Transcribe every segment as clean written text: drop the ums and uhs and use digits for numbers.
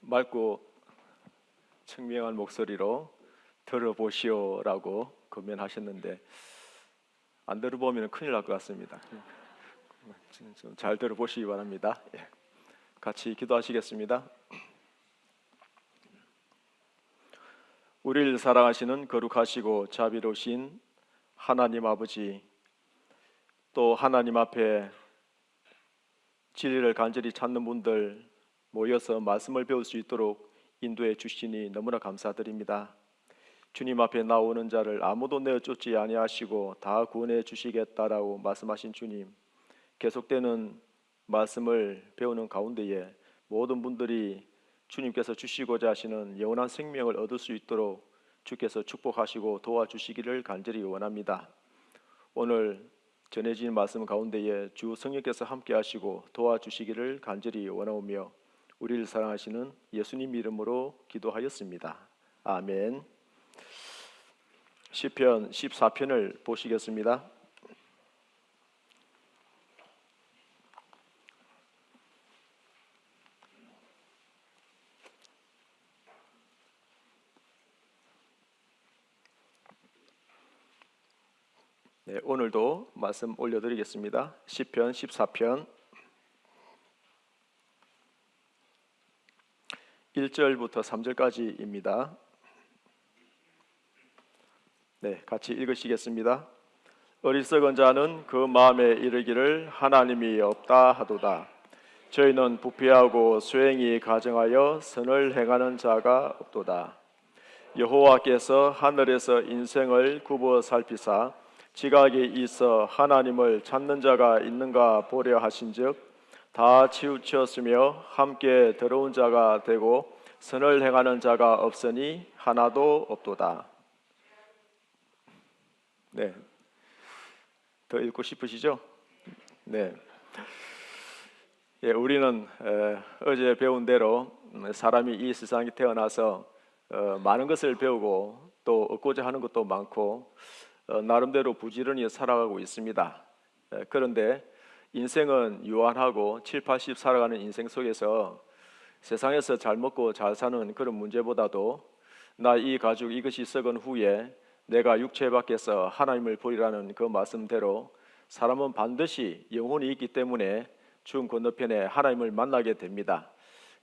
맑고 청명한 목소리로 들어보시오라고 권면하셨는데 안 들어보면 큰일 날 것 같습니다. 좀 잘 들어보시기 바랍니다. 같이 기도하시겠습니다. 우리를 사랑하시는 거룩하시고 자비로우신 하나님 아버지, 또 하나님 앞에 진리를 간절히 찾는 분들 모여서 말씀을 배울 수 있도록 인도해 주시니 너무나 감사드립니다. 주님 앞에 나오는 자를 아무도 내어 쫓지 아니하시고 다 구원해 주시겠다라고 말씀하신 주님, 계속되는 말씀을 배우는 가운데에 모든 분들이 주님께서 주시고자 하시는 영원한 생명을 얻을 수 있도록 주께서 축복하시고 도와주시기를 간절히 원합니다. 오늘 전해진 말씀 가운데에 주 성령께서 함께 하시고 도와주시기를 간절히 원하오며 우리를 사랑하시는 예수님 이름으로 기도하였습니다. 아멘. 시편 14편을 보시겠습니다. 오늘도 말씀 올려드리겠습니다. 시편 14편 1절부터 3절까지입니다. 같이 읽으시겠습니다. 어리석은 자는 그 마음에 이르기를 하나님이 없다 하도다. 저희는 부패하고 수행이 가정하여 선을 행하는 자가 없도다. 여호와께서 하늘에서 인생을 굽어 살피사 지각이 있어 하나님을 찾는 자가 있는가 보려 하신즉 다 치우쳤으며 함께 더러운 자가 되고 선을 행하는 자가 없으니 하나도 없도다. 더 읽고 싶으시죠? 우리는 어제 배운 대로 사람이 이 세상에 태어나서 많은 것을 배우고 또 얻고자 하는 것도 많고 나름대로 부지런히 살아가고 있습니다. 그런데 인생은 유한하고 7, 80 살아가는 인생 속에서 세상에서 잘 먹고 잘 사는 그런 문제보다도 나 이 가죽 이것이 썩은 후에 내가 육체 밖에서 하나님을 보리라는 그 말씀대로 사람은 반드시 영혼이 있기 때문에 죽음 건너편에 하나님을 만나게 됩니다.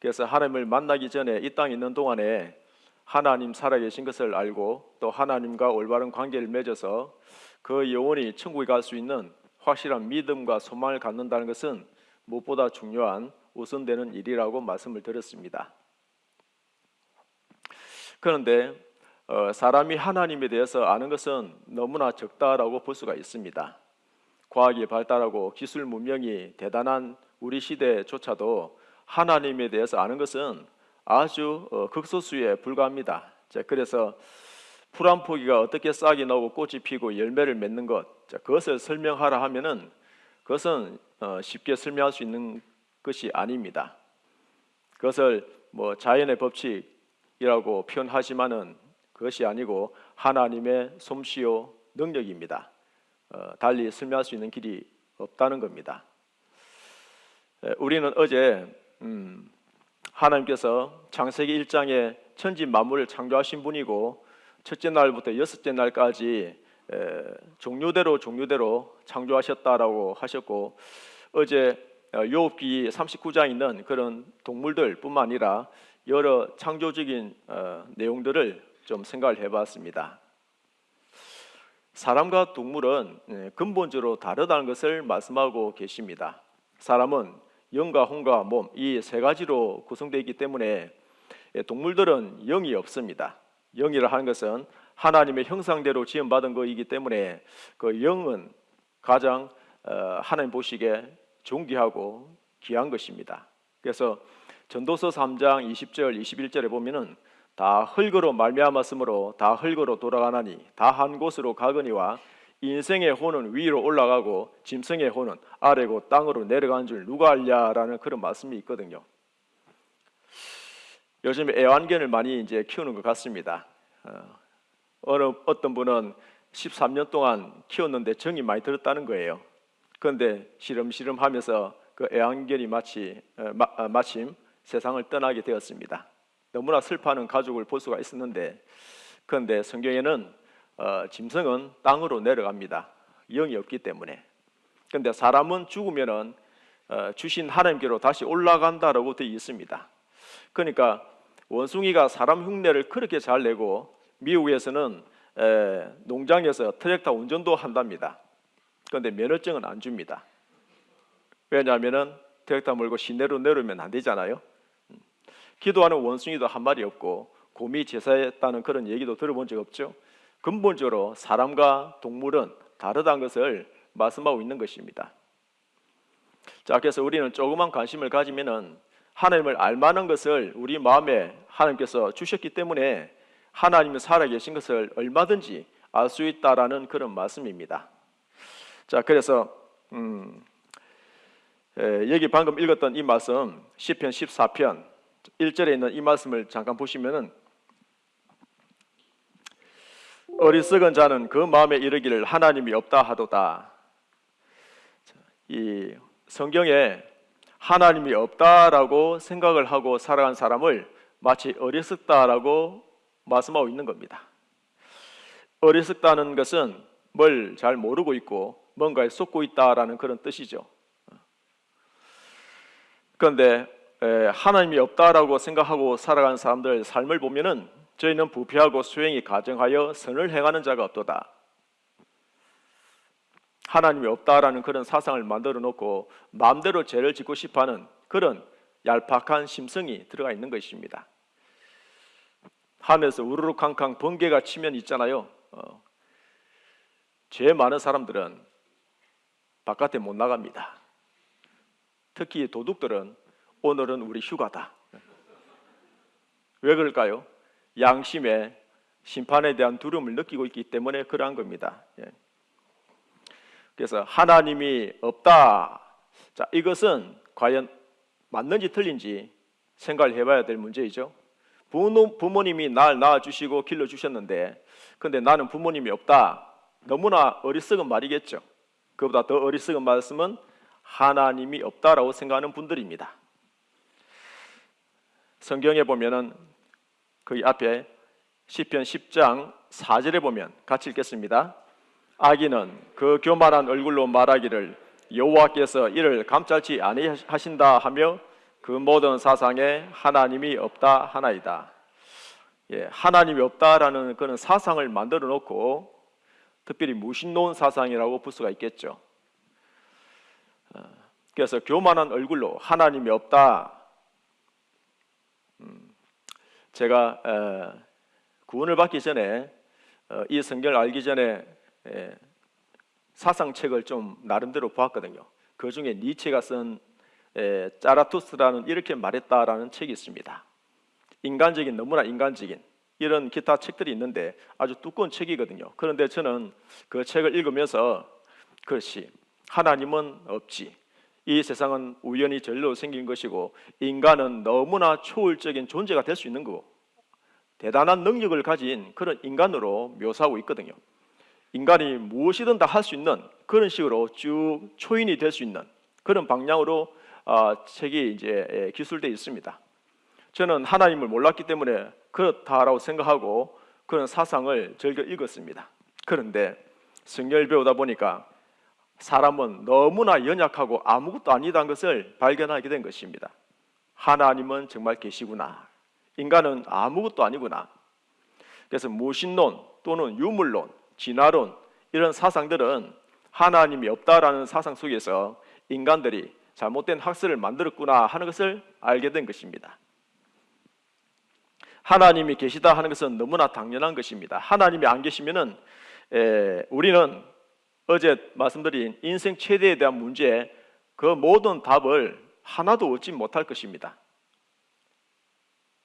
그래서 하나님을 만나기 전에 이 땅에 있는 동안에 하나님 살아계신 것을 알고 또 하나님과 올바른 관계를 맺어서 그 영혼이 천국에 갈 수 있는 확실한 믿음과 소망을 갖는다는 것은 무엇보다 중요한 우선되는 일이라고 말씀을 드렸습니다. 그런데 사람이 하나님에 대해서 아는 것은 너무나 적다라고 볼 수가 있습니다. 과학이 발달하고 기술 문명이 대단한 우리 시대조차도 하나님에 대해서 아는 것은 아주 극소수에 불과합니다. 그래서 풀 한 포기가 어떻게 싹이 나오고 꽃이 피고 열매를 맺는 것, 그것을 설명하라 하면은 그것은 쉽게 설명할 수 있는 것이 아닙니다. 그것을 자연의 법칙이라고 표현하지만은 그것이 아니고 하나님의 솜씨요 능력입니다. 달리 설명할 수 있는 길이 없다는 겁니다. 우리는 어제 하나님께서 창세기 1장에 천지 만물을 창조하신 분이고 첫째 날부터 여섯째 날까지 종류대로 창조하셨다라고 하셨고 어제 욥기 39장에 있는 그런 동물들 뿐만 아니라 여러 창조적인 내용들을 좀 생각을 해봤습니다. 사람과 동물은 근본적으로 다르다는 것을 말씀하고 계십니다. 사람은 영과 혼과 몸 이 세 가지로 구성되어 있기 때문에 동물들은 영이 없습니다. 영이라 하는 것은 하나님의 형상대로 지음받은 것이기 때문에 그 영은 가장 하나님 보시기에 존귀하고 귀한 것입니다. 그래서 전도서 3장 20절 21절에 보면은 다 흙으로 말미암았으므로 다 흙으로 돌아가나니 다 한 곳으로 가거니와 인생의 혼은 위로 올라가고 짐승의 혼은 아래고 땅으로 내려가는 줄 누가 알냐라는 그런 말씀이 있거든요. 요즘 애완견을 많이 이제 키우는 것 같습니다. 어떤 분은 13년 동안 키웠는데 정이 많이 들었다는 거예요. 그런데 시름시름 하면서 그 애완견이 마침 세상을 떠나게 되었습니다. 너무나 슬퍼하는 가족을 볼 수가 있었는데, 그런데 성경에는 짐승은 땅으로 내려갑니다. 영이 없기 때문에. 그런데 사람은 죽으면은 주신 하나님께로 다시 올라간다라고 되어 있습니다. 그러니까 원숭이가 사람 흉내를 그렇게 잘 내고 미국에서는 농장에서 트랙터 운전도 한답니다. 그런데 면허증은 안 줍니다. 왜냐하면 트랙터 몰고 시내로 내려오면 안 되잖아요. 기도하는 원숭이도 한 마리 없고 곰이 제사했다는 그런 얘기도 들어본 적 없죠. 근본적으로 사람과 동물은 다르다는 것을 말씀하고 있는 것입니다. 자, 그래서 우리는 조그만 관심을 가지면은 하나님을 알만한 것을 우리 마음에 하나님께서 주셨기 때문에 하나님이 살아계신 것을 얼마든지 알 수 있다라는 그런 말씀입니다. 자, 그래서 여기 방금 읽었던 이 말씀 시편 14편 1절에 있는 이 말씀을 잠깐 보시면은 어리석은 자는 그 마음에 이르기를 하나님이 없다 하도다. 이 성경에 하나님이 없다라고 생각을 하고 살아간 사람을 마치 어리석다라고 말씀하고 있는 겁니다. 어리석다는 것은 뭘 잘 모르고 있고 뭔가에 속고 있다라는 그런 뜻이죠. 그런데 하나님이 없다라고 생각하고 살아가는 사람들의 삶을 보면은 저희는 부패하고 수행이 가정하여 선을 행하는 자가 없도다. 하나님이 없다라는 그런 사상을 만들어 놓고 마음대로 죄를 짓고 싶어하는 그런 얄팍한 심성이 들어가 있는 것입니다. 하늘에서 우르르 캉캉 번개가 치면 있잖아요. 죄 많은 사람들은 바깥에 못 나갑니다. 특히 도둑들은 오늘은 우리 휴가다. 왜 그럴까요? 양심의 심판에 대한 두려움을 느끼고 있기 때문에 그러한 겁니다. 그래서 하나님이 없다. 자, 이것은 과연 맞는지 틀린지 생각을 해봐야 될 문제이죠. 부모님이 날 낳아주시고 길러주셨는데 근데 나는 부모님이 없다. 너무나 어리석은 말이겠죠. 그보다 더 어리석은 말씀은 하나님이 없다라고 생각하는 분들입니다. 성경에 보면은 그 앞에 시편 10장 4절에 보면 같이 읽겠습니다. 악인은 그 교만한 얼굴로 말하기를 여호와께서 이를 감찰치 아니하신다 하며 그 모든 사상에 하나님이 없다 하나이다. 하나님이 없다라는 그런 사상을 만들어 놓고 특별히 무신론 사상이라고 볼 수가 있겠죠. 그래서 교만한 얼굴로 하나님이 없다. 제가 구원을 받기 전에 이 성경을 알기 전에 사상책을 좀 나름대로 보았거든요. 그 중에 니체가 쓴 짜라투스라는 이렇게 말했다라는 책이 있습니다. 인간적인, 너무나 인간적인 이런 기타 책들이 있는데 아주 두꺼운 책이거든요. 그런데 저는 그 책을 읽으면서 그렇지, 하나님은 없지. 이 세상은 우연히 절로 생긴 것이고 인간은 너무나 초월적인 존재가 될 수 있는 거고 대단한 능력을 가진 그런 인간으로 묘사하고 있거든요. 인간이 무엇이든 다 할 수 있는 그런 식으로 쭉 초인이 될 수 있는 그런 방향으로 책이 이제 기술되어 있습니다. 저는 하나님을 몰랐기 때문에 그렇다라고 생각하고 그런 사상을 즐겨 읽었습니다. 그런데 성경을 배우다 보니까 사람은 너무나 연약하고 아무것도 아니다는 것을 발견하게 된 것입니다. 하나님은 정말 계시구나. 인간은 아무것도 아니구나. 그래서 무신론 또는 유물론, 진화론 이런 사상들은 하나님이 없다라는 사상 속에서 인간들이 잘못된 학설을 만들었구나 하는 것을 알게 된 것입니다. 하나님이 계시다 하는 것은 너무나 당연한 것입니다. 하나님이 안 계시면은 우리는 어제 말씀드린 인생 최대에 대한 문제 그 모든 답을 하나도 얻지 못할 것입니다.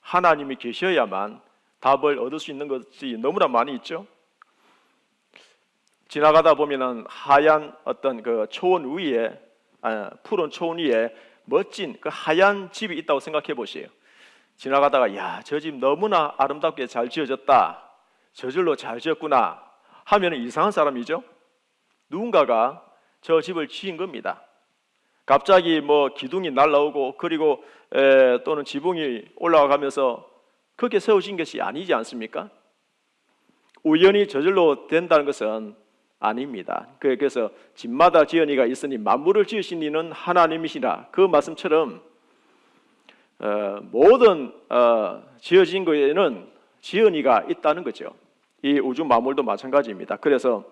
하나님이 계셔야만 답을 얻을 수 있는 것이 너무나 많이 있죠. 지나가다 보면은 하얀 어떤 그 초원 위에 푸른 초원 위에 멋진 그 하얀 집이 있다고 생각해 보세요. 지나가다가 야, 저 집 너무나 아름답게 잘 지어졌다. 저절로 잘 지었구나 하면 이상한 사람이죠. 누군가가 저 집을 지은 겁니다. 갑자기 뭐 기둥이 날라오고 그리고 또는 지붕이 올라가면서 그렇게 세우신 것이 아니지 않습니까? 우연히 저절로 된다는 것은 아닙니다. 그래서 집마다 지은이가 있으니 만물을 지으신 이는 하나님이시라, 그 말씀처럼 모든 지어진 것에는 지은이가 있다는 거죠. 이 우주 만물도 마찬가지입니다. 그래서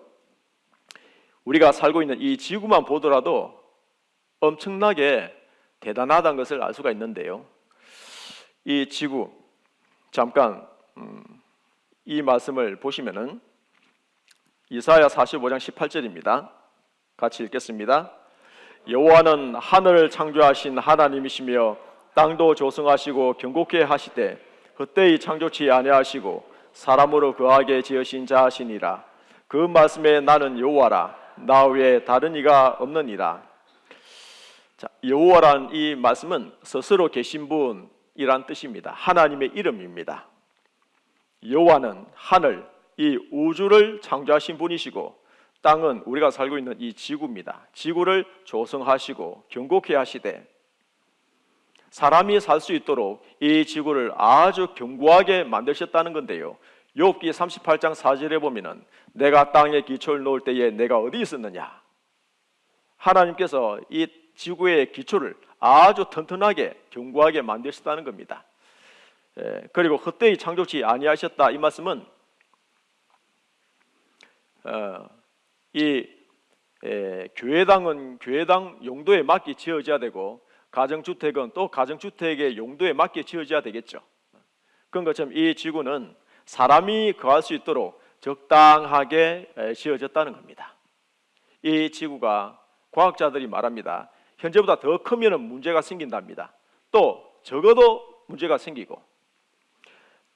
우리가 살고 있는 이 지구만 보더라도 엄청나게 대단하다는 것을 알 수가 있는데요. 이 지구, 잠깐 이 말씀을 보시면은 이사야 45장 18절입니다. 같이 읽겠습니다. 여호와는 하늘을 창조하신 하나님이시며 땅도 조성하시고 견고케 하시되 헛되이 창조치 아니하시고 사람으로 거하게 지으신 자시니라. 그 말씀에 나는 여호와라, 나 외에 다른 이가 없느니라. 자, 여호와란 이 말씀은 스스로 계신 분이란 뜻입니다. 하나님의 이름입니다. 여호와는 하늘, 이 우주를 창조하신 분이시고 땅은 우리가 살고 있는 이 지구입니다. 지구를 조성하시고 견고케 하시되 사람이 살 수 있도록 이 지구를 아주 견고하게 만드셨다는 건데요. 욥기 38장 4절에 보면은 내가 땅에 기초를 놓을 때에 내가 어디 있었느냐. 하나님께서 이 지구의 기초를 아주 튼튼하게 견고하게 만드셨다는 겁니다. 그리고 헛되이 창조치 아니하셨다, 이 말씀은 이 교회당은 교회당 용도에 맞게 지어져야 되고 가정주택은 또 가정주택의 용도에 맞게 지어져야 되겠죠. 그런 것처럼 이 지구는 사람이 거할 수 있도록 적당하게 지어졌다는 겁니다. 이 지구가 과학자들이 말합니다. 현재보다 더 크면 문제가 생긴답니다. 또 적어도 문제가 생기고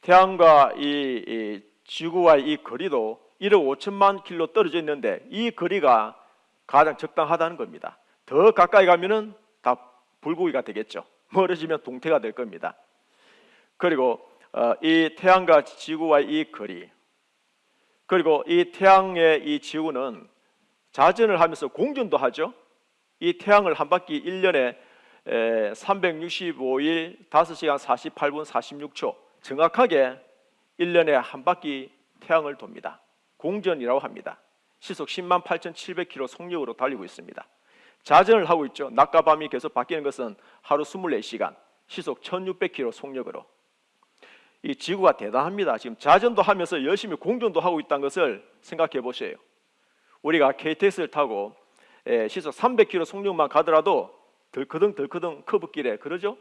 태양과 이 지구와의 이 거리도 1억 5천만 킬로 떨어져 있는데 이 거리가 가장 적당하다는 겁니다. 더 가까이 가면은 다 불고기가 되겠죠. 멀어지면 동태가 될 겁니다. 그리고 이 태양과 지구와의 이 거리, 그리고 이 태양의 이 지구는 자전을 하면서 공전도 하죠. 이 태양을 한 바퀴 1년에 365일 5시간 48분 46초 정확하게 1년에 한 바퀴 태양을 돕니다. 공전이라고 합니다. 시속 10만 8,700km 속력으로 달리고 있습니다. 자전을 하고 있죠. 낮과 밤이 계속 바뀌는 것은 하루 24시간 시속 1600km 속력으로. 이 지구가 대단합니다. 지금 자전도 하면서 열심히 공전도 하고 있다는 것을 생각해 보세요. 우리가 KTX를 타고 시속 300km 속력만 가더라도 덜커덩 커브길에 그러죠?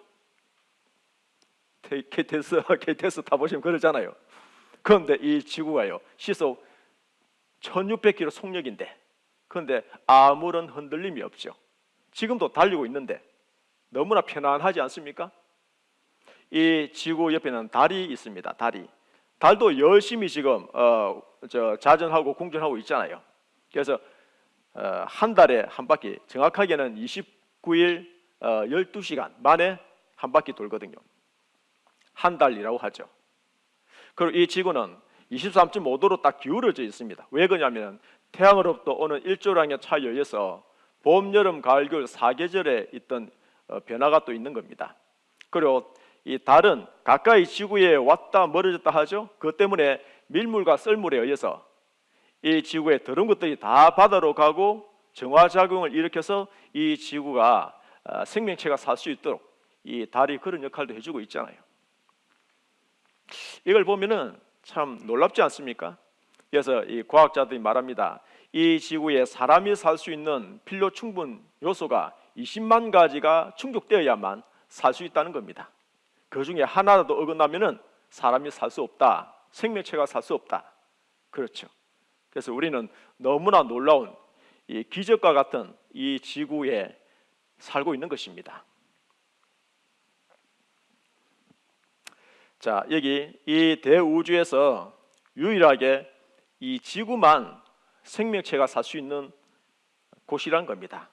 KTX 타보시면 그러잖아요. 그런데 이 지구가요 시속 1600km 속력인데 그런데 아무런 흔들림이 없죠. 지금도 달리고 있는데 너무나 편안하지 않습니까? 이 지구 옆에는 달이 있습니다. 달도 열심히 지금 자전하고 공전하고 있잖아요. 그래서 한 달에 한 바퀴, 정확하게는 29일 12시간 만에 한 바퀴 돌거든요. 한 달이라고 하죠. 그리고 이 지구는 23.5도로 딱 기울어져 있습니다. 왜 그러냐면 태양으로부터 오는 일조량의 차이에 의해서 봄, 여름, 가을, 겨울 4계절에 있던 변화가 또 있는 겁니다. 그리고 이 달은 가까이 지구에 왔다 멀어졌다 하죠. 그것 때문에 밀물과 썰물에 의해서 이 지구의 더러운 것들이 다 바다로 가고 정화작용을 일으켜서 이 지구가 생명체가 살 수 있도록 이 달이 그런 역할도 해주고 있잖아요. 이걸 보면은 참 놀랍지 않습니까? 그래서 이 과학자들이 말합니다. 이 지구에 사람이 살 수 있는 필요 충분 요소가 20만 가지가 충족되어야만 살 수 있다는 겁니다. 그 중에 하나라도 어긋나면은 사람이 살 수 없다. 생명체가 살 수 없다. 그렇죠. 그래서 우리는 너무나 놀라운 이 기적과 같은 이 지구에 살고 있는 것입니다. 자, 여기 이 대우주에서 유일하게 이 지구만 생명체가 살 수 있는 곳이란 겁니다.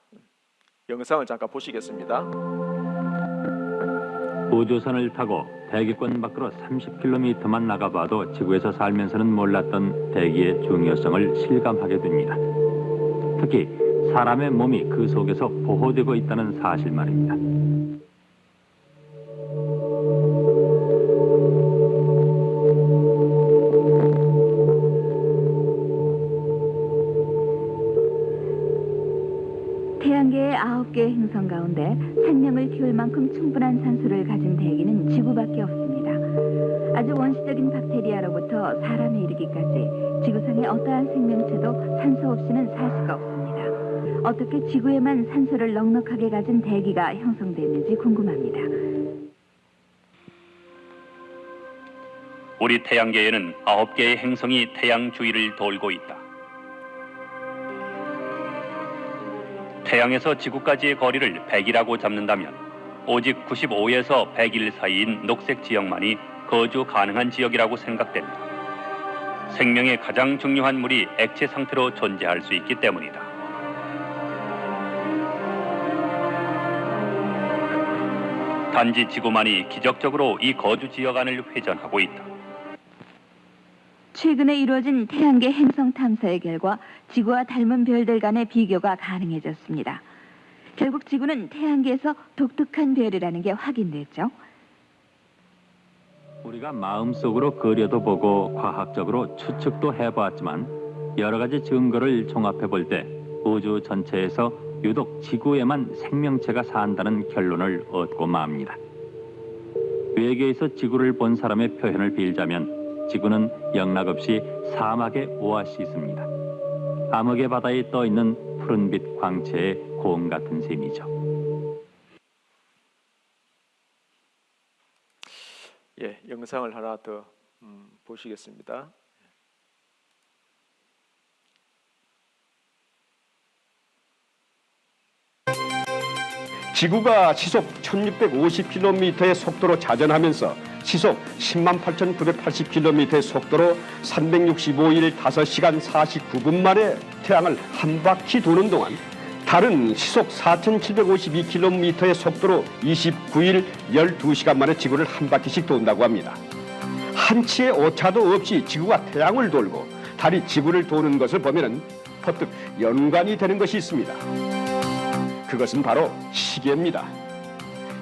영상을 잠깐 보시겠습니다. 우주선을 타고 대기권 밖으로 30km만 나가봐도 지구에서 살면서는 몰랐던 대기의 중요성을 실감하게 됩니다. 특히 사람의 몸이 그 속에서 보호되고 있다는 사실 말입니다. 태양계의 9개의 행성 가운데 생명을 키울 만큼 충분한 산소를 가진 대기는 지구밖에 없습니다. 아주 원시적인 박테리아로부터 사람에 이르기까지 지구상의 어떠한 생명체도 산소 없이는 살 수가 없습니다. 어떻게 지구에만 산소를 넉넉하게 가진 대기가 형성됐는지 궁금합니다. 우리 태양계에는 9개의 행성이 태양 주위를 돌고 있다. 태양에서 지구까지의 거리를 100이라고 잡는다면 오직 95에서 100일 사이인 녹색 지역만이 거주 가능한 지역이라고 생각된다. 생명의 가장 중요한 물이 액체 상태로 존재할 수 있기 때문이다. 단지 지구만이 기적적으로 이 거주 지역 안을 회전하고 있다. 최근에 이루어진 태양계 행성 탐사의 결과 지구와 닮은 별들 간의 비교가 가능해졌습니다. 결국 지구는 태양계에서 독특한 별이라는 게 확인됐죠. 우리가 마음속으로 그려도 보고 과학적으로 추측도 해보았지만 여러 가지 증거를 종합해 볼 때 우주 전체에서 유독 지구에만 생명체가 산다는 결론을 얻고 맙니다. 외계에서 지구를 본 사람의 표현을 빌자면 지구는 영락없이 사막의 오아시스입니다. 암흑의 바다에 떠있는 푸른빛 광채의 고음 같은 셈이죠. 예, 영상을 하나 더 보시겠습니다. 지구가 시속 1650km의 속도로 자전하면서 시속 108,980km의 속도로 365일 5시간 49분 만에 태양을 한 바퀴 도는 동안 달은 시속 4,752km의 속도로 29일 12시간 만에 지구를 한 바퀴씩 돈다고 합니다. 한치의 오차도 없이 지구가 태양을 돌고 달이 지구를 도는 것을 보면 퍼뜩 연관이 되는 것이 있습니다. 그것은 바로 시계입니다.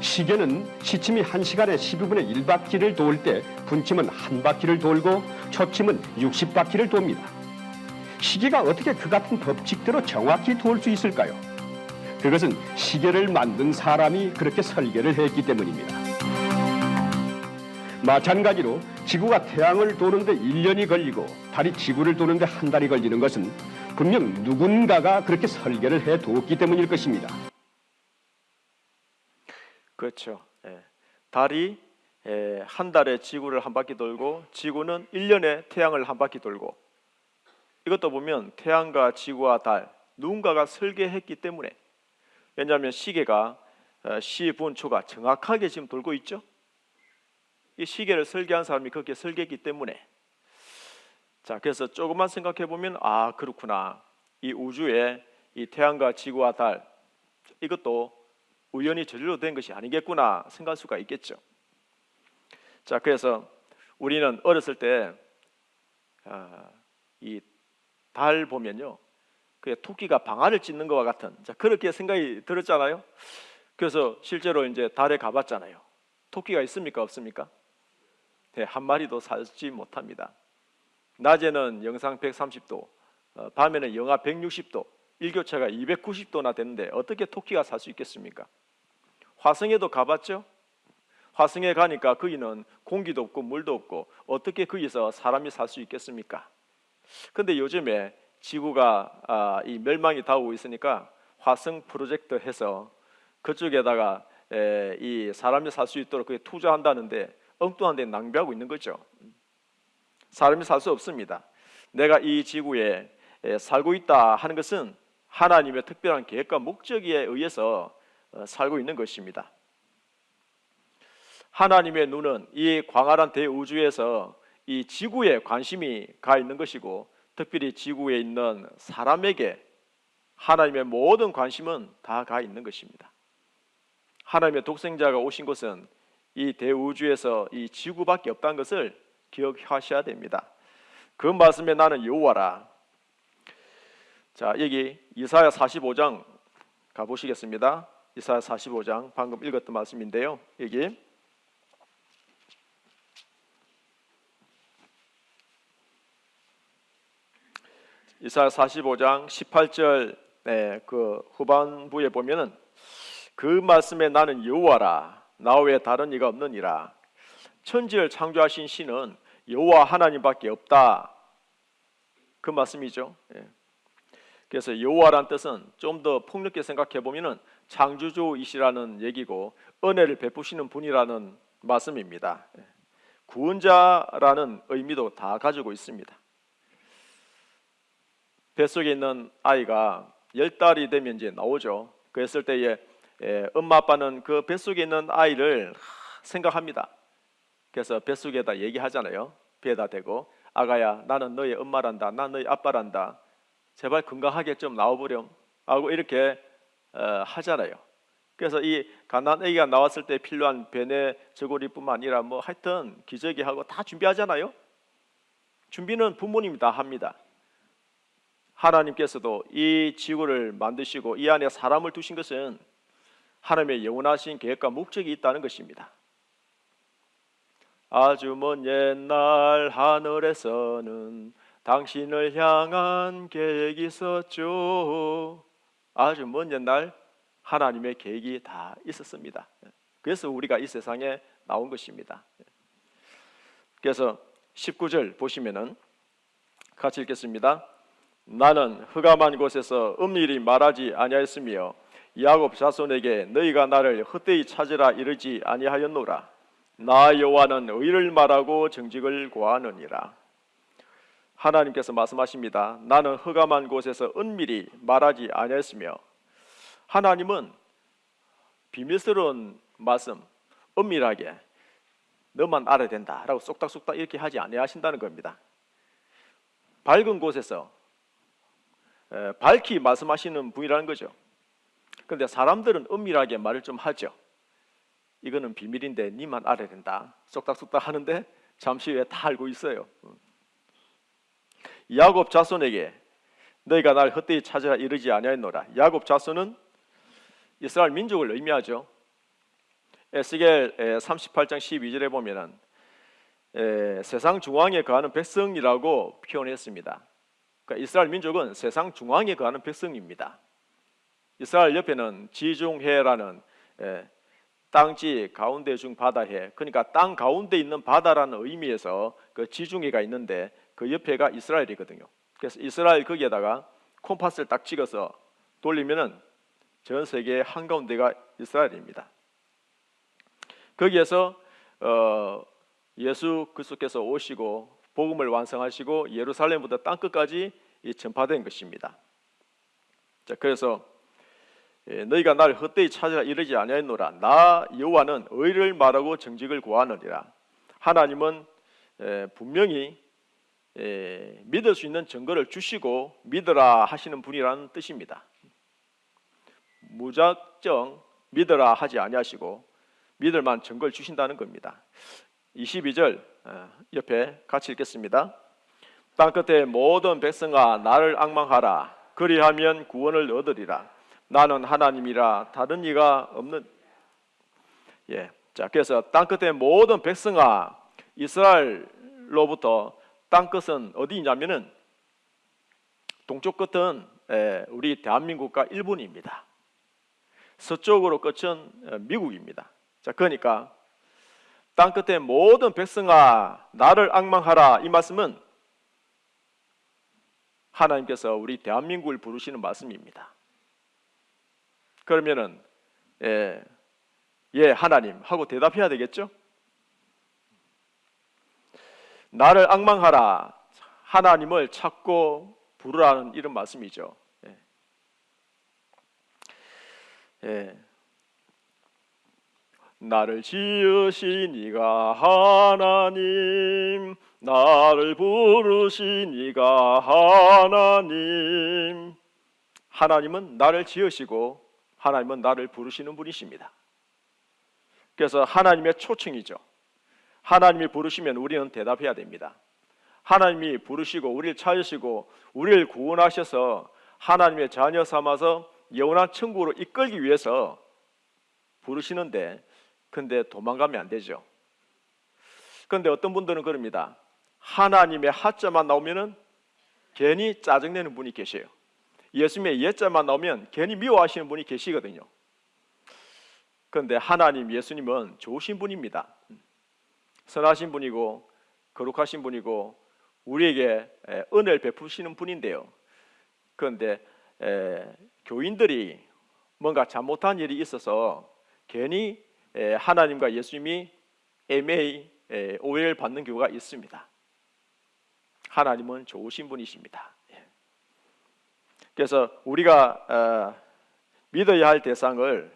시계는 시침이 1시간에 12분의 1바퀴를 돌 때 분침은 한 바퀴를 돌고 초침은 60바퀴를 돕니다. 시계가 어떻게 그 같은 법칙대로 정확히 돌 수 있을까요? 그것은 시계를 만든 사람이 그렇게 설계를 했기 때문입니다. 마찬가지로 지구가 태양을 도는데 1년이 걸리고 달이 지구를 도는데 한 달이 걸리는 것은 분명 누군가가 그렇게 설계를 해두었기 때문일 것입니다. 그렇죠. 예. 달이 한 달에 지구를 한 바퀴 돌고 지구는 1년에 태양을 한 바퀴 돌고, 이것도 보면 태양과 지구와 달 누군가가 설계했기 때문에, 왜냐하면 시계가 시, 분, 초가 정확하게 지금 돌고 있죠. 이 시계를 설계한 사람이 그렇게 설계했기 때문에, 자, 그래서 조금만 생각해 보면 아, 그렇구나. 이 우주에 이 태양과 지구와 달, 이것도 우연히 저절로 된 것이 아니겠구나 생각할 수가 있겠죠. 자, 그래서 우리는 어렸을 때 이 달 보면요, 그 토끼가 방아를 찢는 것과 같은, 자, 그렇게 생각이 들었잖아요. 그래서 실제로 이제 달에 가봤잖아요. 토끼가 있습니까, 없습니까? 네, 한 마리도 살지 못합니다. 낮에는 영상 130도, 밤에는 영하 160도, 일교차가 290도나 되는데 어떻게 토끼가 살 수 있겠습니까? 화성에도 가봤죠? 화성에 가니까 거기는 공기도 없고 물도 없고 어떻게 거기서 사람이 살 수 있겠습니까? 근데 요즘에 지구가 이 멸망이 다가오고 있으니까 화성 프로젝트 해서 그쪽에다가 이 사람이 살 수 있도록 그게 투자한다는데 엉뚱한 데 낭비하고 있는 거죠. 사람이 살 수 없습니다. 내가 이 지구에 살고 있다 하는 것은 하나님의 특별한 계획과 목적에 의해서 살고 있는 것입니다. 하나님의 눈은 이 광활한 대우주에서 이 지구에 관심이 가 있는 것이고, 특별히 지구에 있는 사람에게 하나님의 모든 관심은 다 가 있는 것입니다. 하나님의 독생자가 오신 곳은 이 대우주에서 이 지구밖에 없다는 것을 기억하셔야 됩니다. 그 말씀에 나는 여호와라. 자, 여기 이사야 45장 가보시겠습니다. 이사야 45장 방금 읽었던 말씀인데요. 여기 이사야 45장 18절 그 후반부에 보면은 그 말씀에 나는 여호와라 나 외에 다른 이가 없느니라. 천지를 창조하신 신은 여호와 하나님밖에 없다. 그 말씀이죠. 그래서 여호와란 뜻은 좀 더 폭넓게 생각해 보면은 창조주이시라는 얘기고 은혜를 베푸시는 분이라는 말씀입니다. 구원자라는 의미도 다 가지고 있습니다. 뱃속에 있는 아이가 10달이 되면 이제 나오죠. 그랬을 때에 엄마 아빠는 그 뱃속에 있는 아이를 생각합니다. 그래서 뱃속에다 얘기하잖아요. 배에다 대고 아가야 나는 너의 엄마란다. 난 너의 아빠란다. 제발 건강하게 좀 나와보렴 하고 이렇게 하잖아요. 그래서 이 갓난 아기가 나왔을 때 필요한 배내 저고리뿐만 아니라 뭐 하여튼 기저귀하고 다 준비하잖아요. 준비는 부모님이 다 합니다. 하나님께서도 이 지구를 만드시고 이 안에 사람을 두신 것은 하나님의 영원하신 계획과 목적이 있다는 것입니다. 아주 먼 옛날 하늘에서는 당신을 향한 계획이 있었죠. 아주 먼 옛날 하나님의 계획이 다 있었습니다. 그래서 우리가 이 세상에 나온 것입니다. 그래서 19절 보시면은 같이 읽겠습니다. 나는 흑암한 곳에서 엄밀히 말하지 아니하였으며 야곱 자손에게 너희가 나를 헛되이 찾으라 이르지 아니하였노라. 나 여호와는 의를 말하고 정직을 구하느니라. 하나님께서 말씀하십니다. 나는 흑암한 곳에서 은밀히 말하지 아니하였으며 하나님은 비밀스러운 말씀 은밀하게 너만 알아야 된다라고 쏙닥쏙닥 이렇게 하지 아니하신다는 겁니다. 밝은 곳에서 밝히 말씀하시는 분이라는 거죠. 그런데 사람들은 은밀하게 말을 좀 하죠. 이거는 비밀인데 니만 알아야 된다. 쏙닥쏙닥 하는데 잠시 후에 다 알고 있어요. 야곱 자손에게 너희가 날 헛되이 찾으라 이르지 아니하였노라. 야곱 자손은 이스라엘 민족을 의미하죠. 에스겔 38장 12절에 보면은 세상 중앙에 거하는 백성이라고 표현했습니다. 그러니까 이스라엘 민족은 세상 중앙에 거하는 백성입니다. 이스라엘 옆에는 지중해라는 땅지 가운데 중 바다해, 그러니까 땅 가운데 있는 바다라는 의미에서 그 지중해가 있는데 그 옆에가 이스라엘이거든요. 그래서 이스라엘 거기에다가 콤파스를 딱 찍어서 돌리면은 전 세계 한가운데가 이스라엘입니다. 거기에서 예수 그리스도께서 오시고 복음을 완성하시고 예루살렘부터 땅끝까지 전파된 것입니다. 자, 그래서 너희가 나를 헛되이 찾으라 이르지 아니하였노라. 나 여호와는 의를 말하고 정직을 구하느니라. 하나님은 분명히 믿을 수 있는 증거를 주시고 믿으라 하시는 분이라는 뜻입니다. 무작정 믿으라 하지 아니하시고 믿을 만한 증거를 주신다는 겁니다. 22절 옆에 같이 읽겠습니다. 땅끝의 모든 백성아 나를 앙망하라. 그리하면 구원을 얻으리라. 나는 하나님이라 다른 이가 없는. 자, 그래서 땅끝의 모든 백성아, 이스라엘로부터 땅끝은 어디냐면은 동쪽 끝은 우리 대한민국과 일본입니다. 서쪽으로 끝은 미국입니다. 자, 그러니까 땅끝의 모든 백성아 나를 앙망하라, 이 말씀은 하나님께서 우리 대한민국을 부르시는 말씀입니다. 그러면은 예 하나님 하고 대답해야 되겠죠? 나를 앙망하라, 하나님을 찾고 부르라는 이런 말씀이죠. 나를 지으신 이가 하나님, 나를 부르신 이가 하나님. 하나님은 나를 지으시고 하나님은 나를 부르시는 분이십니다. 그래서 하나님의 초청이죠. 하나님이 부르시면 우리는 대답해야 됩니다. 하나님이 부르시고 우리를 찾으시고 우리를 구원하셔서 하나님의 자녀 삼아서 영원한 천국으로 이끌기 위해서 부르시는데, 근데 도망가면 안 되죠. 그런데 어떤 분들은 그럽니다. 하나님의 하자만 나오면은 괜히 짜증내는 분이 계셔요. 예수님의 예자만 나오면 괜히 미워하시는 분이 계시거든요. 그런데 하나님 예수님은 좋으신 분입니다. 선하신 분이고 거룩하신 분이고 우리에게 은혜를 베푸시는 분인데요. 그런데 교인들이 뭔가 잘못한 일이 있어서 괜히 하나님과 예수님이 애매히 오해를 받는 경우가 있습니다. 하나님은 좋으신 분이십니다. 그래서 우리가 믿어야 할 대상을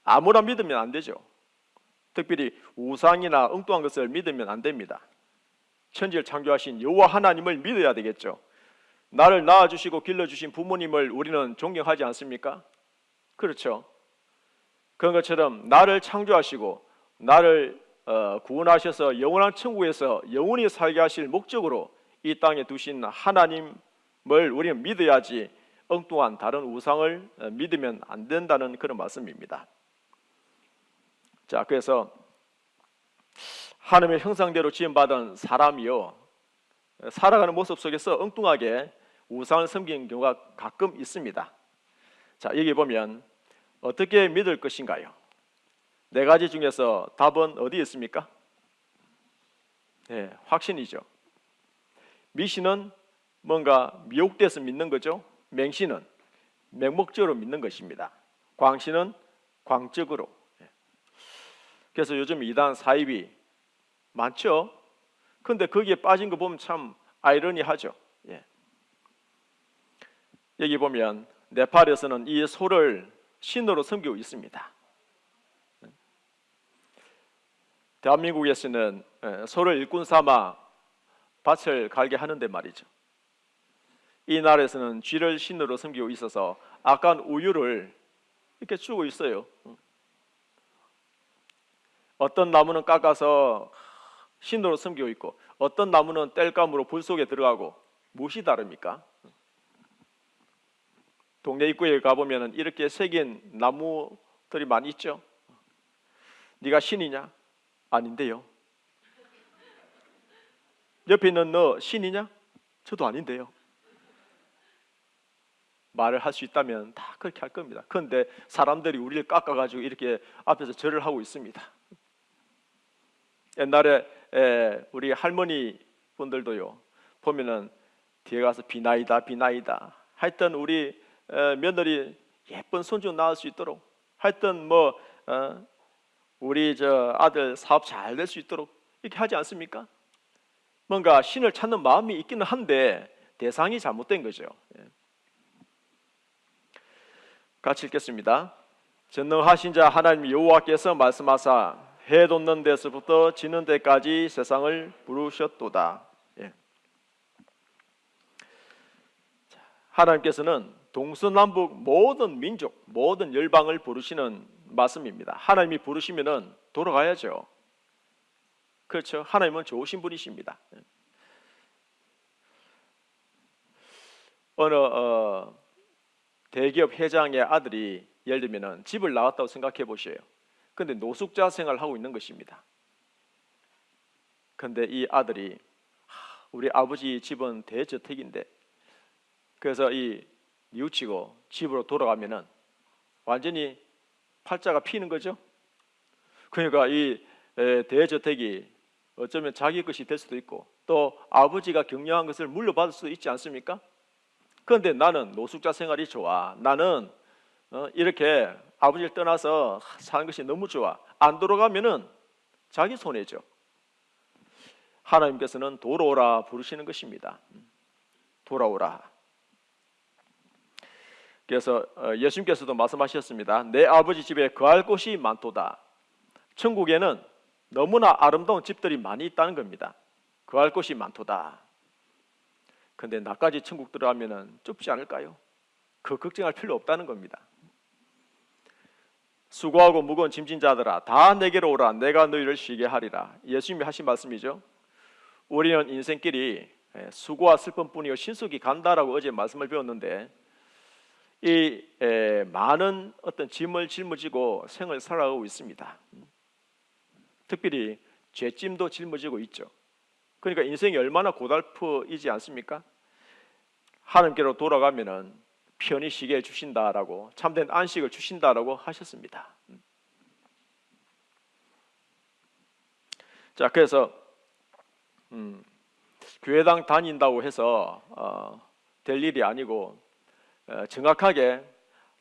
아무나 믿으면 안 되죠. 특별히 우상이나 엉뚱한 것을 믿으면 안 됩니다. 천지를 창조하신 여호와 하나님을 믿어야 되겠죠. 나를 낳아주시고 길러주신 부모님을 우리는 존경하지 않습니까? 그렇죠. 그런 것처럼 나를 창조하시고 나를 구원하셔서 영원한 천국에서 영원히 살게 하실 목적으로 이 땅에 두신 하나님을 우리는 믿어야지 엉뚱한 다른 우상을 믿으면 안 된다는 그런 말씀입니다. 자, 그래서 하나님의 형상대로 지음받은 사람이요, 살아가는 모습 속에서 엉뚱하게 우상을 섬기는 경우가 가끔 있습니다. 자, 여기 보면 어떻게 믿을 것인가요? 네 가지 중에서 답은 어디에 있습니까? 네, 확신이죠. 미신은 뭔가 미혹돼서 믿는 거죠. 맹신은 맹목적으로 믿는 것입니다. 광신은 광적으로. 그래서 요즘 이단 사입이 많죠. 그런데 거기에 빠진 거 보면 참 아이러니하죠. 여기 보면 네팔에서는 이 소를 신으로 섬기고 있습니다. 대한민국에서는 소를 일꾼 삼아 밭을 갈게 하는데 말이죠. 이 나라에서는 쥐를 신으로 섬기고 있어서 아까운 우유를 이렇게 주고 있어요. 어떤 나무는 깎아서 신으로 섬기고 있고 어떤 나무는 땔감으로 불 속에 들어가고 무엇이 다릅니까? 동네 입구에 가보면 이렇게 새긴 나무들이 많이 있죠. 네가 신이냐? 아닌데요. 옆에 있는 너 신이냐? 저도 아닌데요. 말을 할 수 있다면 다 그렇게 할 겁니다. 그런데 사람들이 우리를 깎아가지고 이렇게 앞에서 절을 하고 있습니다. 옛날에 우리 할머니 분들도요, 보면은 뒤에 가서 비나이다 비나이다 하여튼 우리 며느리 예쁜 손주 낳을 수 있도록 하여튼 뭐 우리 저 아들 사업 잘 될 수 있도록 이렇게 하지 않습니까? 뭔가 신을 찾는 마음이 있기는 한데 대상이 잘못된 거죠. 같이 읽겠습니다. 전능하신 자 하나님 여호와께서 말씀하사 해 돋는 데서부터 지는 데까지 세상을 부르셨도다. 하나님께서는 동서남북 모든 민족, 모든 열방을 부르시는 말씀입니다. 하나님이 부르시면은 돌아가야죠. 그렇죠. 하나님은 좋으신 분이십니다. 어느 대기업 회장의 아들이 예를 들면은 집을 나왔다고 생각해 보셔요. 근데 노숙자 생활을 하고 있는 것입니다. 근데 이 아들이 우리 아버지 집은 대저택인데 그래서 이 뉘우치고 집으로 돌아가면은 완전히 팔자가 피는 거죠. 그러니까 이 대저택이 어쩌면 자기 것이 될 수도 있고 또 아버지가 경영한 것을 물려받을 수도 있지 않습니까? 그런데 나는 노숙자 생활이 좋아. 나는 이렇게 아버지를 떠나서 사는 것이 너무 좋아. 안 돌아가면은 자기 손해죠. 하나님께서는 돌아오라 부르시는 것입니다. 돌아오라. 그래서 예수님께서도 말씀하셨습니다. 내 아버지 집에 거할 곳이 많도다. 천국에는 너무나 아름다운 집들이 많이 있다는 겁니다. 거할 곳이 많도다. 근데 나까지 천국 들어가면은 좁지 않을까요? 그 걱정할 필요 없다는 겁니다. 수고하고 무거운 짐진 자들아 다 내게로 오라. 내가 너희를 쉬게 하리라. 예수님이 하신 말씀이죠. 우리는 인생길이 수고와 슬픔뿐이요 신속히 간다라고 어제 말씀을 배웠는데 많은 어떤 짐을 짊어지고 생을 살아가고 있습니다. 특별히 죄짐도 짊어지고 있죠. 그러니까 인생이 얼마나 고달프이지 않습니까? 하나님께로 돌아가면은 편히 쉬게 해주신다라고, 참된 안식을 주신다라고 하셨습니다. 자, 그래서 교회당 다닌다고 해서 될 일이 아니고, 정확하게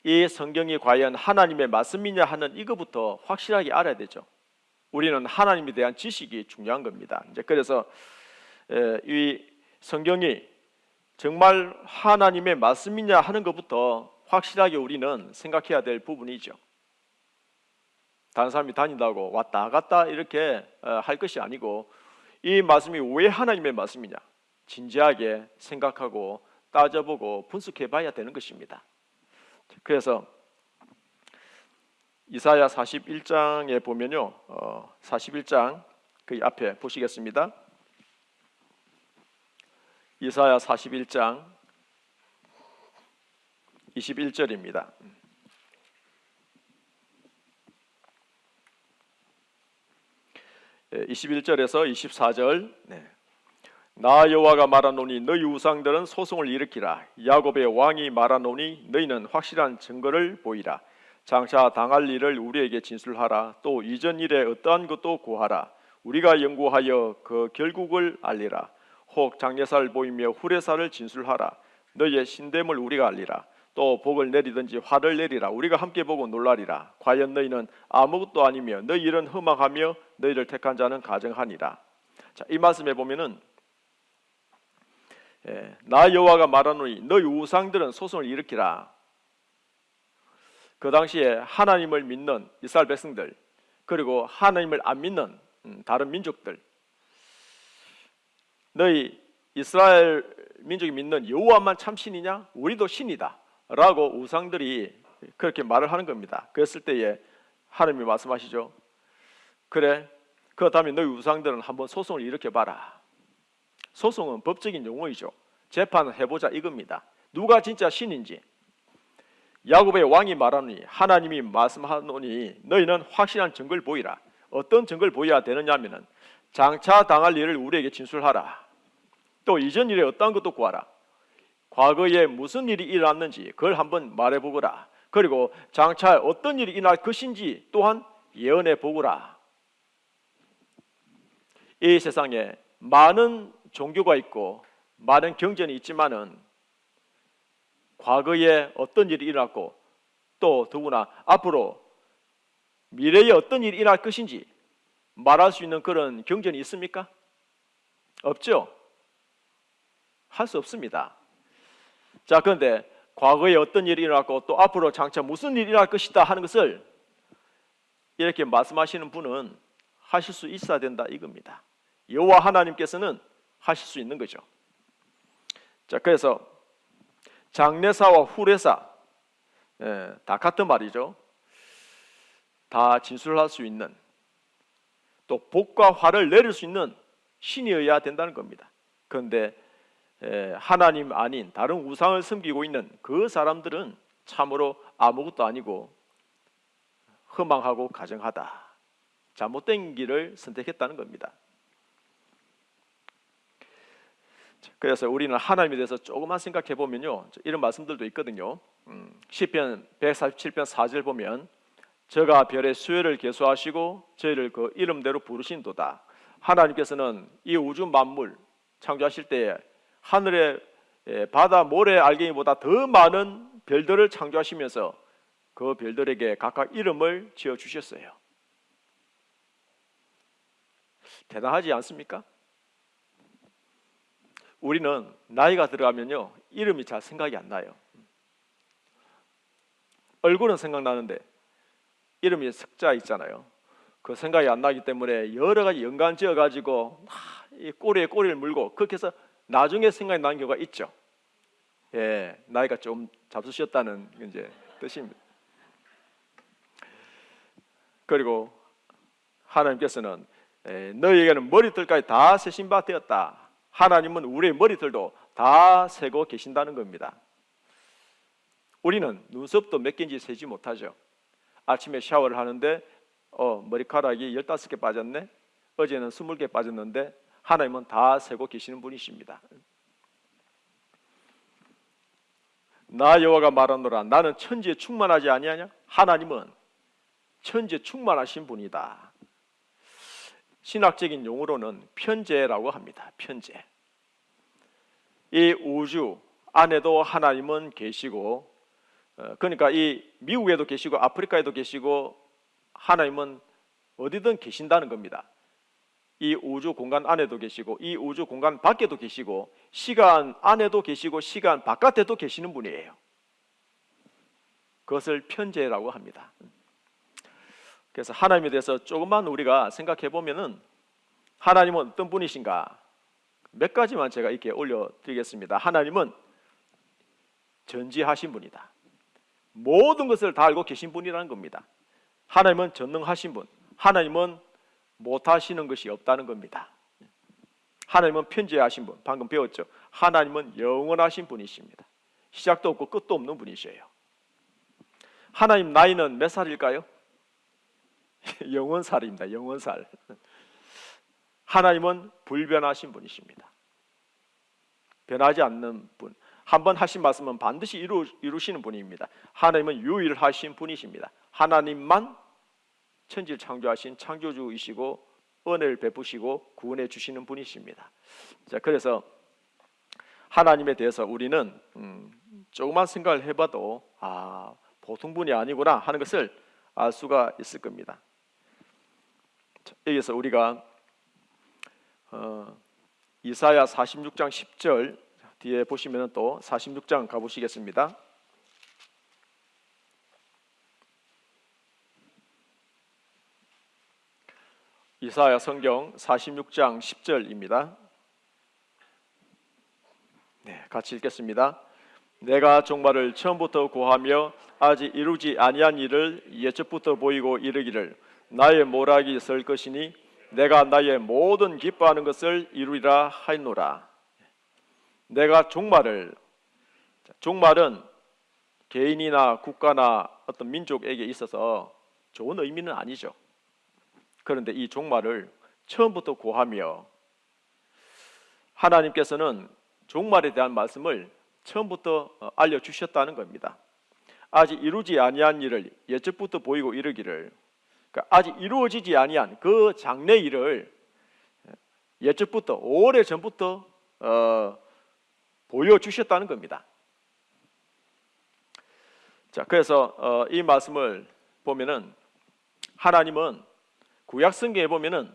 이 성경이 과연 하나님의 말씀이냐 하는 이거부터 확실하게 알아야 되죠. 우리는 하나님에 대한 지식이 중요한 겁니다. 이제 그래서 이 성경이 정말 하나님의 말씀이냐 하는 것부터 확실하게 우리는 생각해야 될 부분이죠. 다른 사람이 다닌다고 왔다 갔다 이렇게 할 것이 아니고, 이 말씀이 왜 하나님의 말씀이냐 진지하게 생각하고 따져보고 분석해 봐야 되는 것입니다. 그래서 이사야 41장에 보면요, 41장 그 앞에 보시겠습니다. 이사야 41장 21절입니다. 예, 21절에서 24절. 나 여호와가 말하노니 너희 우상들은 소송을 일으키라. 야곱의 왕이 말하노니 너희는 확실한 증거를 보이라. 장차 당할 일을 우리에게 진술하라. 또 이전 일에 어떠한 것도 고하라. 우리가 연구하여 그 결국을 알리라. 혹 장례사를 보이며 후레사를 진술하라. 너희의 신됨을 우리가 알리라. 또 복을 내리든지 화를 내리라. 우리가 함께 보고 놀라리라. 과연 너희는 아무것도 아니며 너희 일은 허망하며 너희를 택한 자는 가정하니라. 자, 이 말씀에 보면은 나 여호와가 말하노니 너희 우상들은 소송을 일으키라. 그 당시에 하나님을 믿는 이스라엘 백성들, 그리고 하나님을 안 믿는 다른 민족들, 너희 이스라엘 민족이 믿는 여호와만 참 신이냐? 우리도 신이다 라고 우상들이 그렇게 말을 하는 겁니다. 그랬을 때에 하나님이 말씀하시죠. 그래, 그렇다면 너희 우상들은 한번 소송을 일으켜봐라. 소송은 법적인 용어이죠. 재판을 해보자 이겁니다. 누가 진짜 신인지. 야곱의 왕이 말하노니, 하나님이 말씀하노니 너희는 확실한 증거를 보이라. 어떤 증거를 보여야 되느냐면은 장차 당할 일을 우리에게 진술하라. 또 이전 일에 어떤 것도 구하라. 과거에 무슨 일이 일어났는지 그걸 한번 말해보거라. 그리고 장차 어떤 일이 일어날 것인지 또한 예언해 보거라. 이 세상에 많은 종교가 있고 많은 경전이 있지만은 과거에 어떤 일이 일어났고 또 더구나 앞으로 미래에 어떤 일이 일어날 것인지 말할 수 있는 그런 경전이 있습니까? 없죠. 할 수 없습니다. 자, 그런데 과거에 어떤 일이 일어났고 또 앞으로 장차 무슨 일이 일어날 것이다 하는 것을 이렇게 말씀하시는 분은 하실 수 있어야 된다 이겁니다. 여호와 하나님께서는 하실 수 있는 거죠. 자, 그래서 장례사와 후레사 다 같은 말이죠. 다 진술할 수 있는, 또 복과 화를 내릴 수 있는 신이어야 된다는 겁니다. 그런데 하나님 아닌 다른 우상을 섬기고 있는 그 사람들은 참으로 아무것도 아니고 허망하고 가정하다, 잘못된 길을 선택했다는 겁니다. 그래서 우리는 하나님에 대해서 조금만 생각해 보면요, 이런 말씀들도 있거든요. 시편 147편 4절 보면 저가 별의 수요를 계수하시고 저희를 그 이름대로 부르신도다. 하나님께서는 이 우주 만물 창조하실 때에 하늘의 바다 모래 알갱이보다 더 많은 별들을 창조하시면서 그 별들에게 각각 이름을 지어 주셨어요. 대단하지 않습니까? 우리는 나이가 들어가면요, 이름이 잘 생각이 안 나요. 얼굴은 생각나는데 이름이 석자 있잖아요. 그 생각이 안 나기 때문에 여러 가지 연관 지어 가지고 이 꼬리에 꼬리를 물고 그렇게 해서 나중에 생각이 나는 경우가 있죠. 예, 나이가 좀 잡수셨다는 이제 뜻입니다. 그리고 하나님께서는 너희에게는 머리털까지 다 세신 바 되었다. 하나님은 우리의 머리털도 다 세고 계신다는 겁니다. 우리는 눈썹도 몇 개인지 세지 못하죠. 아침에 샤워를 하는데 머리카락이 15개 빠졌네. 어제는 20개 빠졌는데 하나님은 다 세고 계시는 분이십니다. 나 여호와가 말하노라 나는 천지에 충만하지 아니하냐? 하나님은 천지에 충만하신 분이다. 신학적인 용어로는 편재라고 합니다. 편재. 이 우주 안에도 하나님은 계시고, 그러니까 이 미국에도 계시고 아프리카에도 계시고 하나님은 어디든 계신다는 겁니다. 이 우주 공간 안에도 계시고 이 우주 공간 밖에도 계시고 시간 안에도 계시고 시간 바깥에도 계시는 분이에요. 그것을 편재라고 합니다. 그래서 하나님에 대해서 조금만 우리가 생각해 보면은 하나님은 어떤 분이신가? 몇 가지만 제가 이렇게 올려드리겠습니다. 하나님은 전지하신 분이다. 모든 것을 다 알고 계신 분이라는 겁니다. 하나님은 전능하신 분. 하나님은 못하시는 것이 없다는 겁니다. 하나님은 편재하신 분. 방금 배웠죠. 하나님은 영원하신 분이십니다. 시작도 없고 끝도 없는 분이셔요. 하나님 나이는 몇 살일까요? 영원살입니다. 영원살. 하나님은 불변하신 분이십니다. 변하지 않는 분. 한번 하신 말씀은 반드시 이루시는 분입니다. 하나님은 유일하신 분이십니다. 하나님만 천지를 창조하신 창조주이시고 은혜를 베푸시고 구원해 주시는 분이십니다. 자, 그래서 하나님에 대해서 우리는 조금만 생각을 해봐도 보통 분이 아니구나 하는 것을 알 수가 있을 겁니다. 여기서 우리가 이사야 46장 10절 뒤에 보시면 또 46장 가보시겠습니다. 이사야 성경 46장 10절입니다. 네, 같이 읽겠습니다. 내가 종말을 처음부터 고하며 아직 이루지 아니한 일을 예적부터 보이고 이르기를 나의 모락이 설 것이니 내가 나의 모든 기뻐하는 것을 이루리라 하노라. 내가 종말은 개인이나 국가나 어떤 민족에게 있어서 좋은 의미는 아니죠. 그런데 이 종말을 처음부터 고하며 하나님께서는 종말에 대한 말씀을 처음부터 알려주셨다는 겁니다. 아직 이루지 아니한 일을 예적부터 보이고 이르기를, 그러니까 아직 이루어지지 아니한 그 장래 일을 예적부터 오래전부터 보여주셨다는 겁니다. 자, 그래서 이 말씀을 보면은 하나님은 구약 성경에 보면은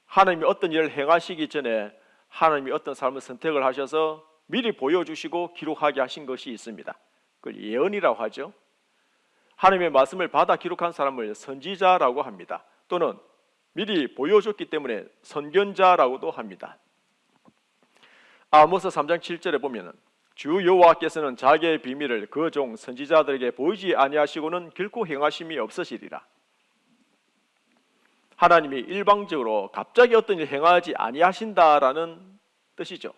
하나님이 어떤 일을 행하시기 전에 하나님이 어떤 삶을 선택을 하셔서 미리 보여주시고 기록하게 하신 것이 있습니다. 그걸 예언이라고 하죠. 하나님의 말씀을 받아 기록한 사람을 선지자라고 합니다. 또는 미리 보여줬기 때문에 선견자라고도 합니다. 아모스 3장 7절에 보면은 주 여호와께서는 자기의 비밀을 그 종 선지자들에게 보이지 아니하시고는 결코 행하심이 없으시리라. 하나님이 일방적으로 갑자기 어떤 일을 행하지 아니하신다라는 뜻이죠.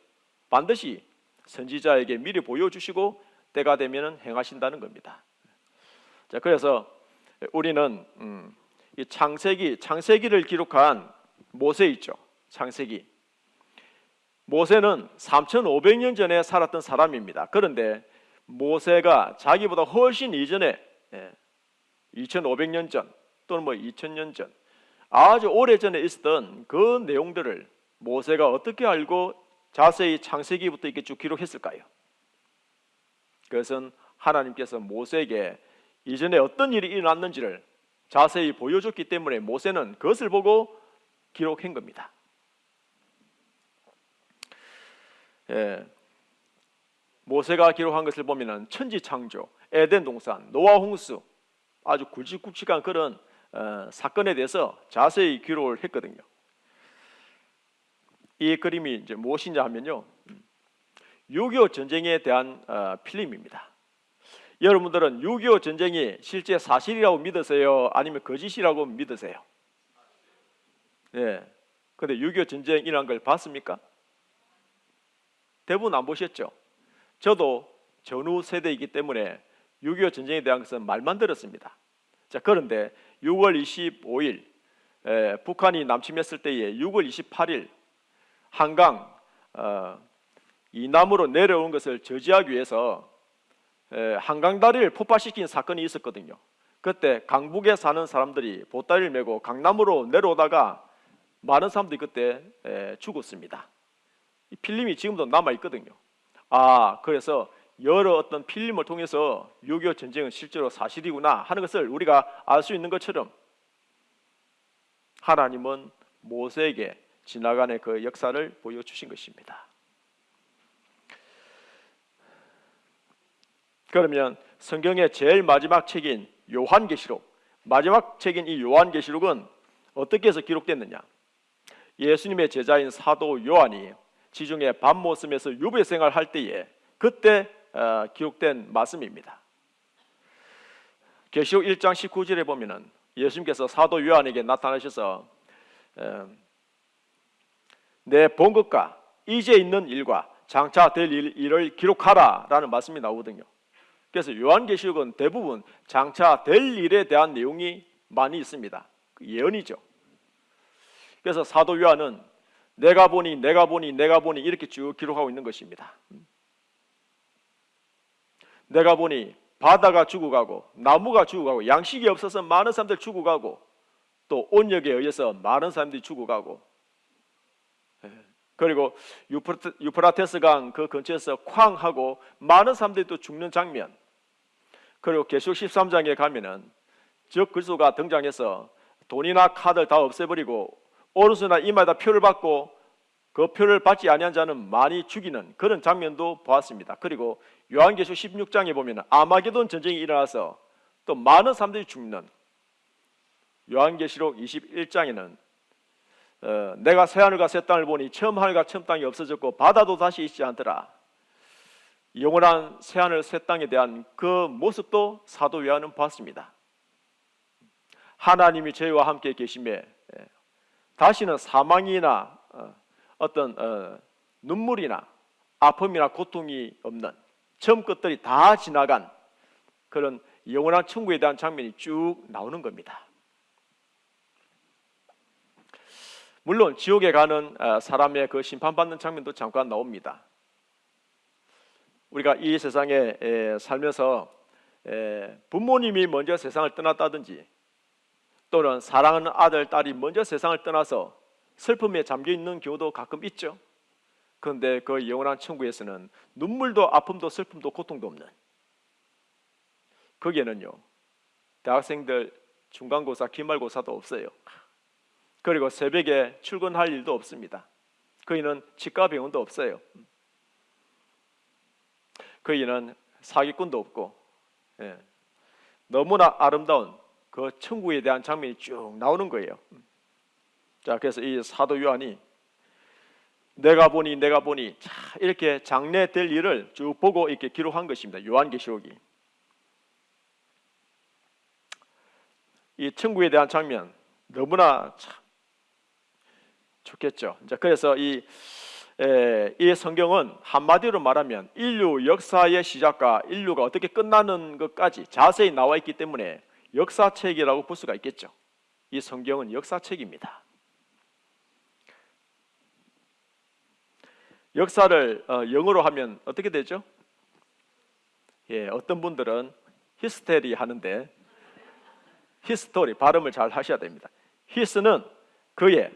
반드시 선지자에게 미리 보여주시고 때가 되면 행하신다는 겁니다. 자, 그래서 우리는 이 창세기를 기록한 모세 있죠. 창세기. 모세는 3,500년 전에 살았던 사람입니다. 그런데 모세가 자기보다 훨씬 이전에 2,500년 전 또는 2,000년 전 아주 오래전에 있었던 그 내용들을 모세가 어떻게 알고 자세히 창세기부터 이렇게 쭉 기록했을까요? 그것은 하나님께서 모세에게 이전에 어떤 일이 일어났는지를 자세히 보여줬기 때문에 모세는 그것을 보고 기록한 겁니다. 모세가 기록한 것을 보면은 천지창조, 에덴 동산, 노아 홍수 아주 굵직굵직한 그런 사건에 대해서 자세히 기록을 했거든요. 이 그림이 이제 무엇이냐 하면요, 6.25 전쟁에 대한 필름입니다. 여러분들은 6.25 전쟁이 실제 사실이라고 믿으세요? 아니면 거짓이라고 믿으세요? 네. 근데 6.25 전쟁이라는 걸 봤습니까? 대부분 안 보셨죠? 저도 전후 세대이기 때문에 6.25 전쟁에 대한 것은 말만 들었습니다. 자, 그런데 6월 25일 북한이 남침했을 때에 6월 28일 한강 이남으로 내려온 것을 저지하기 위해서 한강 다리를 폭파시킨 사건이 있었거든요. 그때 강북에 사는 사람들이 보따리를 메고 강남으로 내려오다가 많은 사람들이 그때 죽었습니다. 이 필름이 지금도 남아 있거든요. 그래서 여러 어떤 필름을 통해서 6.25 전쟁은 실제로 사실이구나 하는 것을 우리가 알 수 있는 것처럼 하나님은 모세에게 지나간의 그 역사를 보여주신 것입니다. 그러면 성경의 제일 마지막 책인 요한계시록, 마지막 책인 이 요한계시록은 어떻게 해서 기록됐느냐? 예수님의 제자인 사도 요한이 지중해 밤모섬에서 유배 생활할 때에 그때 기록된 말씀입니다. 계시록 1장 19절에 보면은 예수님께서 사도 요한에게 나타나셔서 내 본 것과 이제 있는 일과 장차 될 일을 기록하라 라는 말씀이 나오거든요. 그래서 요한계시록은 대부분 장차 될 일에 대한 내용이 많이 있습니다. 예언이죠. 그래서 사도 요한은 내가 보니 이렇게 쭉 기록하고 있는 것입니다. 내가 보니 바다가 죽어가고 나무가 죽어가고 양식이 없어서 많은 사람들 죽어가고 또 온역에 의해서 많은 사람들이 죽어가고 그리고 유프라테스 강 그 근처에서 쾅하고 많은 사람들이 또 죽는 장면, 그리고 계시록 13장에 가면은 적 글소가 등장해서 돈이나 카드를 다 없애버리고 오른손이나 이마에다 표를 받고 그 표를 받지 아니한 자는 많이 죽이는 그런 장면도 보았습니다. 그리고 요한계시록 16장에 보면 아마게돈 전쟁이 일어나서 또 많은 사람들이 죽는, 요한계시록 21장에는 내가 새하늘과 새 땅을 보니 처음 하늘과 처음 땅이 없어졌고 바다도 다시 있지 않더라. 영원한 새하늘 새 땅에 대한 그 모습도 사도 요한은 보았습니다. 하나님이 저희와 함께 계심에 다시는 사망이나 어떤 눈물이나 아픔이나 고통이 없는 처음 것들이 다 지나간 그런 영원한 천국에 대한 장면이 쭉 나오는 겁니다. 물론 지옥에 가는 사람의 그 심판받는 장면도 잠깐 나옵니다. 우리가 이 세상에 살면서 부모님이 먼저 세상을 떠났다든지 또는 사랑하는 아들, 딸이 먼저 세상을 떠나서 슬픔에 잠겨 있는 경우도 가끔 있죠. 그런데 그 영원한 천국에서는 눈물도 아픔도 슬픔도 고통도 없는, 거기에는요 대학생들 중간고사, 기말고사도 없어요. 그리고 새벽에 출근할 일도 없습니다. 거기는 치과 병원도 없어요. 거기는 사기꾼도 없고 너무나 아름다운 그 천국에 대한 장면이 쭉 나오는 거예요. 자, 그래서 이 사도 요한이 내가 보니 자, 이렇게 장래될 일을 쭉 보고 이렇게 기록한 것입니다. 요한계시록이. 이 천국에 대한 장면 너무나 참 좋겠죠. 자, 그래서 이 성경은 한마디로 말하면 인류 역사의 시작과 인류가 어떻게 끝나는 것까지 자세히 나와 있기 때문에 역사책이라고 볼 수가 있겠죠. 이 성경은 역사책입니다. 역사를 영어로 하면 어떻게 되죠? 어떤 분들은 히스테리 하는데 히스토리 발음을 잘 하셔야 됩니다. 히스는 그의,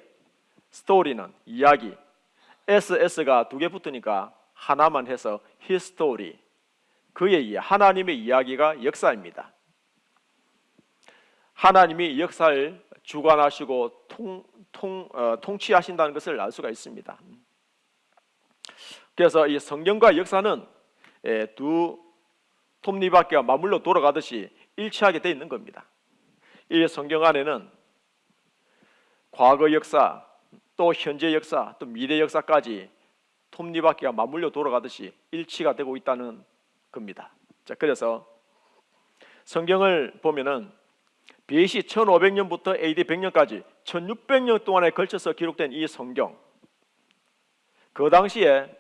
스토리는 이야기, SS가 두 개 붙으니까 하나만 해서 히스토리, 그의 하나님의 이야기가 역사입니다. 하나님이 역사를 주관하시고 통치하신다는 것을 알 수가 있습니다. 그래서 이 성경과 역사는 두 톱니바퀴가 맞물려 돌아가듯이 일치하게 되어 있는 겁니다. 이 성경 안에는 과거 역사, 또 현재 역사, 또 미래 역사까지 톱니바퀴가 맞물려 돌아가듯이 일치가 되고 있다는 겁니다. 자, 그래서 성경을 보면은 BC 1500년부터 AD 100년까지 1600년 동안에 걸쳐서 기록된 이 성경, 그 당시에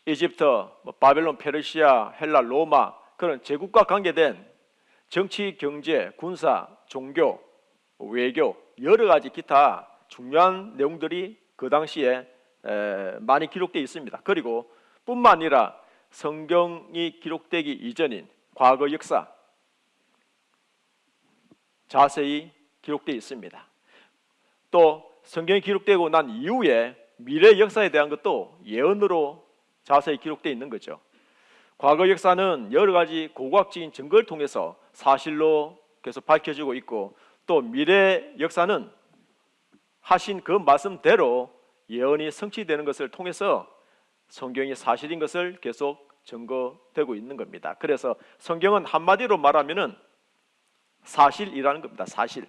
이집트, 바벨론, 페르시아, 헬라, 로마 그런 제국과 관계된 정치, 경제, 군사, 종교, 외교 여러 가지 기타 중요한 내용들이 그 당시에 많이 기록되어 있습니다. 그리고 뿐만 아니라 성경이 기록되기 이전인 과거 역사 자세히 기록되어 있습니다. 또 성경이 기록되고 난 이후에 미래 역사에 대한 것도 예언으로 자세히 기록되어 있는 거죠. 과거 역사는 여러 가지 고고학적인 증거를 통해서 사실로 계속 밝혀지고 있고, 또 미래 역사는 하신 그 말씀대로 예언이 성취되는 것을 통해서 성경이 사실인 것을 계속 증거되고 있는 겁니다. 그래서 성경은 한마디로 말하면은 사실이라는 겁니다. 사실.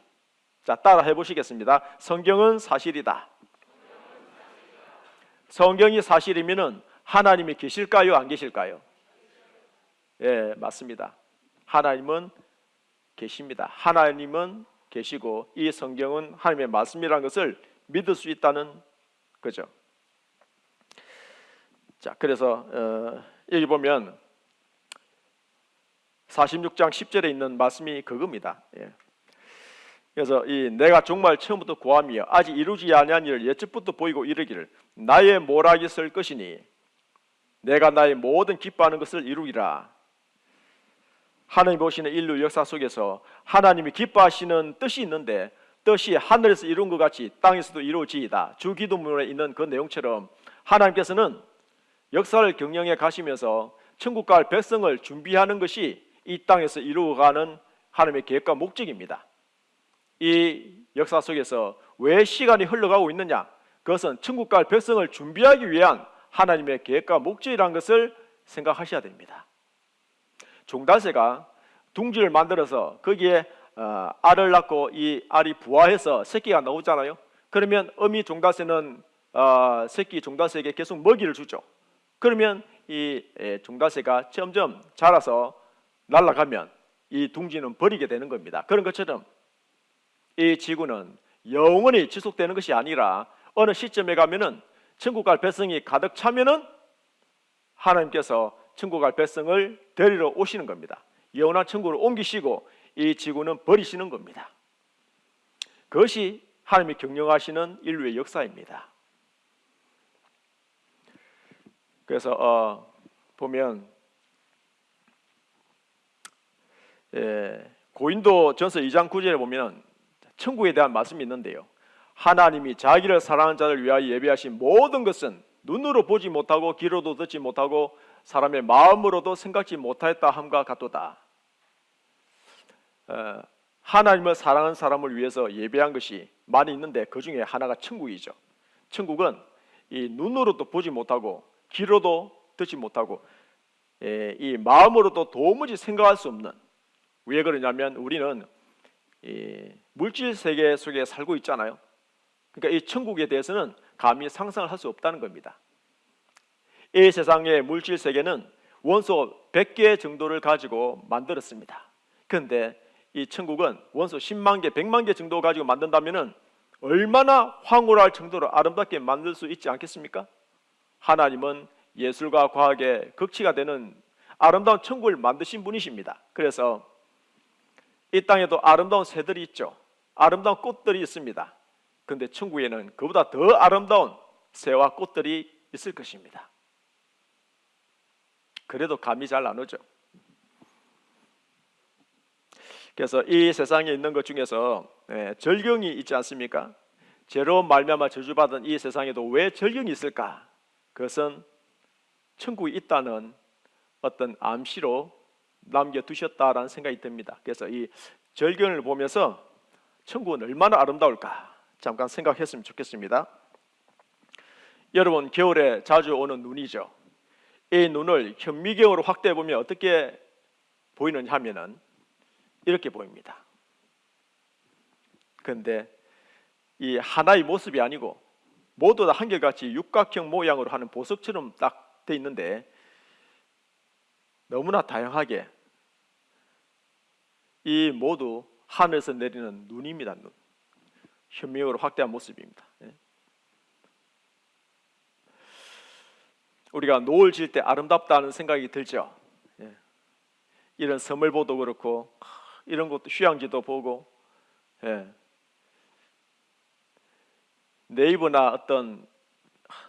자, 따라 해보시겠습니다. 성경은 사실이다. 성경이 사실이면은 하나님이 계실까요? 안 계실까요? 예, 맞습니다. 하나님은 계십니다. 하나님은 계시고 이 성경은 하나님의 말씀이라는 것을 믿을 수 있다는 거죠. 자, 그래서 여기 보면 46장 10절에 있는 말씀이 그겁니다. 예. 그래서 이 내가 정말 처음부터 구함이여 아직 이루지 아니한 일을 옛적부터 보이고 이르기를 나의 모락이 설 것이니 내가 나의 모든 기뻐하는 것을 이루리라. 하나님 보시는 인류 역사 속에서 하나님이 기뻐하시는 뜻이 있는데 뜻이 하늘에서 이룬 것 같이 땅에서도 이루어지이다. 주 기도문에 있는 그 내용처럼 하나님께서는 역사를 경영해 가시면서 천국 갈 백성을 준비하는 것이 이 땅에서 이루어가는 하나님의 계획과 목적입니다. 이 역사 속에서 왜 시간이 흘러가고 있느냐? 그것은 천국 갈 백성을 준비하기 위한 하나님의 계획과 목적이라는 것을 생각하셔야 됩니다. 종달새가 둥지를 만들어서 거기에 알을 낳고 이 알이 부화해서 새끼가 나오잖아요. 그러면 어미 종달새는 새끼 종달새에게 계속 먹이를 주죠. 그러면 이 종달새가 점점 자라서 날아가면 이 둥지는 버리게 되는 겁니다. 그런 것처럼 이 지구는 영원히 지속되는 것이 아니라 어느 시점에 가면은 천국 갈 백성이 가득 차면은 하나님께서 천국 갈 백성을 데리러 오시는 겁니다. 영원한 천국으로 옮기시고 이 지구는 버리시는 겁니다. 그것이 하나님이 경영하시는 인류의 역사입니다. 그래서 보면 고린도전서 2장 9절에 보면 천국에 대한 말씀이 있는데요. 하나님이 자기를 사랑하는 자를 위하여 예비하신 모든 것은 눈으로 보지 못하고 귀로도 듣지 못하고 사람의 마음으로도 생각지 못하였다 함과 같도다. 하나님을 사랑하는 사람을 위해서 예배한 것이 많이 있는데 그 중에 하나가 천국이죠. 천국은 이 눈으로도 보지 못하고 귀로도 듣지 못하고 이 마음으로도 도무지 생각할 수 없는, 왜 그러냐면 우리는 이 물질 세계 속에 살고 있잖아요. 그러니까 이 천국에 대해서는 감히 상상을 할 수 없다는 겁니다. 이 세상의 물질 세계는 원소 100개 정도를 가지고 만들었습니다. 그런데 이 천국은 원소 10만 개, 100만 개 정도 가지고 만든다면 얼마나 황홀할 정도로 아름답게 만들 수 있지 않겠습니까? 하나님은 예술과 과학의 극치가 되는 아름다운 천국을 만드신 분이십니다. 그래서 이 땅에도 아름다운 새들이 있죠. 아름다운 꽃들이 있습니다. 그런데 천국에는 그보다 더 아름다운 새와 꽃들이 있을 것입니다. 그래도 감이 잘 안 오죠. 그래서 이 세상에 있는 것 중에서 절경이 있지 않습니까? 죄로 말미암아 저주받은 이 세상에도 왜 절경이 있을까? 그것은 천국이 있다는 어떤 암시로 남겨두셨다라는 생각이 듭니다. 그래서 이 절경을 보면서 천국은 얼마나 아름다울까 잠깐 생각했으면 좋겠습니다. 여러분, 겨울에 자주 오는 눈이죠. 이 눈을 현미경으로 확대해 보면 어떻게 보이느냐 하면은 이렇게 보입니다. 그런데 이 하나의 모습이 아니고 모두 다 한결같이 육각형 모양으로 하는 보석처럼 딱 돼 있는데 너무나 다양하게 이 모두 하늘에서 내리는 눈입니다. 눈. 현미경으로 확대한 모습입니다. 우리가 노을 질 때 아름답다는 생각이 들죠. 예. 이런 서물보도 그렇고 이런 것도 휴양지도 보고, 예. 네이버나 어떤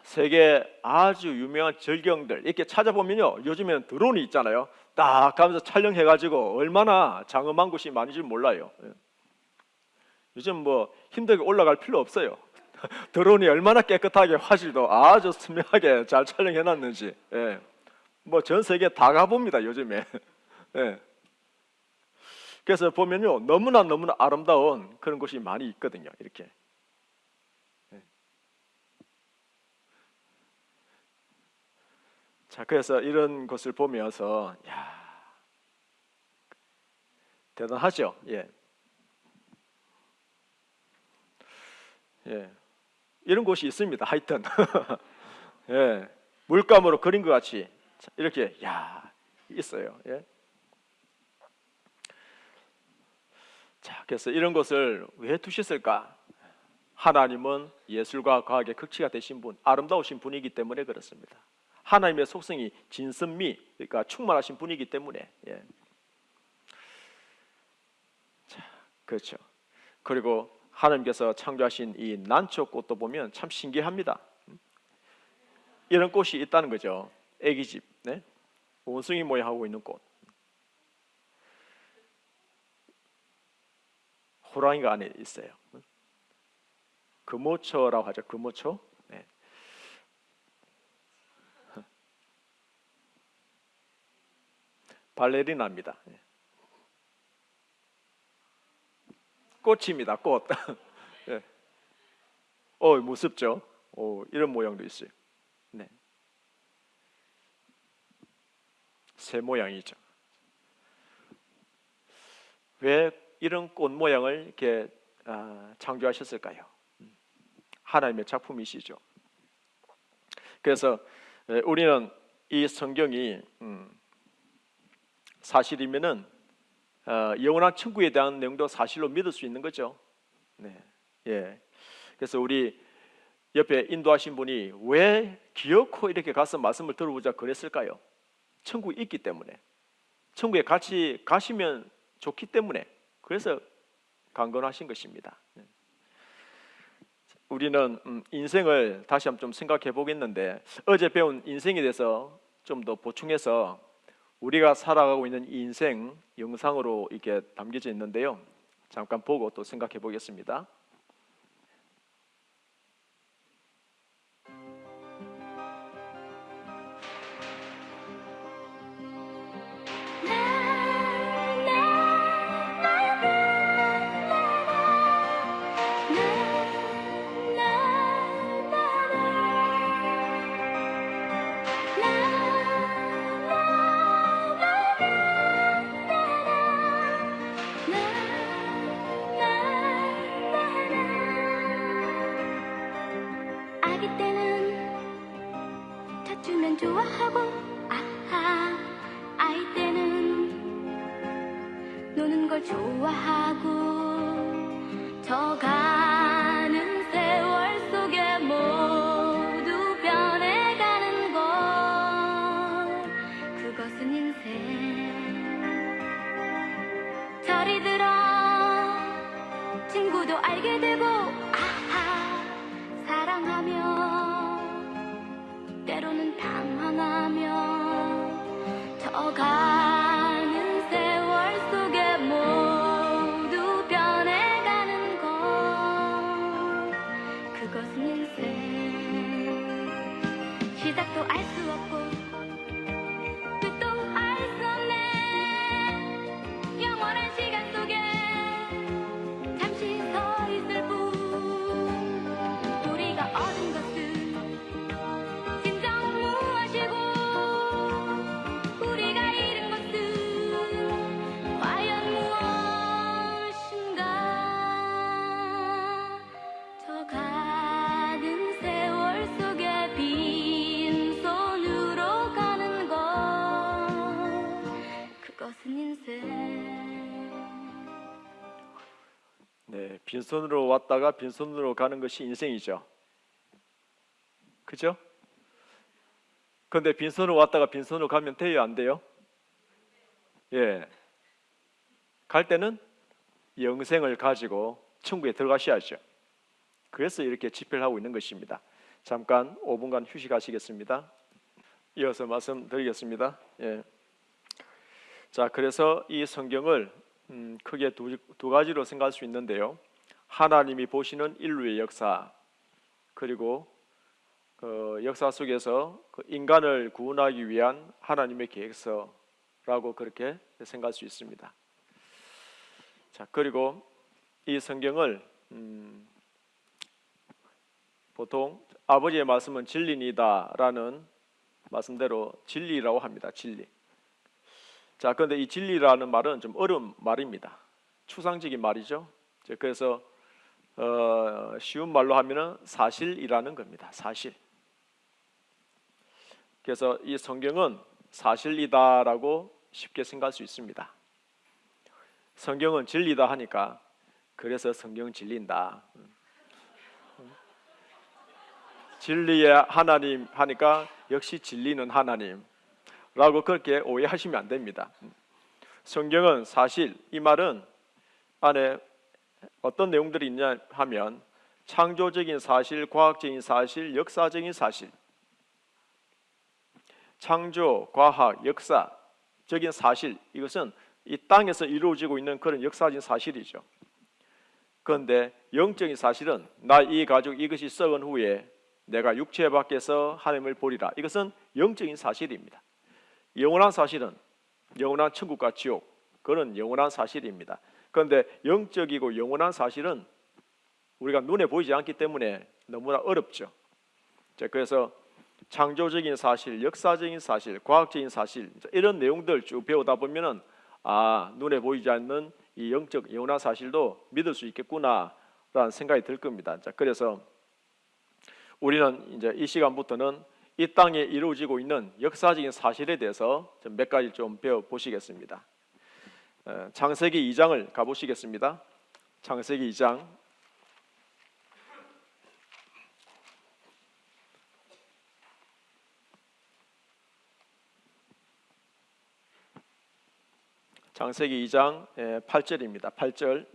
세계 아주 유명한 절경들 이렇게 찾아보면요, 요즘에는 드론이 있잖아요. 딱 가면서 촬영해가지고 얼마나 장엄한 곳이 많은지 몰라요. 예. 요즘 뭐 힘들게 올라갈 필요 없어요. 드론이 얼마나 깨끗하게 화질도 아주 선명하게 잘 촬영해놨는지, 예. 뭐 전 세계 다 가봅니다 요즘에. 예. 그래서 보면요, 너무나 아름다운 그런 곳이 많이 있거든요. 이렇게. 예. 자, 그래서 이런 것을 보면서 야, 대단하죠. 예. 예. 이런 곳이 있습니다. 하여튼 예. 물감으로 그린 것 같이 이렇게 야 있어요. 예. 자, 그래서 이런 것을 왜 두셨을까? 하나님은 예술과 과학의 극치가 되신 분, 아름다우신 분이기 때문에 그렇습니다. 하나님의 속성이 진선미, 그러니까 충만하신 분이기 때문에. 예. 자, 그렇죠. 그리고 하나님께서 창조하신 이 난초꽃도 보면 참 신기합니다. 이런 꽃이 있다는 거죠. 애기집, 네? 원숭이 모양하고 있는 꽃. 호랑이가 안에 있어요. 금오초라고 하죠. 금오초. 네. 발레리나입니다. 네. 꽃입니다. 꽃. 네. 무섭죠. 이런 모양도 있어요. 네. 새 모양이죠. 왜 이런 꽃 모양을 이렇게 창조하셨을까요? 하나님의 작품이시죠. 그래서 우리는 이 성경이 사실이면은 영원한 천국에 대한 내용도 사실로 믿을 수 있는 거죠. 네, 예. 그래서 우리 옆에 인도하신 분이 왜 기어코 이렇게 가서 말씀을 들어보자 그랬을까요? 천국이 있기 때문에, 천국에 같이 가시면 좋기 때문에, 그래서 강건하신 것입니다. 우리는 인생을 다시 한번 좀 생각해 보겠는데, 어제 배운 인생에 대해서 좀 더 보충해서 우리가 살아가고 있는 이 인생 영상으로 이렇게 담겨져 있는데요. 잠깐 보고 또 생각해 보겠습니다. 아기 때는 다투면 좋아하고 아하 아이 때는 노는 걸 좋아하고 저 가는 세월 속에 모두 변해가는 것 그것은 인생 저리 들어 친구도 알게 되고 아하 사랑하며 때로는 당황하며 저 가는 세월 속에 모두 변해가는 것 그것은 인생 시작도 알 수 없고 끝도 알 수 없네 영원한 시간 속에 잠시 서 있을 뿐 우리가 얻은 것은 진정 무엇이고 우리가 잃은 것은 과연 무엇인가 저 가는 세월 속에 빈손으로 가는 것 그것은 인생 네, 빈손으로 왔다가 빈손으로 가는 것이 인생이죠. 그죠? 근데 빈손으로 왔다가 빈손으로 가면 돼요, 안 돼요? 예. 갈 때는 영생을 가지고 천국에 들어가셔야죠. 그래서 이렇게 집회를 하고 있는 것입니다. 잠깐 5분간 휴식하시겠습니다. 이어서 말씀드리겠습니다. 예. 자, 그래서 이 성경을 크게 두 가지로 생각할 수 있는데요. 하나님이 보시는 인류의 역사, 그리고 그 역사 속에서 그 인간을 구원하기 위한 하나님의 계획서라고 그렇게 생각할 수 있습니다. 자, 그리고 이 성경을 보통 아버지의 말씀은 진리니다라는 말씀대로 진리라고 합니다. 진리. 자, 그런데 이 진리라는 말은 좀 어려운 말입니다. 추상적인 말이죠. 그래서 쉬운 말로 하면은 사실이라는 겁니다. 사실. 그래서 이 성경은 사실이다라고 쉽게 생각할 수 있습니다. 성경은 진리다 하니까 그래서 성경 진리인다. 진리의 하나님 하니까 역시 진리는 하나님라고 그렇게 오해하시면 안 됩니다. 성경은 사실, 이 말은 안에 어떤 내용들이 있냐 하면 창조적인 사실, 과학적인 사실, 역사적인 사실, 창조, 과학, 역사적인 사실, 이것은 이 땅에서 이루어지고 있는 그런 역사적인 사실이죠. 그런데 영적인 사실은 나 이 가죽 이것이 썩은 후에 내가 육체 밖에서 하나님을 보리라. 이것은 영적인 사실입니다. 영원한 사실은 영원한 천국과 지옥, 그런 영원한 사실입니다. 그런데 영적이고 영원한 사실은 우리가 눈에 보이지 않기 때문에 너무나 어렵죠. 그래서 창조적인 사실, 역사적인 사실, 과학적인 사실, 이런 내용들 쭉 배우다 보면은 눈에 보이지 않는 이 영적 영원한 사실도 믿을 수 있겠구나라는 생각이 들 겁니다. 자, 그래서 우리는 이제 이 시간부터는 이 땅에 이루어지고 있는 역사적인 사실에 대해서 몇 가지 좀 배워 보시겠습니다. 창세기 2장을 가보시겠습니다. 창세기 2장. 창세기 2장 8절입니다. 8절.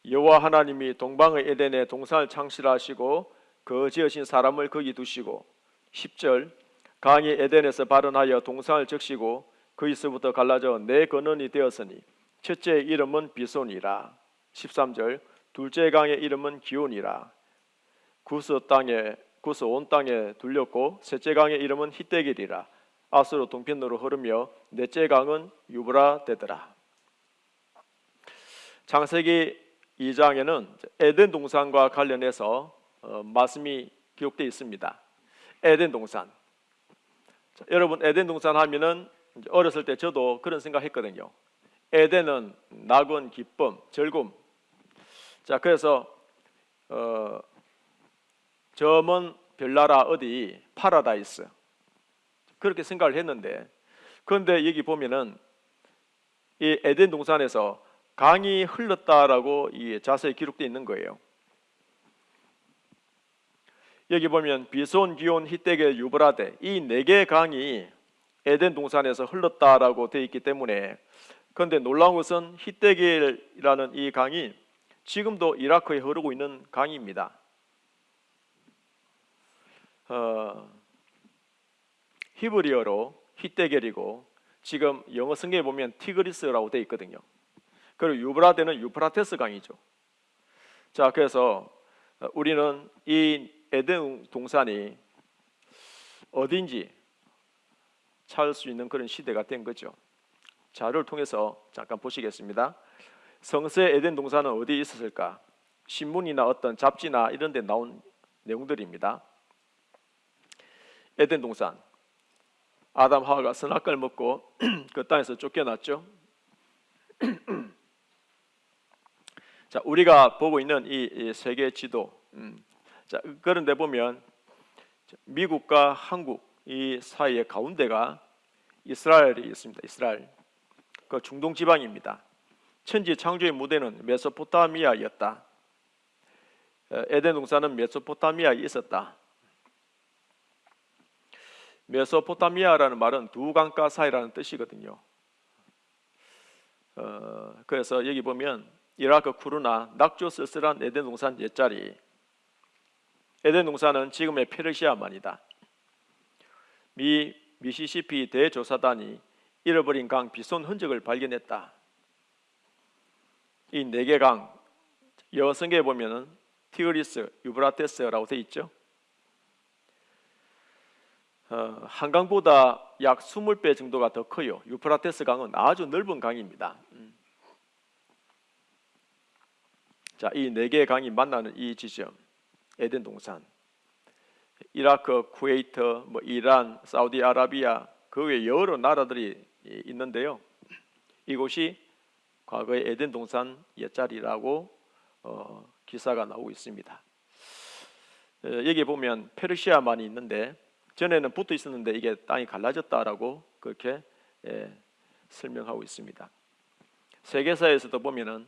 여호와 하나님이 동방의 에덴에 동산을 창실하시고 그 지으신 사람을 거기 두시고 10절. 강이 에덴에서 발원하여 동산을 적시고 그에서부터 갈라져 네 근원이 되었으니 첫째의 이름은 비손이라. 13절. 둘째 강의 이름은 기온이라. 구스 온 땅에 둘렸고 셋째 강의 이름은 히데길이라. 아수로 동편으로 흐르며 넷째 강은 유브라 되더라. 창세기 2장에는 에덴 동산과 관련해서 말씀이 기록되어 있습니다. 에덴 동산. 자, 여러분 에덴 동산 하면은 어렸을 때 저도 그런 생각했거든요. 에덴은 낙원, 기쁨, 즐거움. 자, 그래서 저 먼 별나라 어디 파라다이스 그렇게 생각을 했는데, 그런데 여기 보면은 이 에덴 동산에서 강이 흘렀다라고 이 자세히 기록되어 있는 거예요. 여기 보면 비손, 기온, 히데겔, 유브라데 이 네 개의 강이 에덴 동산에서 흘렀다라고 되어 있기 때문에, 그런데 놀라운 것은 히데겔이라는 이 강이 지금도 이라크에 흐르고 있는 강입니다. 히브리어로 히데겔이고 지금 영어 성경에 보면 티그리스라고 되어 있거든요. 그리고 유브라데는 유프라테스 강이죠. 자, 그래서 우리는 이 에덴 동산이 어딘지 찾을 수 있는 그런 시대가 된 거죠. 자료를 통해서 잠깐 보시겠습니다. 성서의 에덴 동산은 어디에 있었을까? 신문이나 어떤 잡지나 이런 데 나온 내용들입니다. 에덴 동산. 아담 하와가 선악과를 먹고 그 땅에서 쫓겨났죠. 자, 우리가 보고 있는 이 세계 지도. 자, 그런데 보면 미국과 한국 이 사이의 가운데가 이스라엘이 있습니다. 이스라엘. 그 중동 지방입니다. 천지 창조의 무대는 메소포타미아였다. 에덴 동산은 메소포타미아에 있었다. 메소포타미아라는 말은 두 강가 사이라는 뜻이거든요. 그래서 여기 보면 이라크 쿠르나 낙조 쓸쓸한 에덴 동산 옛자리. 에덴 동산은 지금의 페르시아만이다. 미 미시시피 대조사단이 잃어버린 강 비손 흔적을 발견했다. 이 네 개 강 여성계에 보면은 티그리스, 유브라테스라고 돼 있죠. 한강보다 약 20배 정도가 더 커요. 유프라테스 강은 아주 넓은 강입니다. 자, 이 네 개의 강이 만나는 이 지점, 에덴 동산. 이라크, 쿠웨이트, 이란, 사우디아라비아 그 외 여러 나라들이 있는데요. 이곳이 과거의 에덴 동산 옛자리라고 기사가 나오고 있습니다. 여기 보면 페르시아만이 있는데 전에는 붙어 있었는데 이게 땅이 갈라졌다라고 그렇게 설명하고 있습니다. 세계사에서도 보면은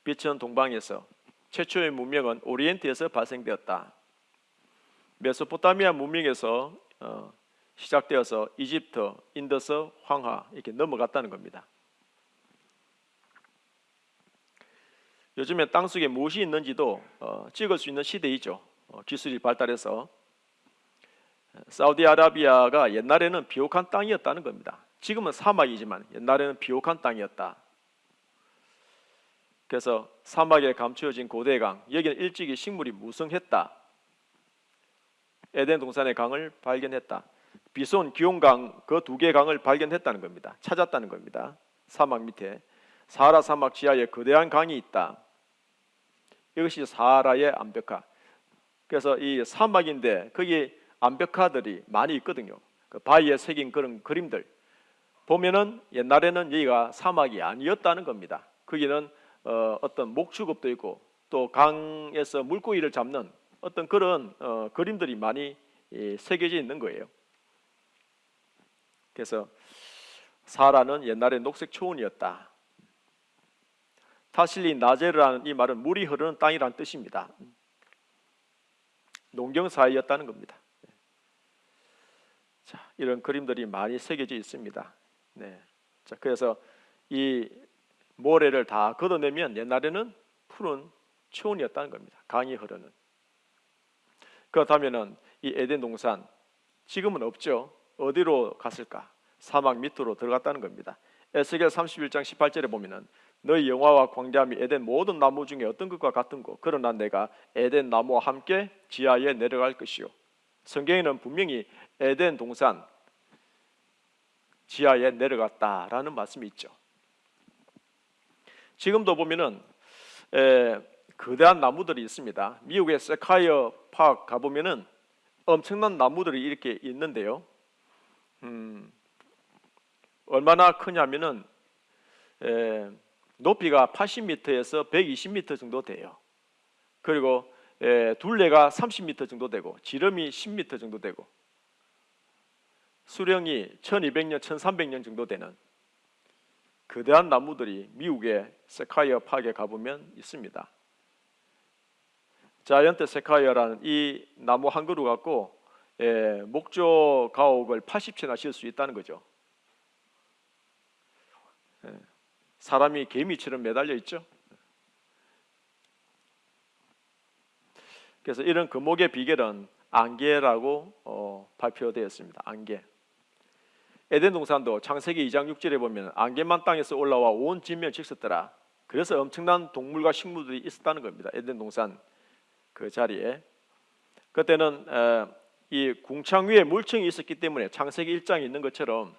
빛은 동방에서 최초의 문명은 오리엔트에서 발생되었다. 메소포타미아 문명에서 시작되어서 이집트, 인더스, 황하 이렇게 넘어갔다는 겁니다. 요즘에 땅속에 무엇이 있는지도 찍을 수 있는 시대이죠. 기술이 발달해서 사우디아라비아가 옛날에는 비옥한 땅이었다는 겁니다. 지금은 사막이지만 옛날에는 비옥한 땅이었다. 그래서 사막에 감추어진 고대 강, 여기는 일찍이 식물이 무성했다. 에덴 동산의 강을 발견했다. 비손, 기온강 그 두 개의 강을 발견했다는 겁니다. 찾았다는 겁니다. 사막 밑에 사하라 사막 지하에 거대한 강이 있다. 이것이 사하라의 암벽화. 그래서 이 사막인데 거기 암벽화들이 많이 있거든요. 그 바위에 새긴 그런 그림들 보면은 옛날에는 여기가 사막이 아니었다는 겁니다. 거기는 어떤 목축업도 있고 또 강에서 물고기를 잡는 어떤 그런 그림들이 많이 새겨져 있는 거예요. 그래서 사하라는 옛날에 녹색 초원이었다. 타실리 나제르라는 이 말은 물이 흐르는 땅이라는 뜻입니다. 농경 사회였다는 겁니다. 자, 이런 그림들이 많이 새겨져 있습니다. 네. 자, 그래서 이 모래를 다 걷어내면 옛날에는 푸른 초원이었다는 겁니다. 강이 흐르는. 그렇다면은 이 에덴 동산 지금은 없죠. 어디로 갔을까? 사막 밑으로 들어갔다는 겁니다. 에스겔 31장 18절에 보면은 너희 영화와 광대함이 에덴 모든 나무 중에 어떤 것과 같은고 그러나 내가 에덴 나무와 함께 지하에 내려갈 것이요. 성경에는 분명히 에덴 동산 지하에 내려갔다라는 말씀이 있죠. 지금도 보면은 거대한 나무들이 있습니다. 미국의 세카이어 파크 가보면은 엄청난 나무들이 이렇게 있는데요. 얼마나 크냐면은 높이가 80m에서 120m 정도 돼요. 그리고 둘레가 30m 정도 되고 지름이 10m 정도 되고 수령이 1200년, 1300년 정도 되는 거대한 나무들이 미국의 세카이어 파크에 가보면 있습니다. 자이언트 세카이어라는 이 나무 한 그루 갖고 목조 가옥을 80채나 지을 수 있다는 거죠. 사람이 개미처럼 매달려 있죠. 그래서 이런 금옥의 비결은 안개라고 발표되었습니다. 안개. 에덴 동산도 창세기 2장 6절에 보면 안개만 땅에서 올라와 온 진면 적셨더라. 그래서 엄청난 동물과 식물들이 있었다는 겁니다. 에덴 동산 그 자리에. 그때는 이 궁창 위에 물층이 있었기 때문에 창세기 1장에 있는 것처럼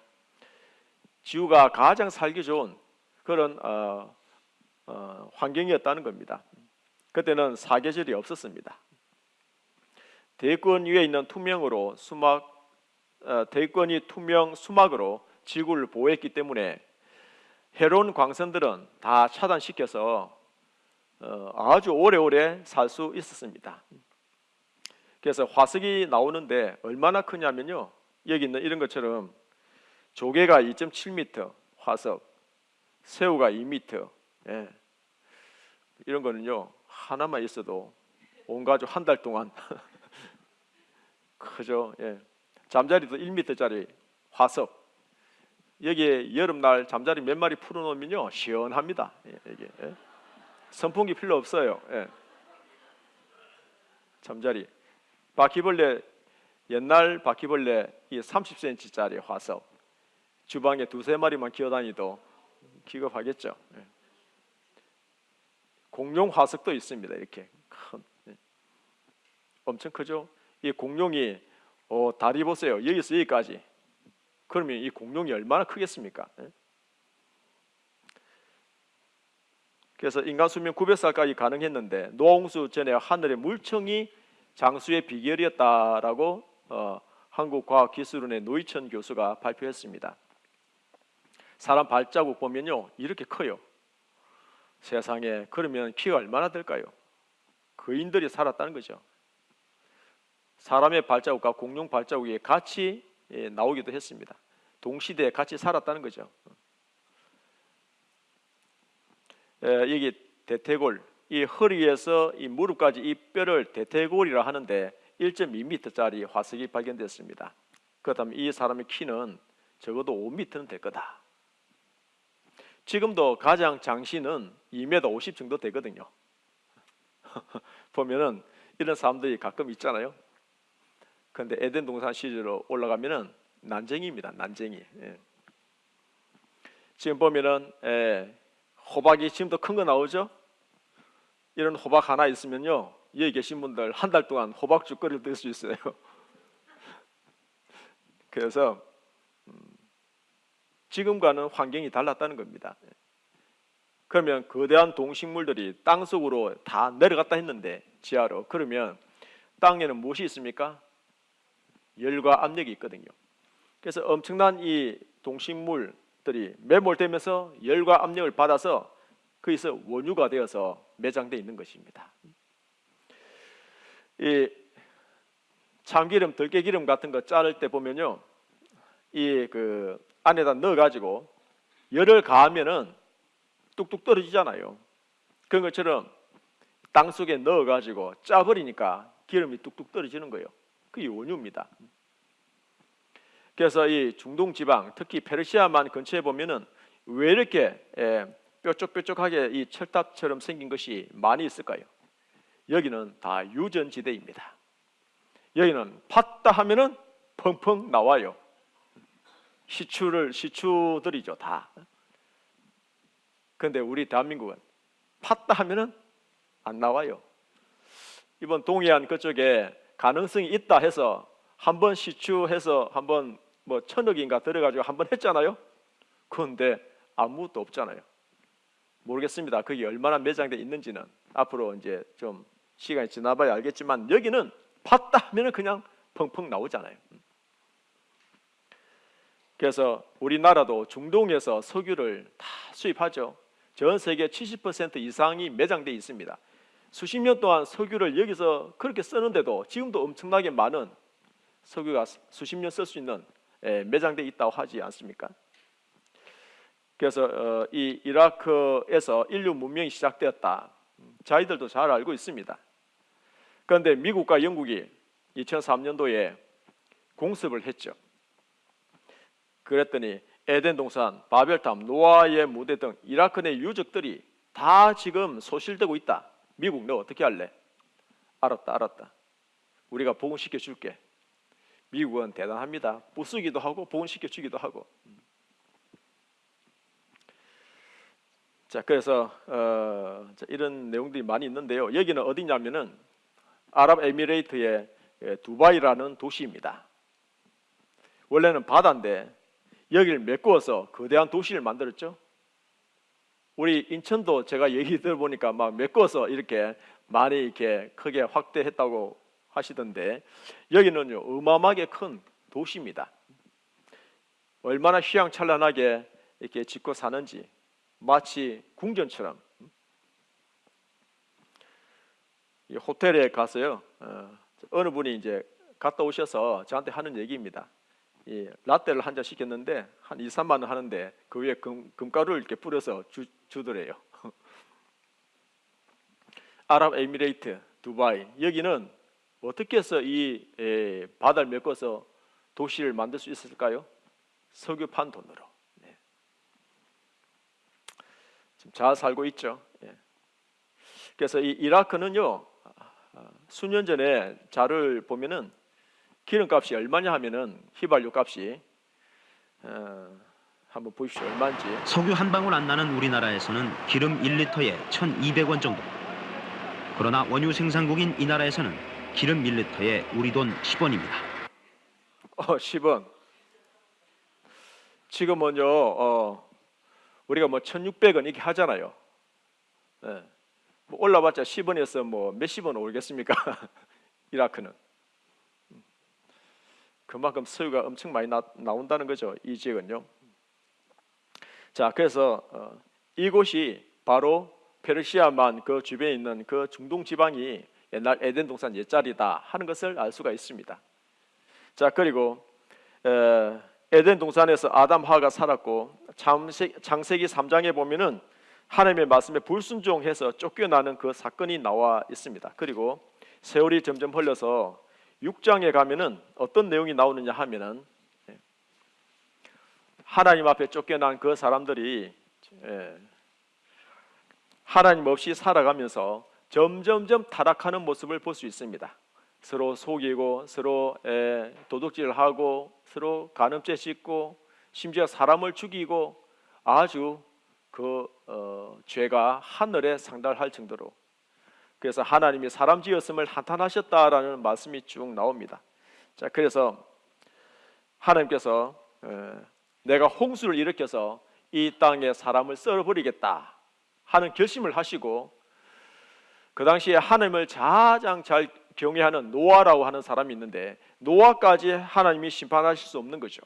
지구가 가장 살기 좋은 그런 환경이었다는 겁니다. 그때는 사계절이 없었습니다. 대권 위에 있는 투명으로 대권이 투명 수막으로 지구를 보호했기 때문에 해로운 광선들은 다 차단시켜서 아주 오래오래 살 수 있었습니다. 그래서 화석이 나오는데 얼마나 크냐면요, 여기 있는 이런 것처럼 조개가 2.7m 화석, 새우가 2m, 이런 거는요 하나만 있어도 온 가족 한 달 동안 크죠. 잠자리도 1m짜리 화석. 여기에 여름날 잠자리 몇 마리 풀어놓으면요 시원합니다. 이게 선풍기 필요 없어요. 잠자리. 바퀴벌레, 옛날 바퀴벌레 이 30cm짜리 화석. 주방에 2-3마리만 기어다니도 기겁하겠죠. 공룡 화석도 있습니다. 이렇게 큰, 엄청 크죠. 이 공룡이 다리 보세요. 여기서 여기까지. 그러면 이 공룡이 얼마나 크겠습니까? 그래서 인간 수명 900살까지 가능했는데 노홍수 전에 하늘의 물청이 장수의 비결이었다라고 한국과학기술원의 노희천 교수가 발표했습니다. 사람 발자국 보면요 이렇게 커요. 세상에 그러면 키가 얼마나 될까요? 거인들이 살았다는 거죠. 사람의 발자국과 공룡 발자국이 같이 나오기도 했습니다. 동시대에 같이 살았다는 거죠. 여기 대퇴골, 이 허리에서 이 무릎까지 이 뼈를 대퇴골이라 하는데 1.2m짜리 화석이 발견됐습니다. 그렇다면 이 사람의 키는 적어도 5m는 될 거다. 지금도 가장 장신은 2m 50 정도 되거든요. 보면은 이런 사람들이 가끔 있잖아요. 그런데 에덴 동산 시절로 올라가면은 난쟁이입니다. 난쟁이. 지금 보면은 호박이 지금도 큰 거 나오죠. 이런 호박 하나 있으면요 여기 계신 분들 한 달 동안 호박죽거리를 들 수 있어요. 그래서 지금과는 환경이 달랐다는 겁니다. 그러면 거대한 동식물들이 땅속으로 다 내려갔다 했는데 지하로, 그러면 땅에는 무엇이 있습니까? 열과 압력이 있거든요. 그래서 엄청난 이 동식물들이 매몰되면서 열과 압력을 받아서 거기서 원유가 되어서 매장되어 있는 것입니다. 이 참기름, 들깨기름 같은 거 자를 때 보면요, 이 그 안에다 넣어 가지고 열을 가하면은 뚝뚝 떨어지잖아요. 그런 것처럼 땅 속에 넣어 가지고 짜버리니까 기름이 뚝뚝 떨어지는 거예요. 그게 원유입니다. 그래서 이 중동 지방, 특히 페르시아만 근처에 보면은 왜 이렇게 뾰족뾰족하게 이 철탑처럼 생긴 것이 많이 있을까요? 여기는 다 유전지대입니다. 여기는 팠다 하면은 펑펑 나와요. 시추들이죠 다. 그런데 우리 대한민국은 팠다 하면은 안 나와요. 이번 동해안 그쪽에 가능성이 있다 해서 한번 시추해서 한번 뭐 1,000억인가 들어가지고 한번 했잖아요. 그런데 아무것도 없잖아요. 모르겠습니다. 그게 얼마나 매장돼 있는지는 앞으로 이제 좀 시간이 지나봐야 알겠지만 여기는 팠다 하면은 그냥 펑펑 나오잖아요. 그래서 우리나라도 중동에서 석유를 다 수입하죠. 전 세계 70% 이상이 매장돼 있습니다. 수십 년 동안 석유를 여기서 그렇게 쓰는데도 지금도 엄청나게 많은 석유가 수십 년 쓸 수 있는 매장돼 있다고 하지 않습니까? 그래서 이 이라크에서 인류 문명이 시작되었다. 저희들도 잘 알고 있습니다. 그런데 미국과 영국이 2003년도에 공습을 했죠. 그랬더니 에덴 동산, 바벨탑, 노아의 무대 등 이라크 내 유적들이 다 지금 소실되고 있다. 미국 너 어떻게 할래? 알았다. 우리가 복원시켜 줄게. 미국은 대단합니다. 부수기도 하고 복원시켜 주기도 하고. 자, 그래서 이런 내용들이 많이 있는데요. 여기는 어디냐면은 아랍에미레이트의 두바이라는 도시입니다. 원래는 바다인데 여기를 메꾸어서 거대한 도시를 만들었죠. 우리 인천도 제가 얘기 들어보니까 막 메꾸어서 이렇게 많이 이렇게 크게 확대했다고 하시던데 여기는요 어마어마하게 큰 도시입니다. 얼마나 휘황찬란하게 이렇게 짓고 사는지 마치 궁전처럼. 이 호텔에 가서요 어느 분이 이제 갔다 오셔서 저한테 하는 얘기입니다. 이 라떼를 한 잔 시켰는데 한 2-3만 원 하는데 그 위에 금가루를 이렇게 뿌려서 주더래요. 아랍에미레이트 두바이, 여기는 어떻게 해서 이 바다를 메꿔서 도시를 만들 수 있었을까요? 석유판 돈으로. 네. 지금 잘 살고 있죠. 예. 그래서 이 이라크는요, 수년 전에 자료를 보면은 기름값이 얼마냐 하면은 휘발유 값이 한번 보십시오. 얼마인지. 석유 한 방울 안 나는 우리나라에서는 기름 1리터에 1,200원 정도. 그러나 원유 생산국인 이 나라에서는 기름 1리터에 우리 돈 10원입니다. 10원. 지금은요, 우리가 뭐 1,600원 이렇게 하잖아요. 예. 뭐 올라봤자 10원에서 뭐 몇십 원 오르겠습니까? 이라크는. 그만큼 석유가 엄청 많이 나온다는 거죠. 이 지역은요. 자, 그래서 이곳이 바로 페르시아만 그 주변에 있는 그 중동 지방이 옛날 에덴 동산 옛자리다 하는 것을 알 수가 있습니다. 자, 그리고 에덴 동산에서 아담 하와가 살았고 창세기 3장에 보면은 하나님의 말씀에 불순종해서 쫓겨나는 그 사건이 나와 있습니다. 그리고 세월이 점점 흘러서 6장에 가면은 어떤 내용이 나오느냐 하면은 하나님 앞에 쫓겨난 그 사람들이 하나님 없이 살아가면서 점점점 타락하는 모습을 볼 수 있습니다. 서로 속이고 서로 도둑질하고 서로 간음죄 짓고 심지어 사람을 죽이고 아주 그 죄가 하늘에 상달할 정도로, 그래서 하나님이 사람 지었음을 한탄하셨다라는 말씀이 쭉 나옵니다. 자, 그래서 하나님께서 내가 홍수를 일으켜서 이 땅에 사람을 썰어버리겠다 하는 결심을 하시고, 그 당시에 하나님을 가장 잘 경외하는 노아라고 하는 사람이 있는데 노아까지 하나님이 심판하실 수 없는 거죠.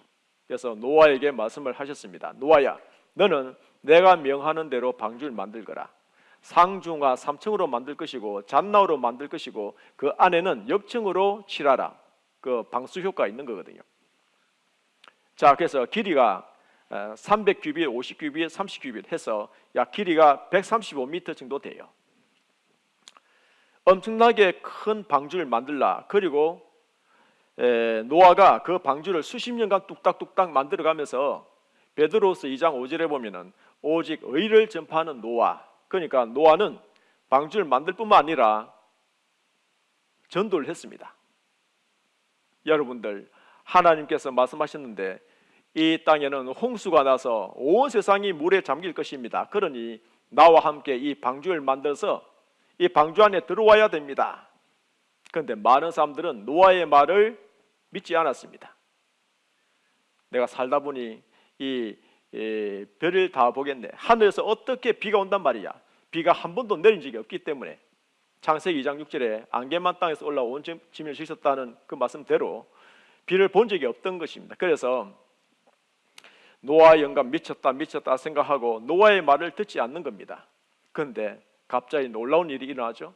그래서 노아에게 말씀을 하셨습니다. 노아야, 너는 내가 명하는 대로 방주를 만들거라. 상중하 3층으로 만들 것이고 잣나무로 만들 것이고 그 안에는 역층으로 칠하라. 그 방수 효과가 있는 거거든요. 자, 그래서 길이가 300규빗, 50규빗, 30규빗 해서 약 길이가 135m 정도 돼요. 엄청나게 큰 방주를 만들라. 그리고 노아가 그 방주를 수십 년간 뚝딱뚝딱 만들어가면서 베드로서 2장 5절에 보면은 오직 의를 전파하는 노아, 그러니까 노아는 방주를 만들 뿐만 아니라 전도를 했습니다. 여러분들, 하나님께서 말씀하셨는데 이 땅에는 홍수가 나서 온 세상이 물에 잠길 것입니다. 그러니 나와 함께 이 방주를 만들어서 이 방주 안에 들어와야 됩니다. 그런데 많은 사람들은 노아의 말을 믿지 않았습니다. 내가 살다 보니 이 별을 다 보겠네. 하늘에서 어떻게 비가 온단 말이야. 비가 한 번도 내린 적이 없기 때문에 창세기 2장 6절에 안개만 땅에서 올라온 짐을 지셨다는 그 말씀대로 비를 본 적이 없던 것입니다. 그래서 노아 영감 미쳤다 생각하고 노아의 말을 듣지 않는 겁니다. 그런데 갑자기 놀라운 일이 일어나죠.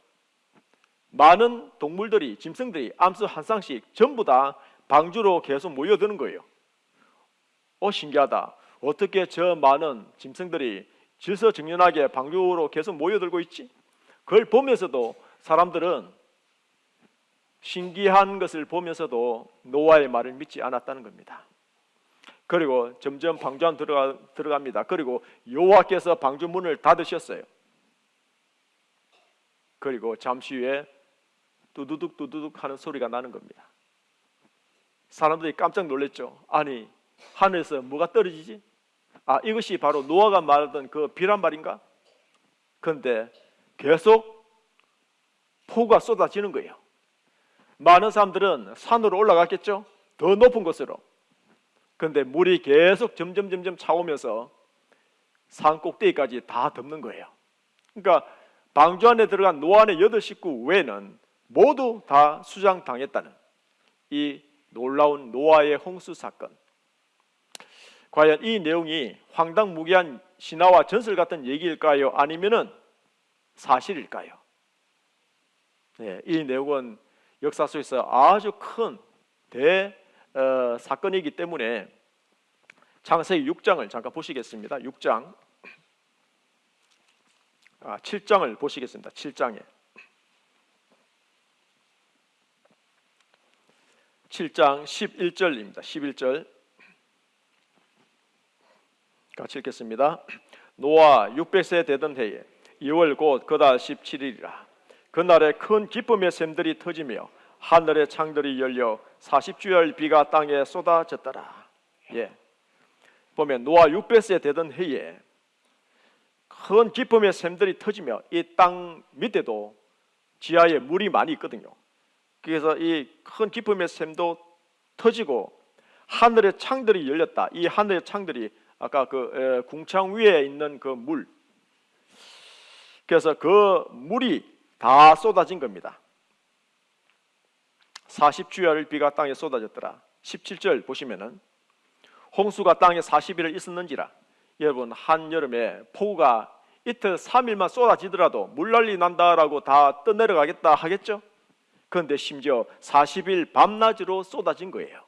많은 동물들이, 짐승들이 암수 한 쌍씩 전부 다 방주로 계속 모여드는 거예요. 신기하다. 어떻게 저 많은 짐승들이 질서정연하게 방주로 계속 모여들고 있지? 그걸 보면서도 사람들은 신기한 것을 보면서도 노아의 말을 믿지 않았다는 겁니다. 그리고 점점 방주 안 들어갑니다. 그리고 여호와께서 방주 문을 닫으셨어요. 그리고 잠시 후에 두두둑 하는 소리가 나는 겁니다. 사람들이 깜짝 놀랐죠. 아니, 하늘에서 뭐가 떨어지지? 이것이 바로 노아가 말하던 그 비란 말인가? 그런데 계속 폭우가 쏟아지는 거예요. 많은 사람들은 산으로 올라갔겠죠. 더 높은 곳으로. 그런데 물이 계속 점점 차오면서 산 꼭대기까지 다 덮는 거예요. 그러니까 방주 안에 들어간 노아의 8식구 외에는 모두 다 수장당했다는 이 놀라운 노아의 홍수 사건. 과연 이 내용이 황당무계한 신화와 전설 같은 얘기일까요? 아니면은 사실일까요? 네, 이 내용은 역사 속에서 아주 큰 사건이기 때문에 창세기 6장을 잠깐 보시겠습니다. 6장 7장을 보시겠습니다. 7장에 7장 11절입니다. 11절 같이 읽겠습니다. 노아 600세 되던 해에 2월 곧 그달 17일이라. 그날에 큰 기쁨의 샘들이 터지며 하늘의 창들이 열려 40주열 비가 땅에 쏟아졌더라. 예. 보면 노아 600세 되던 해에 큰 기쁨의 샘들이 터지며 이 땅 밑에도 지하에 물이 많이 있거든요. 그래서 이 큰 기쁨의 샘도 터지고 하늘의 창들이 열렸다. 이 하늘의 창들이 아까 그 궁창 위에 있는 그 물, 그래서 그 물이 다 쏟아진 겁니다. 40주야를 비가 땅에 쏟아졌더라. 17절 보시면은 홍수가 땅에 40일을 있었는지라. 여러분, 한여름에 폭우가 이틀 3일만 쏟아지더라도 물난리 난다라고 다 떠내려가겠다 하겠죠. 그런데 심지어 40일 밤낮으로 쏟아진 거예요.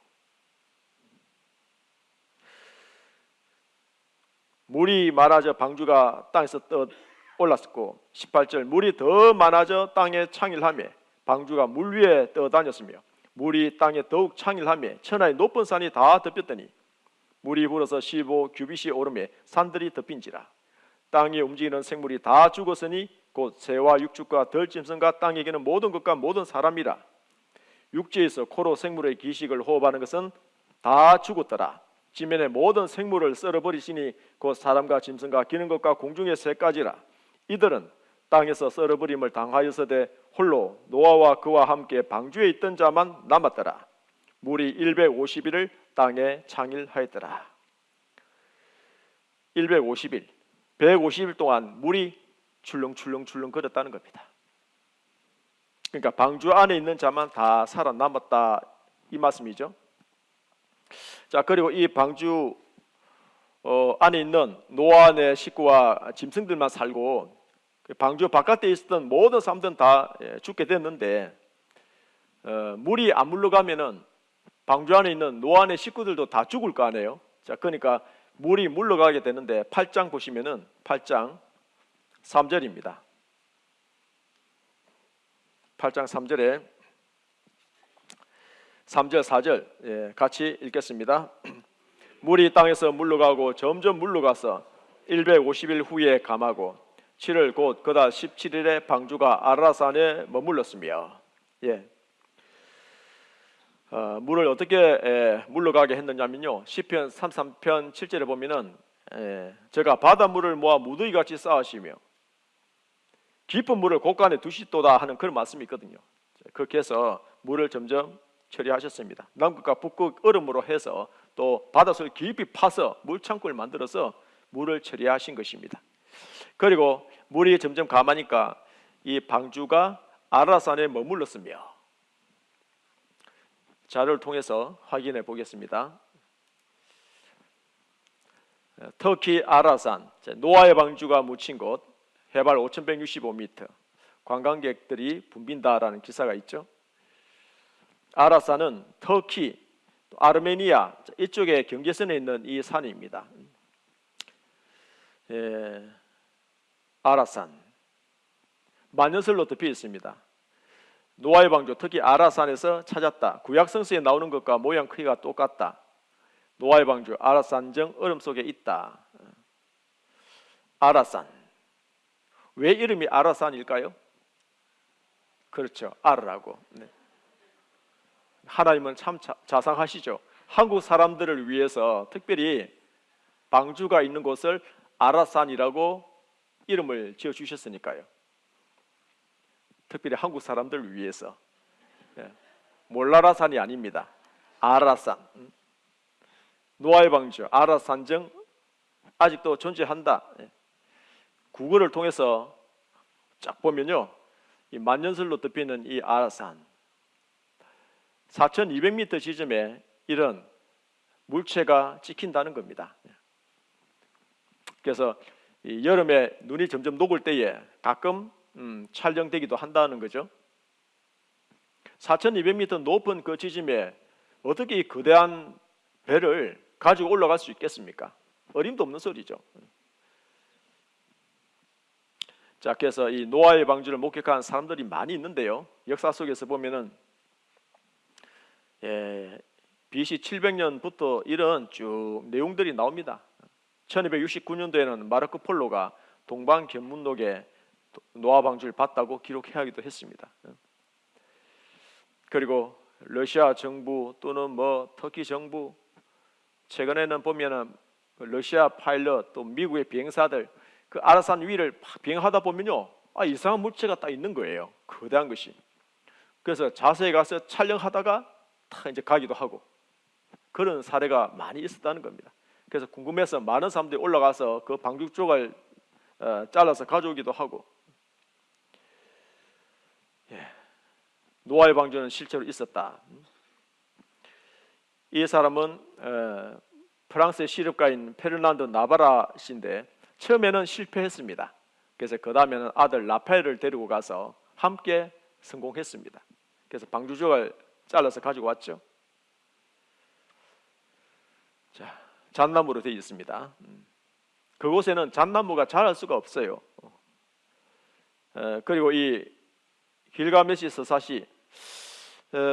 물이 많아져 방주가 땅에서 떠 올랐고, 18절 물이 더 많아져 땅에 창일하며 방주가 물 위에 떠다녔으며 물이 땅에 더욱 창일하며 천하의 높은 산이 다 덮였더니 물이 불어서 15 규빗이 오르며 산들이 덮인지라. 땅이 움직이는 생물이 다 죽었으니 곧 새와 육축과 들짐승과 땅에 기는 모든 것과 모든 사람이라. 육지에서 코로 생물의 기식을 호흡하는 것은 다 죽었더라. 지면의 모든 생물을 썰어버리시니 곧 사람과 짐승과 기는 것과 공중의 새까지라. 이들은 땅에서 썰어버림을 당하였으되 홀로 노아와 그와 함께 방주에 있던 자만 남았더라. 물이 150일을 땅에 창일하였더라. 150일, 150일 동안 물이 출렁출렁 거렸다는 겁니다. 그러니까 방주 안에 있는 자만 다 살아남았다 이 말씀이죠. 자, 그리고 이 방주 안에 있는 노아의 식구와 짐승들만 살고 방주 바깥에 있었던 모든 사람들은 다 죽게 됐는데 물이 안 물러가면은 방주 안에 있는 노아의 식구들도 다 죽을 거 아니에요. 자, 그러니까 물이 물러가게 되는데 8장 보시면은 8장 3절입니다. 8장 3절에 3절 4절 같이 읽겠습니다. 물이 땅에서 물러가고 점점 물러가서 150일 후에 감하고 7월 곧 그달 17일에 방주가 아라산에 머물렀으며. 물을 어떻게 물러가게 했느냐면요, 시편 33편 7절에 보면은 제가 바닷물을 모아 무더기같이 쌓으시며 깊은 물을 곳간에 두시도다 하는 그런 말씀이 있거든요. 그렇게 해서 물을 점점 처리하셨습니다. 남극과 북극 얼음으로 해서 또 바닷속을 깊이 파서 물창고를 만들어서 물을 처리하신 것입니다. 그리고 물이 점점 감하니까 이 방주가 아라산에 머물렀으며. 자료를 통해서 확인해 보겠습니다. 터키 아라산, 노아의 방주가 묻힌 곳, 해발 5,165m, 관광객들이 붐빈다라는 기사가 있죠. 아라산은 터키, 아르메니아 이쪽에 경계선에 있는 이 산입니다. 아라산, 만년설로 덮여 있습니다. 노아의 방주, 특히 아라산에서 찾았다. 구약 성서에 나오는 것과 모양 크기가 똑같다. 노아의 방주, 아라산정 얼음 속에 있다. 아라산. 왜 이름이 아라산일까요? 그렇죠, 아르라고. 하나님은 참 자상하시죠. 한국 사람들을 위해서 특별히 방주가 있는 곳을 아라산이라고 이름을 지어주셨으니까요. 특별히 한국 사람들을 위해서. 몰라라산이 아닙니다. 아라산. 노아의 방주, 아라산정 아직도 존재한다. 구글을 통해서 쫙 보면요, 이 만년설로 덮이는 이 아라산 4,200m 지점에 이런 물체가 찍힌다는 겁니다. 그래서 이 여름에 눈이 점점 녹을 때에 가끔 촬영되기도 한다는 거죠. 4,200m 높은 그 지점에 어떻게 이 거대한 배를 가지고 올라갈 수 있겠습니까? 어림도 없는 소리죠. 자, 그래서 이 노아의 방주를 목격한 사람들이 많이 있는데요, 역사 속에서 보면은 BC 700년부터 이런 쭉 내용들이 나옵니다. 1269년도에는 마르코 폴로가 동방견문록에 노아 방주를 봤다고 기록하기도 했습니다. 그리고 러시아 정부 또는 뭐 터키 정부, 최근에는 보면은 러시아 파일럿 또 미국의 비행사들 그 아라산 위를 비행하다 보면요, 이상한 물체가 딱 있는 거예요. 거대한 것이. 그래서 자세히 가서 촬영하다가 탁 이제 가기도 하고 그런 사례가 많이 있었다는 겁니다. 그래서 궁금해서 많은 사람들이 올라가서 그 방죽 조각을 잘라서 가져오기도 하고. 노아의 방주는 실제로 있었다. 이 사람은 프랑스의 시립가인 페르난도 나바라 씨인데 처음에는 실패했습니다. 그래서 그 다음에는 아들 라파엘을 데리고 가서 함께 성공했습니다. 그래서 방주 조각을 잘라서 가지고 왔죠. 자, 잣나무로 되어 있습니다. 그곳에는 잣나무가 자랄 수가 없어요. 그리고 이 길가메시 서사시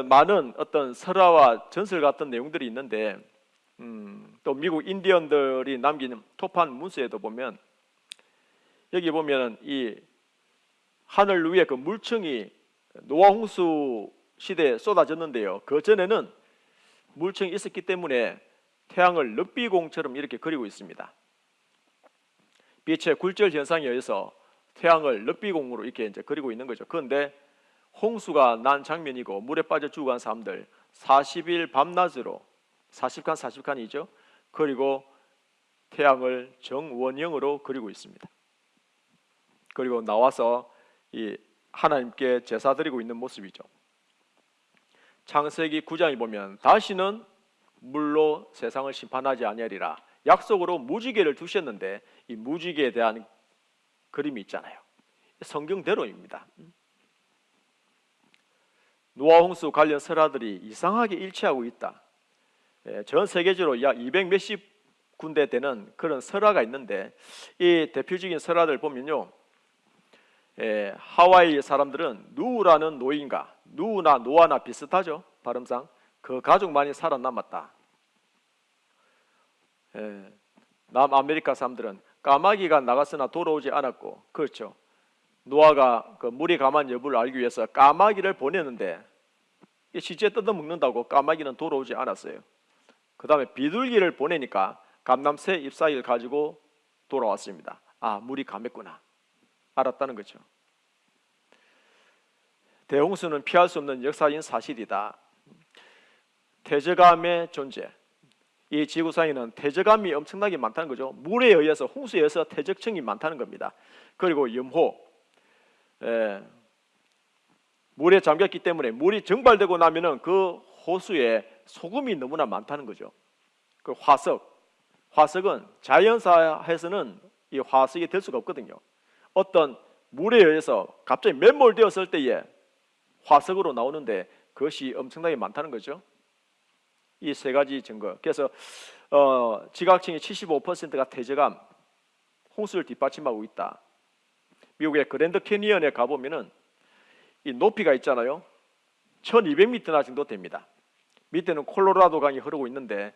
많은 어떤 설화와 전설 같은 내용들이 있는데 또 미국 인디언들이 남긴 토판 문서에도 보면 여기 보면 이 하늘 위에 그 물청이 노아 홍수 시대에 쏟아졌는데요. 그 전에는 물청이 있었기 때문에 태양을 럭비공처럼 이렇게 그리고 있습니다. 빛의 굴절 현상에 의해서 태양을 럭비공으로 이렇게 이제 그리고 있는 거죠. 그런데 홍수가 난 장면이고 물에 빠져 죽어간 사람들 40일 밤낮으로 40칸 40칸이죠. 그리고 태양을 정원형으로 그리고 있습니다. 그리고 나와서 이 하나님께 제사 드리고 있는 모습이죠. 창세기 9장에 보면 다시는 물로 세상을 심판하지 아니하리라 약속으로 무지개를 두셨는데 이 무지개에 대한 그림이 있잖아요. 성경대로입니다. 노아 홍수 관련 설화들이 이상하게 일치하고 있다. 전 세계적으로 약 200 몇십 군데 되는 그런 설화가 있는데 이 대표적인 설화들 보면요, 하와이 사람들은 누라는 노인과 누나 노아나 비슷하죠. 발음상 그 가족만이 살아남았다. 남아메리카 사람들은 까마귀가 나갔으나 돌아오지 않았고, 그렇죠. 노아가 그 물이 강한 여부를 알기 위해서 까마귀를 보냈는데 실제 뜯어먹는다고 까마귀는 돌아오지 않았어요. 그 다음에 비둘기를 보내니까 감남새 잎사귀를 가지고 돌아왔습니다. 물이 감했구나 알았다는 거죠. 대홍수는 피할 수 없는 역사적인 사실이다. 태저감의 존재. 이 지구상에는 태저감이 엄청나게 많다는 거죠. 물에 의해서, 홍수에 의해서 태적층이 많다는 겁니다. 그리고 염호, 물에 잠겼기 때문에 물이 증발되고 나면은 그 호수에 소금이 너무나 많다는 거죠. 그 화석은 자연사에서는 이 화석이 될 수가 없거든요. 어떤 물에 의해서 갑자기 매몰되었을 때에 화석으로 나오는데 그것이 엄청나게 많다는 거죠. 이 세 가지 증거. 그래서 지각층이 75%가 태저감, 홍수를 뒷받침하고 있다. 미국의 그랜드 캐니언에 가보면은 이 높이가 있잖아요. 1200m나 정도 됩니다. 밑에는 콜로라도 강이 흐르고 있는데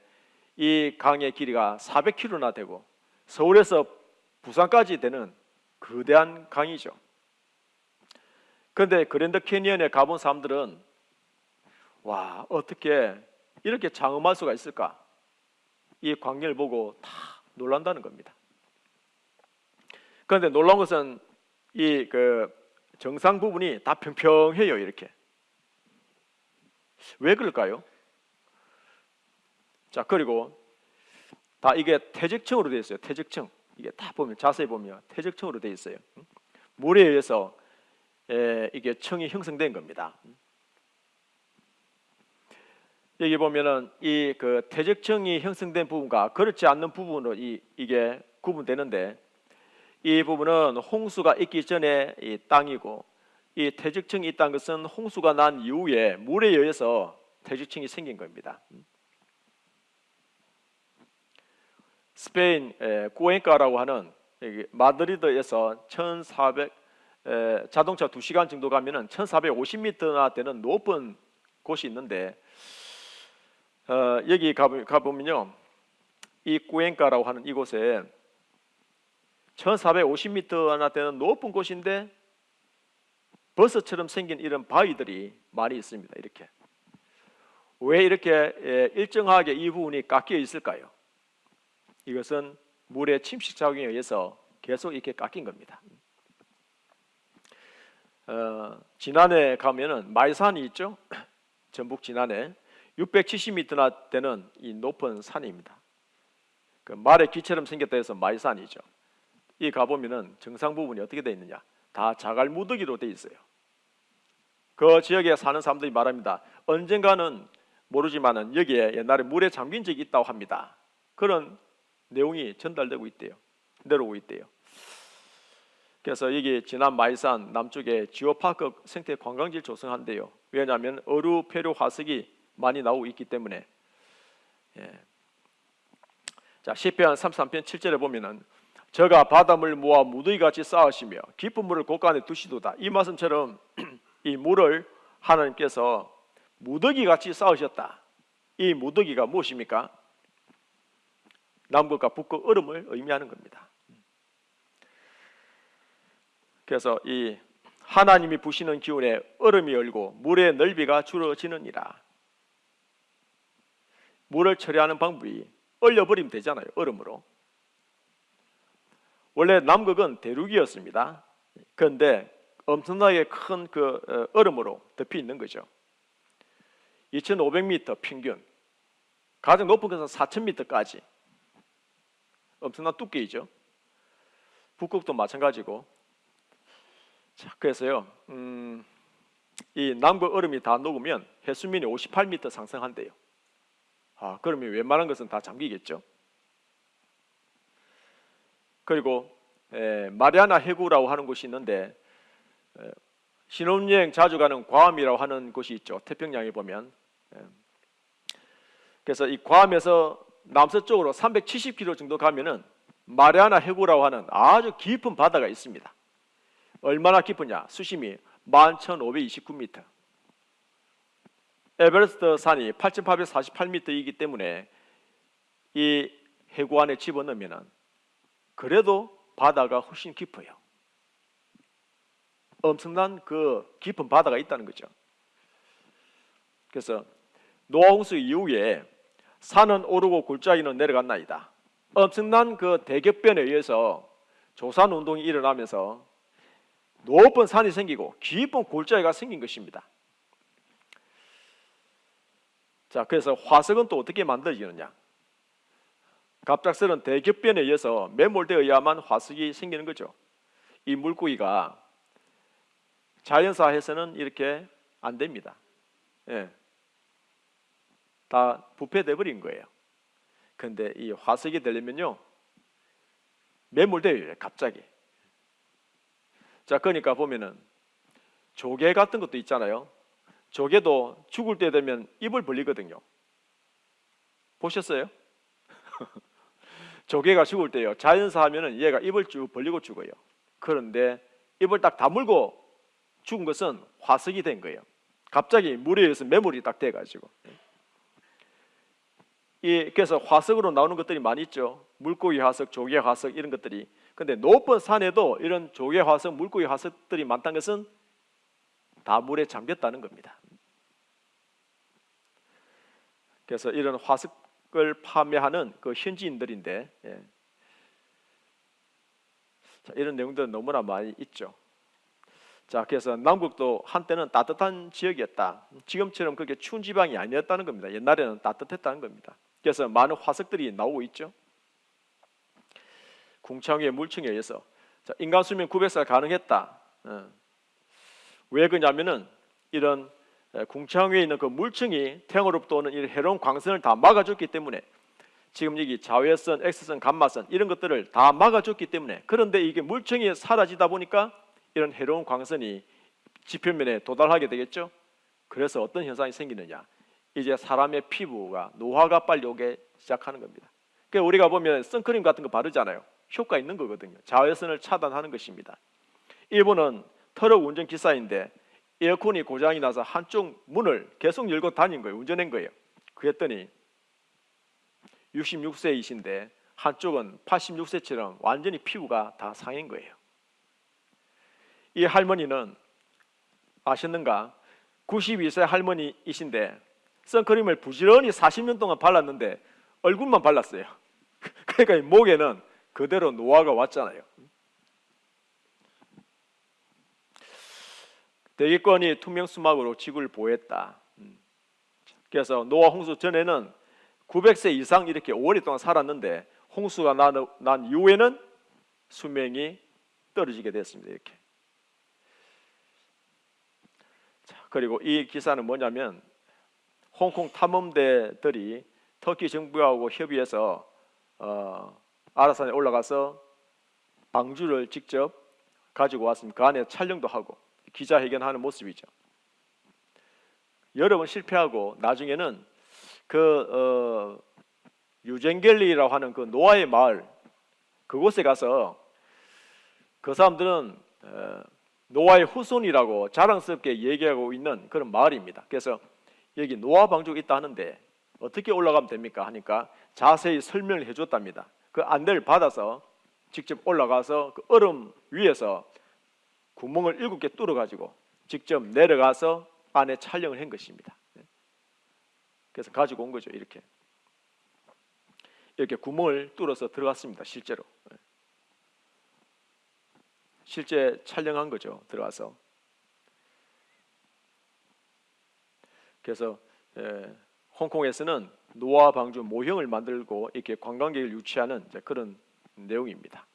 이 강의 길이가 400km나 되고 서울에서 부산까지 되는 거대한 강이죠. 그런데 그랜드 캐니언에 가본 사람들은 와, 어떻게 이렇게 장엄할 수가 있을까? 이 광경을 보고 다 놀란다는 겁니다. 그런데 놀라운 것은 이 그 정상 부분이 다 평평해요. 이렇게. 왜 그럴까요? 자, 그리고 다 이게 퇴적층으로 되어 있어요. 퇴적층. 이게 다 보면 자세히 보면 퇴적층으로 되어 있어요. 물에 의해서 이게 층이 형성된 겁니다. 여기 보면은 이 그 퇴적층이 형성된 부분과 그렇지 않는 부분으로 이게 구분되는데, 이 부분은 홍수가 있기 전에 이 땅이고, 이 퇴적층이 있다는 것은 홍수가 난 이후에 물에 의해서 퇴적층이 생긴 겁니다. 스페인 꾸엔카라고 하는 마드리드에서 1400 자동차 2시간 정도 가면은 1450m나 되는 높은 곳이 있는데, 여기 가보면요, 이 꾸엔카라고 하는 이곳에 1450m나 되는 높은 곳인데 버섯처럼 생긴 이런 바위들이 많이 있습니다. 이렇게 왜 이렇게 일정하게 이 부분이 깎여 있을까요? 이것은 물의 침식 작용에 의해서 계속 이렇게 깎인 겁니다. 진안에 가면은 마이산이 있죠. 전북 진안에 670m나 되는 이 높은 산입니다. 그 말의 귀처럼 생겼다 해서 마이산이죠. 이 가보면은 정상 부분이 어떻게 되어 있느냐, 다 자갈 무더기로 되어 있어요. 그 지역에 사는 사람들이 말합니다. 언젠가는 모르지만은 여기에 옛날에 물에 잠긴 적이 있다고 합니다. 그런 내용이 전달되고 있대요. 내려오고 있대요. 그래서 여기 진안 마이산 남쪽에 지오파크 생태 관광지를 조성한대요. 왜냐하면 어류 폐류 화석이 많이 나오고 있기 때문에. 자, 시편 33편 7절에 보면은 저가 바닷물 모아 무더기같이 쌓으시며 깊은 물을 곳간에 두시도다. 이 말씀처럼 이 물을 하나님께서 무더기같이 쌓으셨다. 이 무더기가 무엇입니까? 남극과 북극 얼음을 의미하는 겁니다. 그래서 이 하나님이 부시는 기운에 얼음이 얼고 물의 넓이가 줄어지느니라. 물을 처리하는 방법이 얼려버리면 되잖아요. 얼음으로. 원래 남극은 대륙이었습니다. 그런데 엄청나게 큰 그 얼음으로 덮여 있는 거죠. 2500m 평균, 가장 높은 것은 4000m까지 엄청난 두께이죠. 북극도 마찬가지고. 자, 그래서요, 이 남극 얼음이 다 녹으면 해수면이 58m 상승한대요. 그러면 웬만한 것은 다 잠기겠죠. 그리고 마리아나 해구라고 하는 곳이 있는데 신혼여행 자주 가는 괌이라고 하는 곳이 있죠. 태평양에 보면. 그래서 이 괌에서 남서쪽으로 370km 정도 가면은 마리아나 해구라고 하는 아주 깊은 바다가 있습니다. 얼마나 깊으냐? 수심이 11,529m. 에베레스트 산이 8,848m이기 때문에 이 해구 안에 집어넣으면 그래도 바다가 훨씬 깊어요. 엄청난 그 깊은 바다가 있다는 거죠. 그래서 노아홍수 이후에 산은 오르고 골짜기는 내려갔나이다. 엄청난 그 대격변에 의해서 조산 운동이 일어나면서 높은 산이 생기고 깊은 골짜기가 생긴 것입니다. 자, 그래서 화석은 또 어떻게 만들어지느냐? 갑작스런 대격변에 의해서 매몰되어야만 화석이 생기는 거죠. 이 물고기가 자연사에서는 이렇게 안 됩니다. 다 부패돼 버린 거예요. 그런데 이 화석이 되려면요, 매몰돼요, 갑자기. 자, 그러니까 보면은 조개 같은 것도 있잖아요. 조개도 죽을 때 되면 입을 벌리거든요. 보셨어요? 조개가 죽을 때요, 자연사 하면은 얘가 입을 쭉 벌리고 죽어요. 그런데 입을 딱 다물고 죽은 것은 화석이 된 거예요. 갑자기 물에 의해서 매몰이 딱 돼가지고. 그래서 화석으로 나오는 것들이 많이 있죠. 물고기 화석, 조개 화석 이런 것들이. 근데 높은 산에도 이런 조개 화석, 물고기 화석들이 많다는 것은 다 물에 잠겼다는 겁니다. 그래서 이런 화석을 판매하는 그 현지인들인데, 자, 이런 내용들은 너무나 많이 있죠. 자, 그래서 남극도 한때는 따뜻한 지역이었다. 지금처럼 그렇게 추운 지방이 아니었다는 겁니다. 옛날에는 따뜻했다는 겁니다. 그래서 많은 화석들이 나오고 있죠. 궁창위의 물층에 의해서 인간 수명 900살 가능했다. 왜 그러냐면은 이런 궁창위에 있는 그 물층이 태양으로부터 오는 이 해로운 광선을 다 막아줬기 때문에, 지금 여기 자외선, X선, 감마선 이런 것들을 다 막아줬기 때문에, 그런데 이게 물층이 사라지다 보니까 이런 해로운 광선이 지표면에 도달하게 되겠죠. 그래서 어떤 현상이 생기느냐? 이제 사람의 피부가 노화가 빨리 오게 시작하는 겁니다. 그러니까 우리가 보면 선크림 같은 거 바르잖아요. 효과 있는 거거든요. 자외선을 차단하는 것입니다. 일본은 트럭 운전 기사인데 에어컨이 고장이 나서 한쪽 문을 계속 열고 다닌 거예요. 운전한 거예요. 그랬더니 66세이신데 한쪽은 86세처럼 완전히 피부가 다 상한 거예요. 이 할머니는 아셨는가? 92세 할머니이신데 선크림을 부지런히 40년 동안 발랐는데 얼굴만 발랐어요. 그러니까 이 목에는 그대로 노화가 왔잖아요. 대기권이 투명 수막으로 지구를 보호했다. 그래서 노화 홍수 전에는 900세 이상 이렇게 오랫동안 살았는데 홍수가 난 이후에는 수명이 떨어지게 됐습니다. 이렇게. 자, 그리고 이 기사는 뭐냐면 홍콩 탐험대들이 터키 정부하고 협의해서 아라산에 올라가서 방주를 직접 가지고 왔습니다. 그 안에 촬영도 하고 기자회견하는 모습이죠. 여러 번 실패하고 나중에는 그 유젠겔리라고 하는 그 노아의 마을 그곳에 가서 그 사람들은 노아의 후손이라고 자랑스럽게 얘기하고 있는 그런 마을입니다. 그래서 여기 노아 방주가 있다 하는데 어떻게 올라가면 됩니까? 하니까 자세히 설명을 해줬답니다. 그 안내를 받아서 직접 올라가서 그 얼음 위에서 구멍을 7개 뚫어가지고 직접 내려가서 안에 촬영을 한 것입니다. 그래서 가지고 온 거죠. 이렇게 구멍을 뚫어서 들어갔습니다. 실제 촬영한 거죠. 들어가서. 그래서 홍콩에서는 노아 방주 모형을 만들고 이렇게 관광객을 유치하는 그런 내용입니다.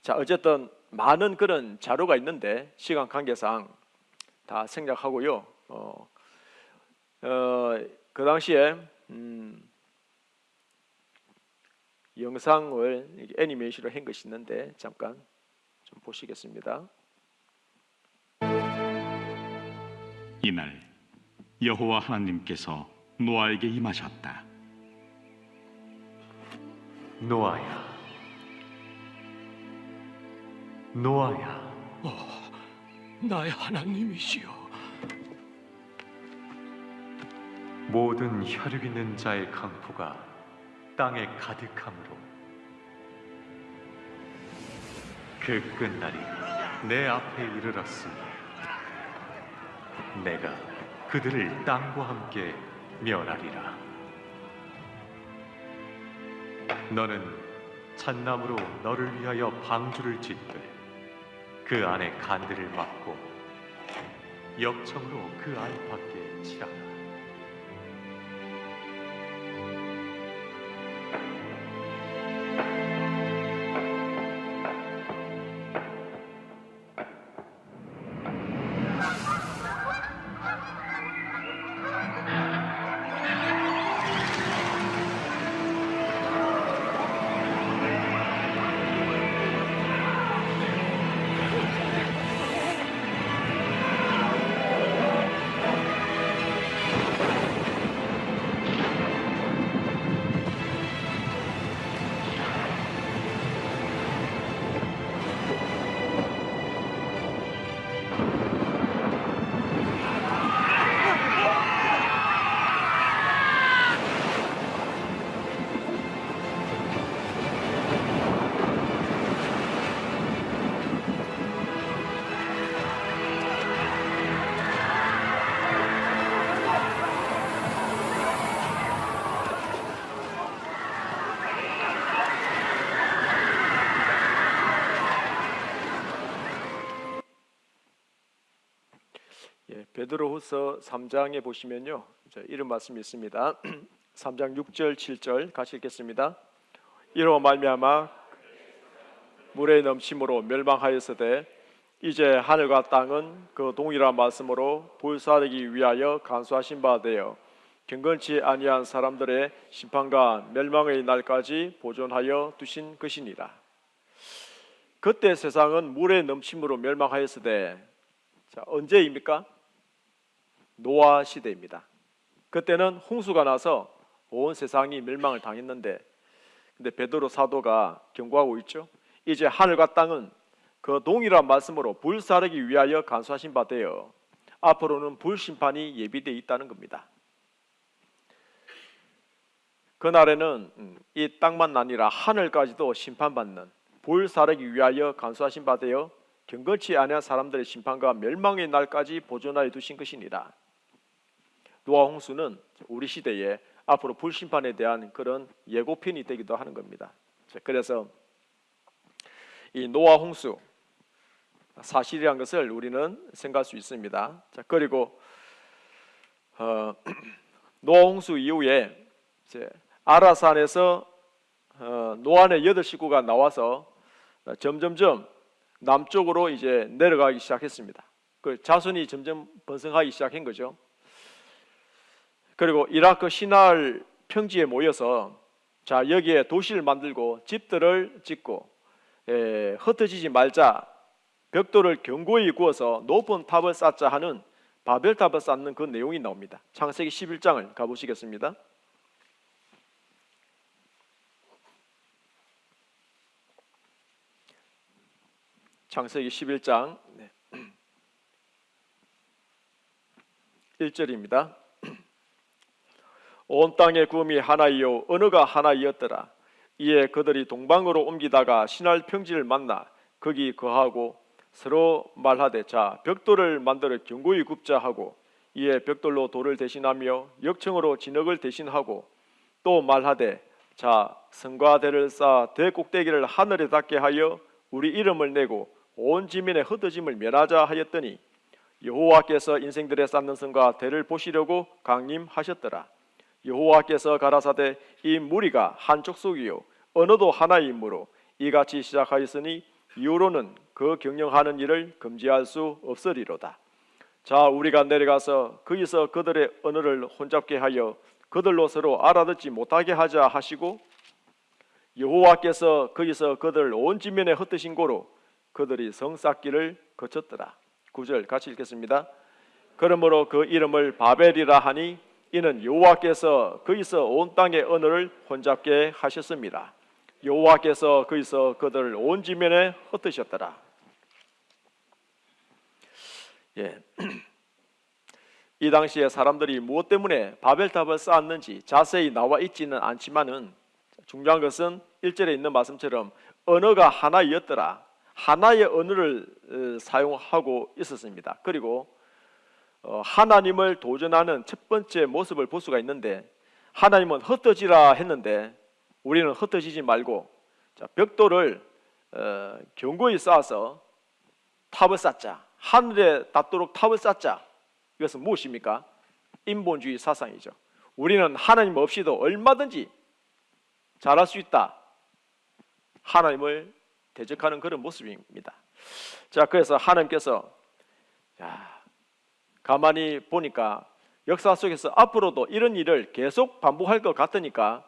자, 어쨌든 많은 그런 자료가 있는데 시간 관계상 다 생략하고요. 그 당시에 영상을 애니메이션으로 한 것이 있는데 잠깐 좀 보시겠습니다. 이날 여호와 하나님께서 노아에게 임하셨다. 노아야, 노아야. 나의 하나님이시여. 모든 혈육 있는 자의 강포가 땅에 가득함으로 그 끝날이 내 앞에 이르렀으니 내가 그들을 땅과 함께 멸하리라. 너는 잣나무로 너를 위하여 방주를 짓되 그 안에 간들을 막고 역청으로 그 안팎에 칠하라. 베드로후서 3장에 보시면요, 이런 말씀이 있습니다. 3장 6절 7절 같이 읽겠습니다. 이로 말미암아 물의 넘침으로 멸망하였으되 이제 하늘과 땅은 그 동일한 말씀으로 불사르기 위하여 간수하신 바 되어 경건치 아니한 사람들의 심판과 멸망의 날까지 보존하여 두신 것이니라. 그때 세상은 물의 넘침으로 멸망하였으되, 자, 언제입니까? 노아 시대입니다. 그때는 홍수가 나서 온 세상이 멸망을 당했는데, 근데 베드로 사도가 경고하고 있죠. 이제 하늘과 땅은 그 동일한 말씀으로 불사르기 위하여 간수하신 바 되어 앞으로는 불심판이 예비되어 있다는 겁니다. 그날에는 이 땅만 아니라 하늘까지도 심판받는 불사르기 위하여 간수하신 바 되어 경건치 아니한 사람들의 심판과 멸망의 날까지 보존하여 두신 것이니라. 노아 홍수는 우리 시대에 앞으로 불심판에 대한 그런 예고편이 되기도 하는 겁니다. 그래서 이 노아 홍수 사실이란 것을 우리는 생각할 수 있습니다. 자, 그리고 노아 홍수 이후에 이제 아라산에서 노아의 8 식구가 나와서 점점점 남쪽으로 이제 내려가기 시작했습니다. 그 자손이 점점 번성하기 시작한 거죠. 그리고 이라크 시날 평지에 모여서 자 여기에 도시를 만들고 집들을 짓고 흩어지지 말자, 벽돌을 견고히 구워서 높은 탑을 쌓자 하는 바벨탑을 쌓는 그 내용이 나옵니다. 창세기 11장을 가보시겠습니다. 창세기 11장 1절입니다. 온 땅의 구음이 하나이요 언어가 하나이었더라. 이에 그들이 동방으로 옮기다가 시날 평지를 만나 거기 거하고 서로 말하되 자 벽돌을 만들어 견고히 굽자 하고 이에 벽돌로 돌을 대신하며 역청으로 진흙을 대신하고 또 말하되 자 성과 대를 쌓아 대 꼭대기를 하늘에 닿게 하여 우리 이름을 내고 온 지면의 흩어짐을 면하자 하였더니 여호와께서 인생들의 쌓는 성과 대를 보시려고 강림하셨더라. 여호와께서 가라사대 이 무리가 한쪽 속이요 언어도 하나이므로 이같이 시작하였으니 이후로는 그 경영하는 일을 금지할 수 없으리로다. 자 우리가 내려가서 거기서 그들의 언어를 혼잡게 하여 그들로 서로 알아듣지 못하게 하자 하시고 여호와께서 거기서 그들을 온 지면에 흩으신 고로 그들이 성 쌓기를 거쳤더라. 9절 같이 읽겠습니다. 그러므로 그 이름을 바벨이라 하니 이는 여호와께서 거기서 온 땅의 언어를 혼잡게 하셨습니다. 여호와께서 거기서 그들을 온 지면에 흩으셨더라. 이 당시에 사람들이 무엇 때문에 바벨탑을 쌓았는지 자세히 나와 있지는 않지만은 중요한 것은 1절에 있는 말씀처럼 언어가 하나이었더라. 하나의 언어를 사용하고 있었습니다. 그리고 하나님을 도전하는 첫 번째 모습을 볼 수가 있는데 하나님은 흩어지라 했는데 우리는 흩어지지 말고 자, 벽돌을 견고히 쌓아서 탑을 쌓자. 하늘에 닿도록 탑을 쌓자. 이것은 무엇입니까? 인본주의 사상이죠. 우리는 하나님 없이도 얼마든지 잘할 수 있다. 하나님을 대적하는 그런 모습입니다. 자, 그래서 하나님께서 가만히 보니까 역사 속에서 앞으로도 이런 일을 계속 반복할 것 같으니까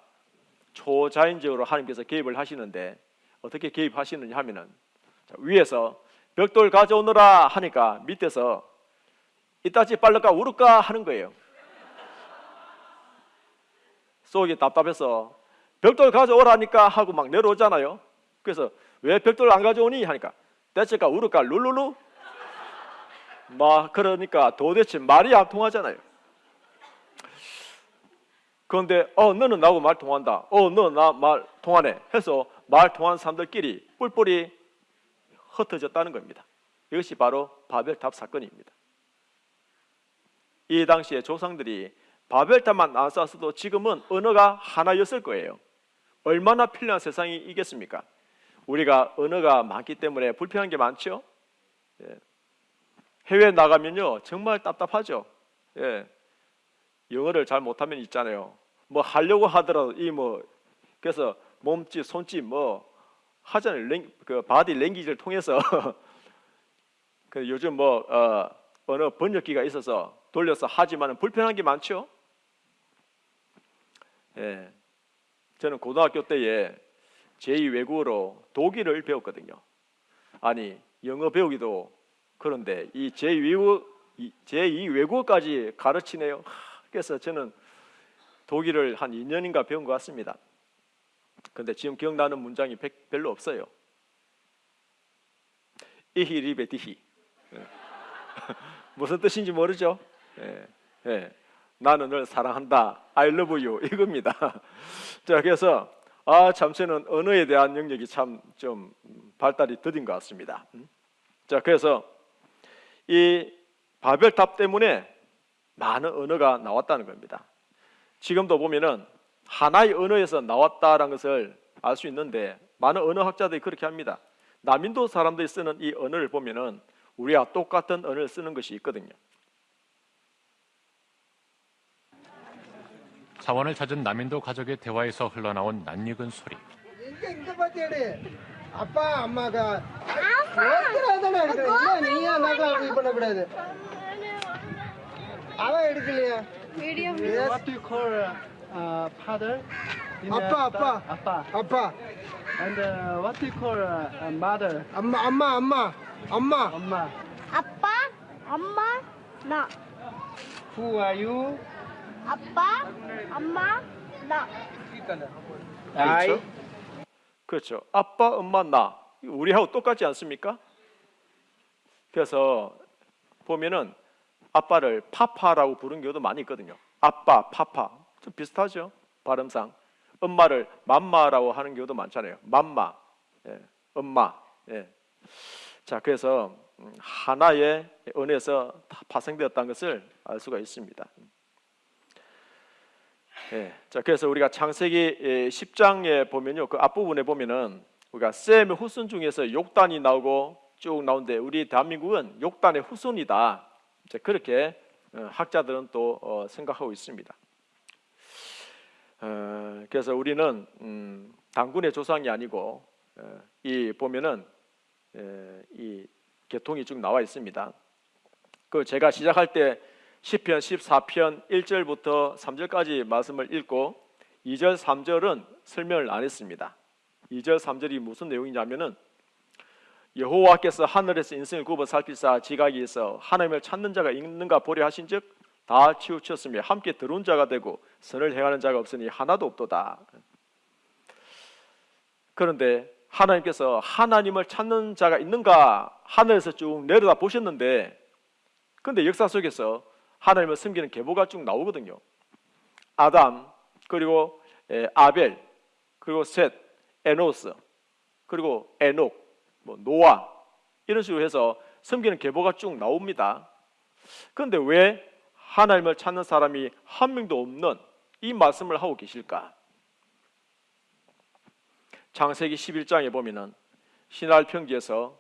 초자연적으로 하나님께서 개입을 하시는데 어떻게 개입하시느냐 하면은 위에서 벽돌 가져오너라 하니까 밑에서 이따지 빨를까 울을까 하는 거예요. 속이 답답해서 벽돌 가져오라니까 하고 막 내려오잖아요. 그래서 왜 벽돌 안 가져오니 하니까 대체가 울을까 룰루루 막 그러니까 도대체 말이 안 통하잖아요. 그런데 너는 나하고 말 통한다. 너 나 말 통하네 해서 말 통한 사람들끼리 뿔뿔이 흩어졌다는 겁니다. 이것이 바로 바벨탑 사건입니다. 이 당시에 조상들이 바벨탑만 안 쌓았어도 지금은 언어가 하나였을 거예요. 얼마나 편리한 세상이겠습니까? 우리가 언어가 많기 때문에 불편한 게 많죠. 해외 나가면요 정말 답답하죠. 영어를 잘 못하면 있잖아요. 뭐 하려고 하더라도 그래서 몸짓, 손짓 뭐 하잖아요. 그 바디 랭귀지를 통해서 그 요즘 언어 번역기가 있어서 돌려서 하지만은 불편한 게 많죠. 저는 고등학교 때에 제2 외국어로 독일을 배웠거든요. 아니 영어 배우기도 그런데 이 제2 외국어까지 가르치네요. 그래서 저는 독일을 한 2년인가 배운 것 같습니다. 그런데 지금 기억나는 문장이 별로 없어요. 이히 리베 디히 무슨 뜻인지 모르죠. 나는 널 사랑한다. I love you 이겁니다. 자, 그래서 참새는 언어에 대한 능력이 참 좀 발달이 더딘 것 같습니다. 자, 그래서 이 바벨탑 때문에 많은 언어가 나왔다는 겁니다. 지금도 보면은 하나의 언어에서 나왔다라는 것을 알 수 있는데 많은 언어학자들이 그렇게 합니다. 남인도 사람들이 쓰는 이 언어를 보면은 우리와 똑같은 언어를 쓰는 것이 있거든요. 사원을 찾은 남인도 가족의 대화에서 흘러나온 낯익은 소리. 아빠, 엄마가 어디라더나 그래. நீயா 나가 இது பண்ண கூடாது. அவ எடுக்கலையா? What do you call father? 아빠. And what do you call mother? 엄마. 아빠, 엄마, 나. Who are you? 아빠, 엄마, 나. 그렇죠? 그렇죠. 아빠, 엄마, 나. 우리하고 똑같지 않습니까? 그래서 보면은 아빠를 파파라고 부르는 경우도 많이 있거든요. 아빠, 파파. 좀 비슷하죠? 발음상. 엄마를 맘마라고 하는 경우도 많잖아요. 맘마, 예, 엄마. 예. 자, 그래서 하나의 언어에서 다 파생되었다는 것을 알 수가 있습니다. 예, 자, 그래서 우리가 창세기 10장에 보면요, 그 앞부분에 보면은 우리가 셈의 후손 중에서 욕단이 나오고 쭉 나오는데 우리 대한민국은 욕단의 후손이다. 이제 그렇게 학자들은 또 생각하고 있습니다. 그래서 우리는 단군의 조상이 아니고 이 보면은 이 계통이 쭉 나와 있습니다. 그 제가 시작할 때 시편 14편 1절부터 3절까지 말씀을 읽고 2절 3절은 설명을 안 했습니다. 2절 3절이 무슨 내용이냐면은 여호와께서 하늘에서 인생을 굽어 살피사 지각이 있어 하나님을 찾는 자가 있는가 보려 하신즉 다 치우쳤으며 함께 들어온 자가 되고 선을 행하는 자가 없으니 하나도 없도다. 그런데 하나님께서 하나님을 찾는 자가 있는가 하늘에서 쭉 내려다 보셨는데 그런데 역사 속에서 하나님을 섬기는 계보가 쭉 나오거든요. 아담, 그리고 아벨, 그리고 셋, 에노스, 그리고 에녹, 노아 이런 식으로 해서 섬기는 계보가 쭉 나옵니다. 그런데 왜 하나님을 찾는 사람이 한 명도 없는 이 말씀을 하고 계실까? 창세기 11장에 보면은 신할 평지에서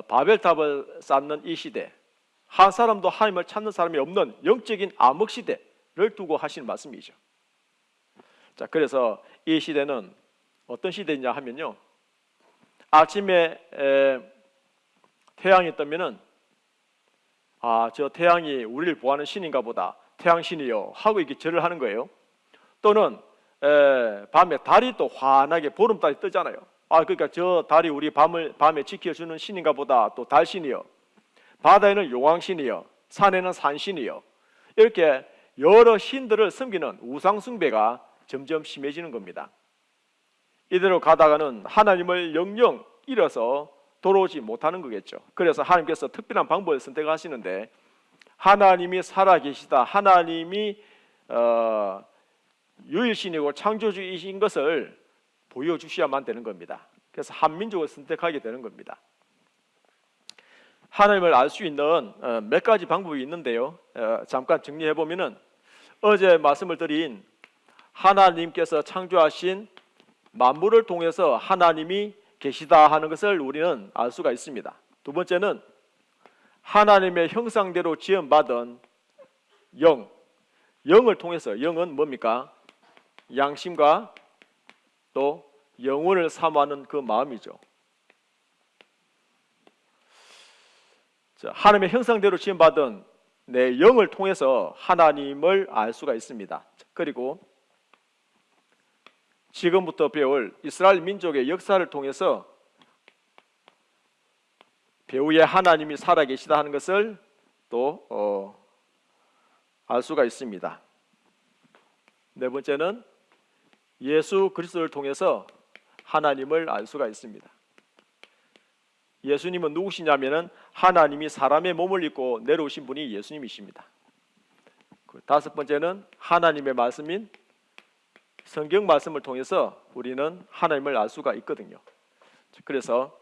바벨탑을 쌓는 이 시대, 한 사람도 하나님을 찾는 사람이 없는 영적인 암흑 시대를 두고 하신 말씀이죠. 자, 그래서 이 시대는 어떤 시대냐 하면요, 아침에 태양이 뜨면은 저 태양이 우리를 보호하는 신인가 보다, 태양신이요 하고 이렇게 절을 하는 거예요. 또는 밤에 달이 또 환하게 보름달이 뜨잖아요. 그러니까 저 달이 우리 밤에 지켜주는 신인가 보다, 또 달신이요, 바다에는 용왕신이요, 산에는 산신이요, 이렇게 여러 신들을 섬기는 우상숭배가 점점 심해지는 겁니다. 이대로 가다가는 하나님을 영영 잃어서 돌아오지 못하는 거겠죠. 그래서 하나님께서 특별한 방법을 선택하시는데 하나님이 살아계시다, 하나님이 유일신이고 창조주이신 것을 보여주셔야만 되는 겁니다. 그래서 한민족을 선택하게 되는 겁니다. 하나님을 알 수 있는 몇 가지 방법이 있는데요, 잠깐 정리해 보면은 어제 말씀을 드린 하나님께서 창조하신 만물을 통해서 하나님이 계시다 하는 것을 우리는 알 수가 있습니다. 두 번째는 하나님의 형상대로 지음받은 영을 통해서, 영은 뭡니까? 양심과 또 영혼을 사모하는 그 마음이죠. 자, 하나님의 형상대로 지음받은 내 영을 통해서 하나님을 알 수가 있습니다. 그리고 지금부터 배울 이스라엘 민족의 역사를 통해서 배후에 하나님이 살아계시다 하는 것을 또 알 수가 있습니다. 네 번째는 예수 그리스도를 통해서 하나님을 알 수가 있습니다. 예수님은 누구시냐면은 하나님이 사람의 몸을 입고 내려오신 분이 예수님이십니다. 다섯 번째는 하나님의 말씀인 성경 말씀을 통해서 우리는 하나님을 알 수가 있거든요. 그래서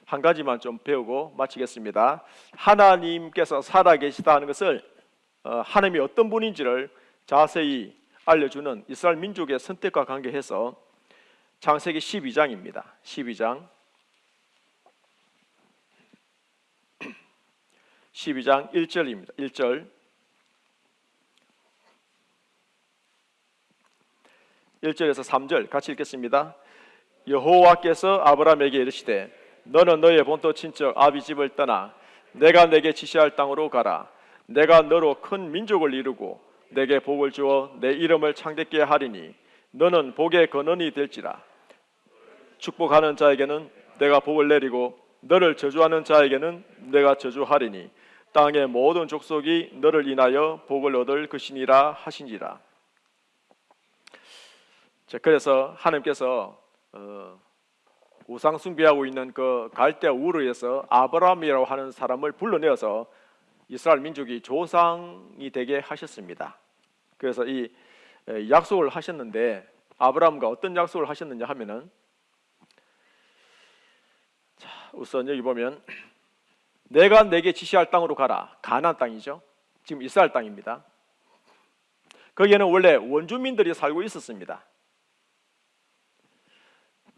한 가지만 좀 배우고 마치겠습니다. 하나님께서 살아계시다 하는 것을 하나님이 어떤 분인지를 자세히 알려주는 이스라엘 민족의 선택과 관계해서 창세기 12장입니다. 12장 1절입니다. 1절 1절에서 3절 같이 읽겠습니다. 여호와께서 아브라함에게 이르시되 너는 너의 본토 친척 아비 집을 떠나 내가 내게 지시할 땅으로 가라. 내가 너로 큰 민족을 이루고 내게 복을 주어 내 이름을 창대케 하리니 너는 복의 근원이 될지라. 축복하는 자에게는 내가 복을 내리고 너를 저주하는 자에게는 내가 저주하리니 땅의 모든 족속이 너를 인하여 복을 얻을 것이니라 하시니라. 자, 그래서 하나님께서 우상 숭배하고 있는 그 갈대 우르에서 아브라함이라고 하는 사람을 불러내어서 이스라엘 민족이 조상이 되게 하셨습니다. 그래서 이 약속을 하셨는데 아브라함과 어떤 약속을 하셨느냐 하면은, 자, 우선 여기 보면 내가 내게 지시할 땅으로 가라. 가나안 땅이죠. 지금 이스라엘 땅입니다. 거기에는 원래 원주민들이 살고 있었습니다.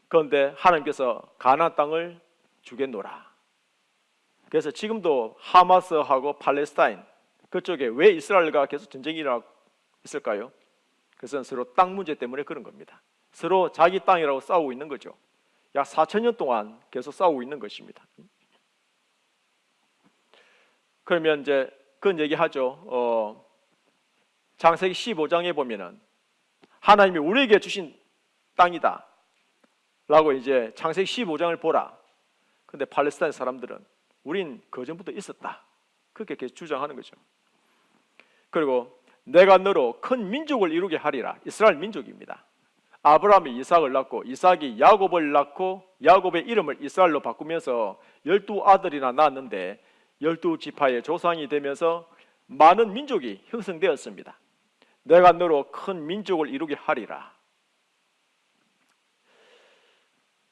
그런데 하나님께서 가나안 땅을 주겠노라. 그래서 지금도 하마스하고 팔레스타인 그쪽에 왜 이스라엘과 계속 전쟁이 일어나고 있을까요? 그것은 서로 땅 문제 때문에 그런 겁니다. 서로 자기 땅이라고 싸우고 있는 거죠. 약 4,000년 동안 계속 싸우고 있는 것입니다. 그러면 이제 그런 얘기하죠. 창세기 15장에 보면은 하나님이 우리에게 주신 땅이다 라고 이제 창세기 15장을 보라. 근데 팔레스타인 사람들은 우린 그전부터 있었다, 그렇게 계속 주장하는 거죠. 그리고 내가 너로 큰 민족을 이루게 하리라. 이스라엘 민족입니다. 아브라함이 이삭을 낳고 이삭이 야곱을 낳고 야곱의 이름을 이스라엘로 바꾸면서 12아들이나 낳았는데 12지파의 조상이 되면서 많은 민족이 형성되었습니다. 내가 너로 큰 민족을 이루게 하리라.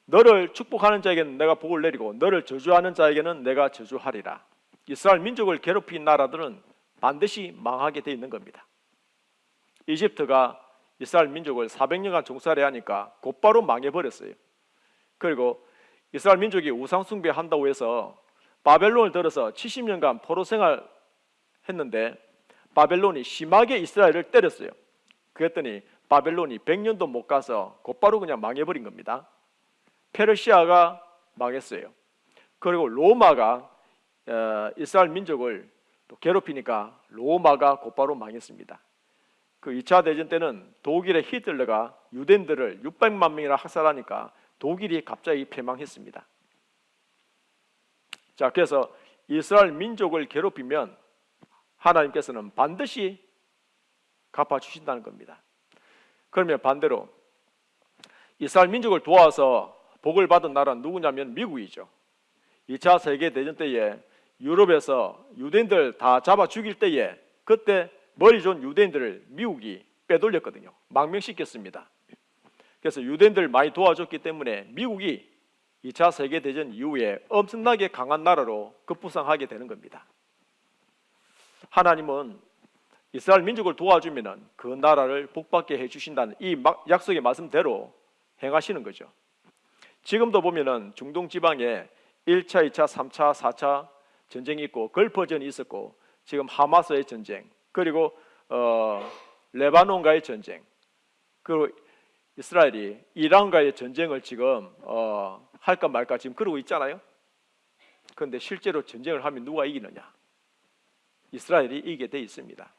너를 축복하는 자에게는 내가 복을 내리고 너를 저주하는 자에게는 내가 저주하리라. 이스라엘 민족을 괴롭힌 나라들은 반드시 망하게 돼 있는 겁니다. 이집트가 이스라엘 민족을 400년간 종살이 하니까 곧바로 망해버렸어요. 그리고 이스라엘 민족이 우상 숭배한다고 해서 바벨론을 들어서 70년간 포로 생활 했는데 바벨론이 심하게 이스라엘을 때렸어요. 그랬더니 바벨론이 100년도 못 가서 곧바로 그냥 망해버린 겁니다. 페르시아가 망했어요. 그리고 로마가 이스라엘 민족을 또 괴롭히니까 로마가 곧바로 망했습니다. 그 2차 대전 때는 독일의 히틀러가 유대인들을 600만 명이나 학살하니까 독일이 갑자기 패망했습니다. 자, 그래서 이스라엘 민족을 괴롭히면 하나님께서는 반드시 갚아주신다는 겁니다. 그러면 반대로 이스라엘 민족을 도와서 복을 받은 나라는 누구냐면 미국이죠. 2차 세계대전 때에 유럽에서 유대인들 다 잡아 죽일 때에 그때 머리 좋은 유대인들을 미국이 빼돌렸거든요. 망명시켰습니다. 그래서 유대인들 많이 도와줬기 때문에 미국이 2차 세계대전 이후에 엄청나게 강한 나라로 급부상하게 되는 겁니다. 하나님은 이스라엘 민족을 도와주면 그 나라를 복받게 해주신다는 이 약속의 말씀대로 행하시는 거죠. 지금도 보면은 중동 지방에 1차, 2차, 3차, 4차 전쟁이 있고 걸프전이 있었고 지금 하마스의 전쟁, 그리고 레바논과의 전쟁, 그리고 이스라엘이 이란과의 전쟁을 지금 할까 말까 지금 그러고 있잖아요. 그런데 실제로 전쟁을 하면 누가 이기느냐? 이스라엘이 이기게 돼 있습니다.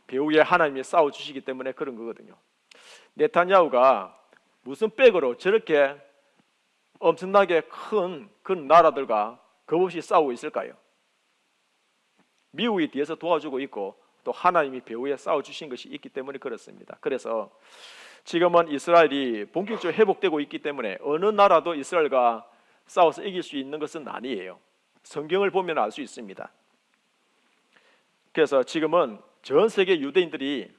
배후에 하나님이 싸워주시기 때문에 그런 거거든요. 네타냐후가 무슨 백으로 저렇게 엄청나게 큰 그런 나라들과 겁없이 싸우고 있을까요? 미국이 뒤에서 도와주고 있고 또 하나님이 배후에 싸워주신 것이 있기 때문에 그렇습니다. 그래서 지금은 이스라엘이 본격적으로 회복되고 있기 때문에 어느 나라도 이스라엘과 싸워서 이길 수 있는 것은 아니에요. 성경을 보면 알 수 있습니다. 그래서 지금은 전 세계 유대인들이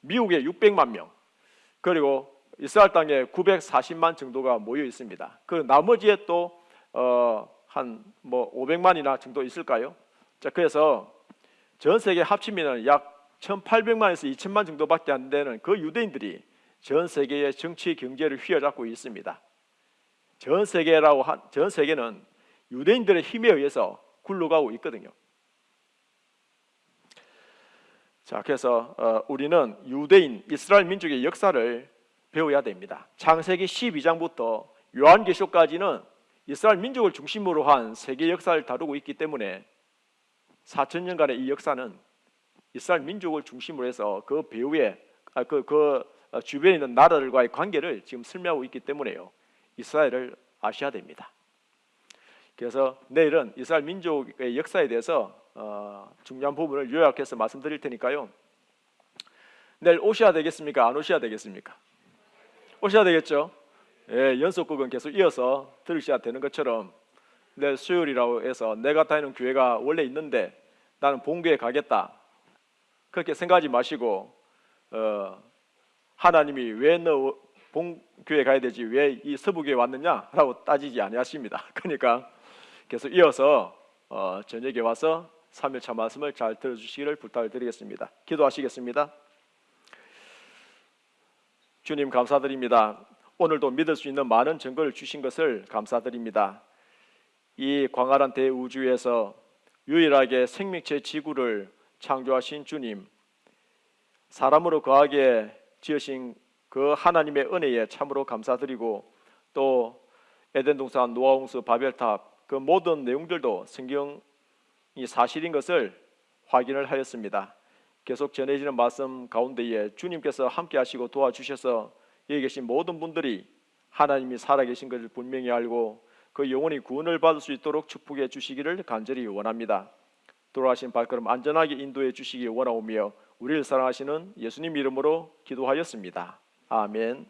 미국에 600만 명, 그리고 이스라엘 땅에 940만 정도가 모여 있습니다. 그 나머지에 또 한 뭐 500만이나 정도 있을까요? 자, 그래서 전 세계 합치면 약 1,800만에서 2,000만 정도밖에 안 되는 그 유대인들이 전 세계의 정치 경제를 휘어잡고 있습니다. 전 세계는 유대인들의 힘에 의해서 굴러가고 있거든요. 자, 그래서 우리는 유대인 이스라엘 민족의 역사를 배워야 됩니다. 창세기 12장부터 요한계시록까지는 이스라엘 민족을 중심으로 한 세계 역사를 다루고 있기 때문에 4,000년간의 이 역사는 이스라엘 민족을 중심으로 해서 그 배후에 그 주변에 있는 나라들과의 관계를 지금 설명하고 있기 때문에요. 이스라엘을 아셔야 됩니다. 그래서 내일은 이스라엘 민족의 역사에 대해서 중요한 부분을 요약해서 말씀드릴 테니까요. 내일 오셔야 되겠습니까? 안 오셔야 되겠습니까? 오셔야 되겠죠? 예, 연속극은 계속 이어서 들으셔야 되는 것처럼 내일 수요일이라고 해서 내가 다니는 교회가 원래 있는데 나는 본교회 가겠다 그렇게 생각하지 마시고 하나님이 왜 너 본교회 가야 되지 왜 이 서부교회 왔느냐라고 따지지 아니하십니다. 그러니까 계속 이어서 저녁에 와서 3일차 말씀을 잘 들어주시기를 부탁을 드리겠습니다. 기도하시겠습니다. 주님 감사드립니다. 오늘도 믿을 수 있는 많은 증거를 주신 것을 감사드립니다. 이 광활한 대우주에서 유일하게 생명체 지구를 창조하신 주님, 사람으로 거하게 지으신 그 하나님의 은혜에 참으로 감사드리고 또 에덴 동산, 노아 홍수, 바벨탑 그 모든 내용들도 성경이 사실인 것을 확인을 하였습니다. 계속 전해지는 말씀 가운데에 주님께서 함께 하시고 도와주셔서 여기 계신 모든 분들이 하나님이 살아계신 것을 분명히 알고 그 영혼이 구원을 받을 수 있도록 축복해 주시기를 간절히 원합니다. 돌아가신 발걸음 안전하게 인도해 주시기 원하오며 우리를 사랑하시는 예수님 이름으로 기도하였습니다. 아멘.